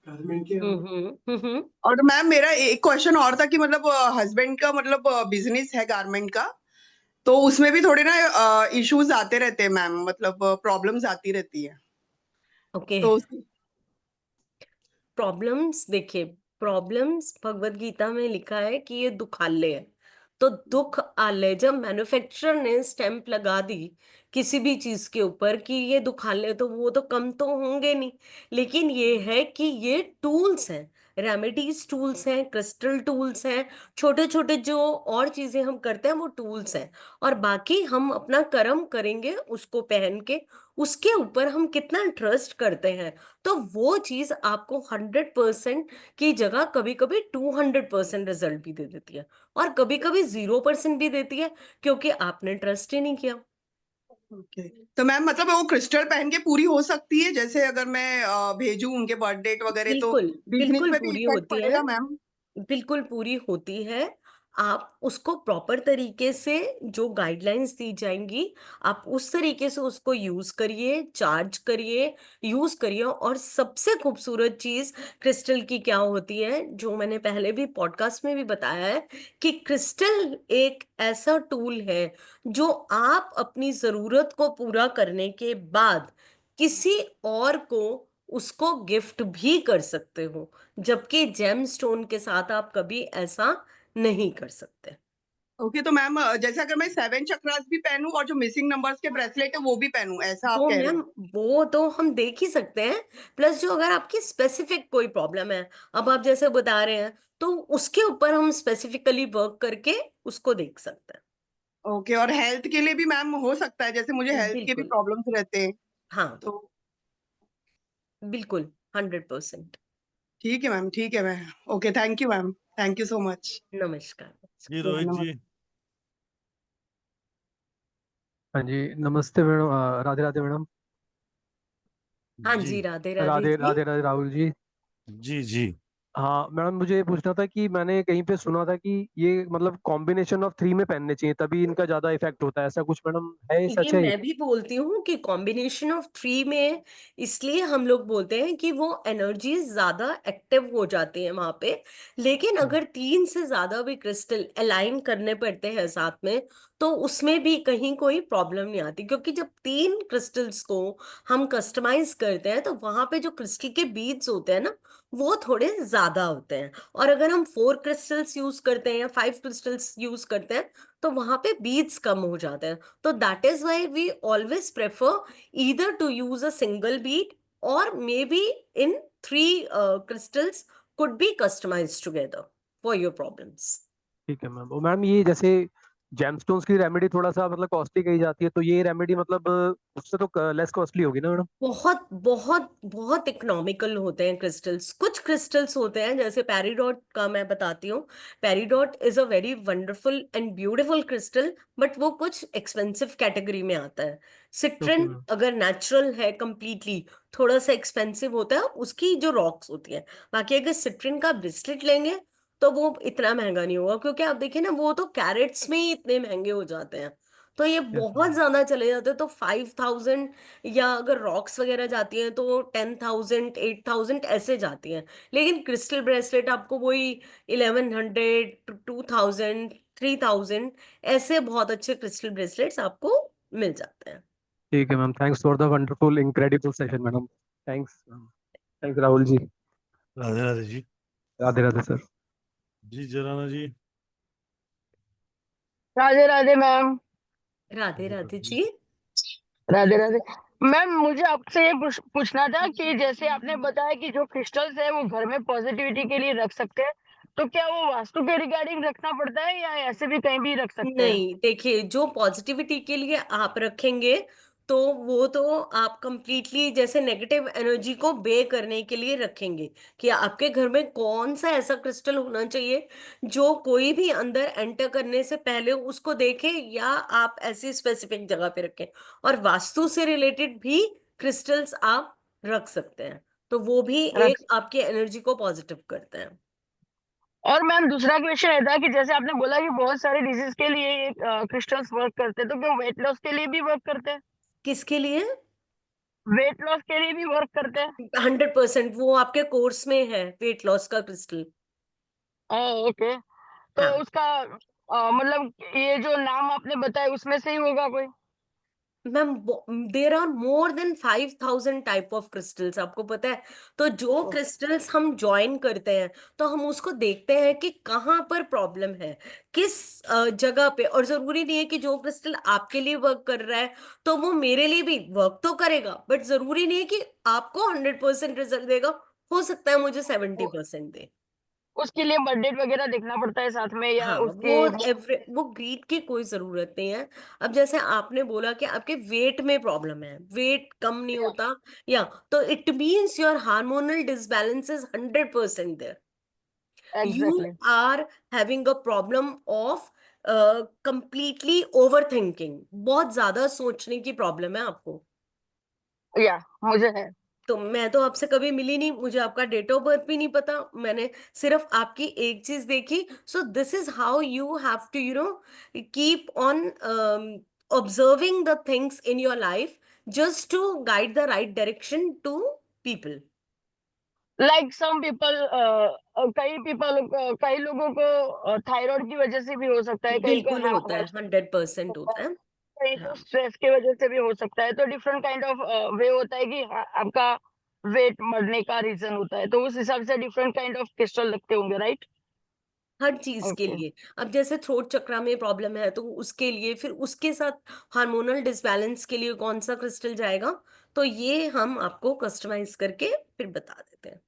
और मैम मेरा एक क्वेश्चन और था कि मतलब हस्बैंड का मतलब बिजनेस है गारमेंट का, तो उसमें भी थोड़े ना इश्यूज आते रहते हैं मैम, मतलब प्रॉब्लम्स आती रहती है। ओके। तो प्रॉब्लम्स, देखिए, प्रॉब्लम्स भगवत गीता में लिखा है कि ये दुखालय है। तो दुख आलय, जब मैन्युफैक्चरर ने स्टैंप लगा दी किसी भी चीज के ऊपर कि ये दुखालय, तो वो तो कम तो होंगे नहीं। लेकिन ये है कि ये टूल्स हैं, रेमेडीज टूल्स हैं, क्रिस्टल टूल्स हैं, छोटे छोटे जो और चीजें हम करते हैं वो टूल्स हैं। और बाकी हम अपना कर्म करेंगे उसको पहन के, उसके ऊपर हम कितना ट्रस्ट करते हैं। तो वो चीज आपको 100% की जगह कभी कभी 200% रिजल्ट भी दे देती है, और कभी कभी 0% भी देती है, क्योंकि आपने ट्रस्ट ही नहीं किया। ओके, तो मैम मतलब वो क्रिस्टल पहन के पूरी हो सकती है, जैसे अगर मैं भेजूं उनके बर्थ डेट वगैरह, तो बिल्कुल बिजनेस बिल्कुल पे भी पूरी इफेक्ट होती है। पड़ेगा मैम? बिल्कुल पूरी होती है। आप उसको प्रॉपर तरीके से, जो गाइडलाइंस दी जाएंगी, आप उस तरीके से उसको यूज करिए, चार्ज करिए, यूज करिए। और सबसे खूबसूरत चीज क्रिस्टल की क्या होती है, जो मैंने पहले भी पॉडकास्ट में भी बताया है, कि क्रिस्टल एक ऐसा टूल है जो आप अपनी जरूरत को पूरा करने के बाद किसी और को उसको गिफ्ट भी कर सकते हो, जबकि जेम स्टोन के साथ आप कभी ऐसा नहीं कर सकते। ओके, तो मैम जैसे अगर मैं 7 चक्रास भी पहनूं और जो मिसिंग नंबर्स के ब्रेसलेट है वो भी पहनूं, ऐसा आप वो कह रहे मैम, हो? वो तो हम देख ही सकते हैं। प्लस जो अगर आपकी स्पेसिफिक कोई प्रॉब्लम है, अब आप जैसे बता रहे हैं, तो उसके ऊपर हम स्पेसिफिकली वर्क करके उसको देख सकते ओके, और हेल्थ के लिए भी मैम हो सकता है, जैसे मुझे हैं। हेल्थ के भी बिल्कुल। प्रॉब्लम्स रहते हैं हाँ, तो? बिल्कुल 100%। ठीक है मैम, ठीक है ma'am. Okay, thank you ma'am, thank you so much. नमस्कार। जी रोहित जी। हाँ जी, नमस्ते मैडम, राधे राधे मैडम। हाँ जी जी, राधे राधे राधे जी। राधे राधे राहुल जी। जी जी। हाँ मैडम, मुझे ये पूछना था कि मैंने कहीं पे सुना था कि ये मतलब कॉम्बिनेशन ऑफ 3 में पहनने चाहिए तभी इनका ज्यादा इफेक्ट होता है, ऐसा कुछ मैडम है, ये ये सच है ये? मैं भी बोलती हूँ कि कॉम्बिनेशन ऑफ थ्री में, इसलिए हम लोग बोलते हैं कि वो एनर्जी ज्यादा एक्टिव हो जाती है वहां पे। लेकिन अगर 3 से ज्यादा भी क्रिस्टल अलाइन करने पड़ते हैं साथ में, तो उसमें भी कहीं कोई प्रॉब्लम नहीं आती, क्योंकि जब 3 क्रिस्टल्स को हम कस्टमाइज करते हैं तो वहां पे जो क्रिस्टल के बीड्स होते हैं ना, वो थोड़े ज्यादा होते हैं। और अगर हम 4 क्रिस्टल्स यूज करते हैं या 5 क्रिस्टल्स यूज करते हैं, तो वहां पे बीड्स कम हो जाते हैं। तो that is why we always prefer either to use a single bead, or maybe in 3 crystals could be customized together for your problems. ठीक है मैम। और मैम ये जैसे जेमस्टोन्स की रेमेडी थोड़ा सा मतलब कॉस्टली कही जाती है, तो ये रेमेडी मतलब उससे तो लेस कॉस्टली होगी ना मैडम? बहुत बहुत बहुत इकोनॉमिकल होते हैं क्रिस्टल्स। कुछ क्रिस्टल्स होते हैं, जैसे पेरिडॉट का मैं बताती हूँ। Peridot is a very wonderful and beautiful crystal, but वो कुछ एक्सपेंसिव कैटेगरी में आता है। Okay citrine ma'am. अगर नेचुरल है कंप्लीटली, थोड़ा सा एक्सपेंसिव होता है उसकी जो रॉक्स होती है। बाकी अगर सिट्रिन का ब्रिस्लेट लेंगे तो वो इतना महंगा नहीं होगा, क्योंकि आप देखिए ना, वो तो कैरेट्स में ही इतने महंगे हो जाते हैं। तो ये Yes, बहुत ma'am. ज्यादा चले जाते हैं, तो 5000, या अगर रॉक्स वगैरह जाती हैं तो 10,000 8,000 ऐसे जाती हैं। लेकिन क्रिस्टल ब्रेसलेट आपको वही 1100 2000 3000 ऐसे बहुत अच्छे क्रिस्टल ब्रेसलेट्स आपको मिल जाते हैं। ठीक है ma'am, thanks for the wonderful incredible session madam. Thanks ma'am. Thanks Rahul ji. Radhe Radhe ji. Radhe Radhe sir. जी जराना जी। राधे राधे मैम। राधे राधे राधे राधे जी। राधे राधे मैम, मुझे आपसे ये पूछना था कि जैसे आपने बताया कि जो क्रिस्टल्स है वो घर में पॉजिटिविटी के लिए रख सकते हैं, तो क्या वो वास्तु के रिगार्डिंग रखना पड़ता है या ऐसे भी कहीं भी रख सकते हैं? नहीं, देखिए, जो पॉजिटिविटी के लिए आप रखेंगे तो वो तो आप कंप्लीटली जैसे नेगेटिव एनर्जी को बे करने के लिए रखेंगे, कि आपके घर में कौन सा ऐसा क्रिस्टल होना चाहिए जो कोई भी अंदर एंटर करने से पहले उसको देखे, या आप ऐसी स्पेसिफिक जगह पे रखें। और वास्तु से रिलेटेड भी क्रिस्टल्स आप रख सकते हैं, तो वो भी रख एक आपकी एनर्जी को पॉजिटिव करते हैं। और मैम दूसरा क्वेश्चन ये था कि जैसे आपने बोला कि बहुत सारे डिजीज के लिए ये क्रिस्टल्स वर्क करते हैं, तो क्या वेट लॉस के लिए भी वर्क करते हैं? किसके लिए? वेट लॉस के लिए भी वर्क करते हैं? 100% वो आपके कोर्स में है, वेट लॉस का क्रिस्टल। ओके, तो हाँ उसका मतलब ये जो नाम आपने बताया उसमें से ही होगा कोई? Ma'am, there are more than 5000 type of crystals, आपको पता है। तो जो क्रिस्टल्स हम ज्वाइन करते हैं तो हम उसको देखते हैं कि कहाँ पर प्रॉब्लम है, किस जगह पे। और जरूरी नहीं है कि जो क्रिस्टल आपके लिए वर्क कर रहा है तो वो मेरे लिए भी वर्क तो करेगा, बट जरूरी नहीं है कि आपको 100% रिजल्ट देगा। हो सकता है मुझे 70% दे। उसके लिए बर्थ डेट वगैरह देखना पड़ता है साथ में या हाँ, उसके? वो ग्रीड की कोई जरूरत नहीं है। अब जैसे आपने बोला कि आपके वेट में प्रॉब्लम है, वेट कम नहीं होता, या तो it means your hormonal disbalance is 100% there. You exactly. Are having a problem of completely over thinking, बहुत ज्यादा सोचने की प्रॉब्लम है आपको। या मुझे है। तो मैं तो आपसे कभी मिली नहीं, मुझे आपका डेट ऑफ बर्थ भी नहीं पता, मैंने सिर्फ आपकी एक चीज देखी। So this is how you have to keep on observing the things in your life, just to guide the right direction to people. Like some people, कई लोगों को थायराइड की वजह से भी हो सकता है, कई को बिल्कुल होता है, 100% होता है। कई को हाँ स्ट्रेस की वजह से भी हो सकता है। तो डिफरेंट काइंड ऑफ वे होता है कि आपका वेट बढ़ने का रीजन होता है, तो उस हिसाब से डिफरेंट काइंड ऑफ क्रिस्टल लगते होंगे, राइट? हर चीज के ओके। लिए। अब जैसे थ्रोट चक्रा में प्रॉब्लम है तो उसके लिए, फिर उसके साथ हार्मोनल डिसबैलेंस के लिए कौन सा क्रिस्टल जाएगा, तो ये हम आपको कस्टमाइज करके फिर बता देते हैं।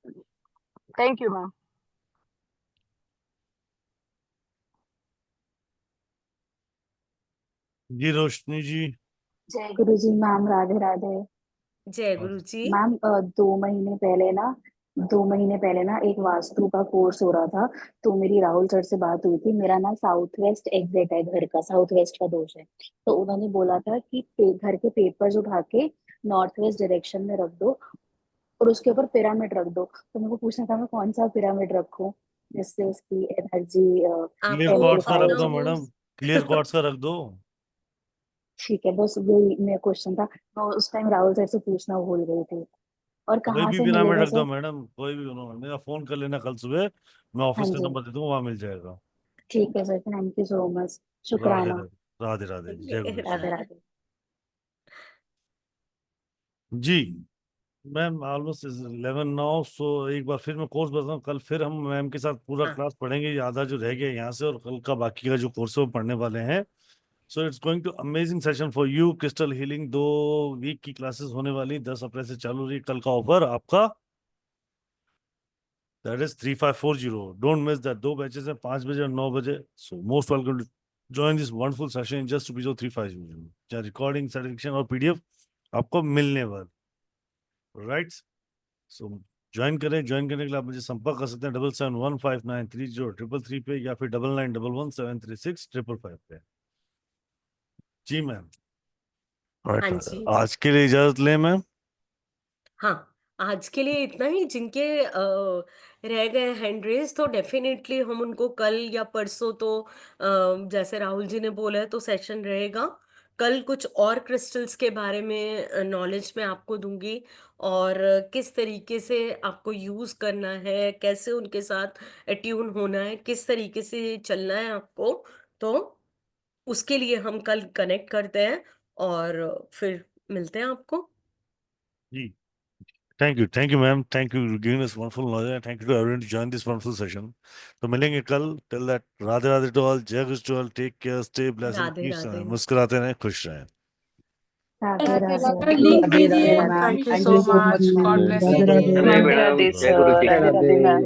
Thank you ma'am. जी रोशनी जी। जय गुरु जी मैम। राधे राधे जय गुरु जी। मैम। 2 महीने पहले ना एक वास्तु का कोर्स हो रहा था, तो मेरी राहुल सर से बात हुई थी। मेरा ना साउथ वेस्ट एग्जिट है, घर का साउथ वेस्ट का दोष है। तो उन्होंने बोला था कि घर के पेपर्स उठा के नॉर्थ वेस्ट डायरेक्शन में रख दो और उसके ऊपर पिरामिड रख दो। तो मेरे को पूछना था मैं कौन सा पिरामिड रखूं जिससे उसकी एनर्जी क्लियर आपको क्वार्ट्स का रख अपना दो वो मैडम, क्लियर क्वार्ट्स का रख दो। ठीक है, बस वही मेरा क्वेश्चन था। मैं उस टाइम राहुल सर से पूछना भूल गई थी। और कोई कहाँ भी से पिरामिड मिलेगा रख दो सर? मैडम, कोई भी बनो, मेरा फोन कर लेना कल सुबह, मैं ऑफिस हाँ का जी, नंबर दे दूंगा, वहां मिल जाएगा। ठीक है sir, thank you so much, Radhe शुक्राना। राधे। राधे राधे, जय गुरु जी। राधे राधे। जी मैम, ऑलमोस्ट 11 नाउ, सो एक बार फिर मैं कोर्स बताता हूँ। कल फिर हम मैम के साथ पूरा हाँ क्लास पढ़ेंगे, ये आधा जो रह गया यहाँ से, और कल का बाकी का जो कोर्स है वो पढ़ने वाले हैं। So it's going to amazing session for you. Crystal healing 2 week की क्लासेस होने वाली, 10 अप्रैल से चालू रही। कल का ऑफर आपका, that is 3540। Don't miss that. 2 batches हैं, 5 बजे और 9 बजे। So most welcome to join this wonderful session in just rupees 350। जहाँ रिकॉर्डिंग, सर्टिफिकेशन और पीडीएफ आपको मिलने वाली, राइट। सो ज्वाइन करने के लिए आप मुझे संपर्क कर सकते हैं 7715930333 पे, या फिर 9911736555 पे। जी मैम। हाँ राइट, जी। आज के लिए इजाजत लें मैम। हाँ, आज के लिए इतना ही। जिनके रह गए हैंड रेज तो डेफिनेटली हम उनको कल या परसों तो जैसे राहुल जी ने बोला है तो सेशन रहेगा, कल कुछ और क्रिस्टल्स के बारे में नॉलेज मैं आपको दूंगी, और किस तरीके से आपको यूज करना है, कैसे उनके साथ अट्यून होना है, किस तरीके से चलना है आपको। तो उसके लिए हम कल कनेक्ट करते हैं और फिर मिलते हैं आपको। जी, thank you ma'am, thank you giving us wonderful knowledge, thank you to everyone to join this wonderful session. तो मिलेंगे कल, till that Radhe Radhe to all, जय guru to all, take care, stay blessed, Radhe Radhe. मुस्कुराते रहें, खुश रहें। राधे राधे। लिंक राधे कीजिए। Radhe ma'am, thank you thank so you so much, much God ma'am, bless Radhe you. Radhe. Radhe Radhe Radhe sir, Radhe Radhe ma'am.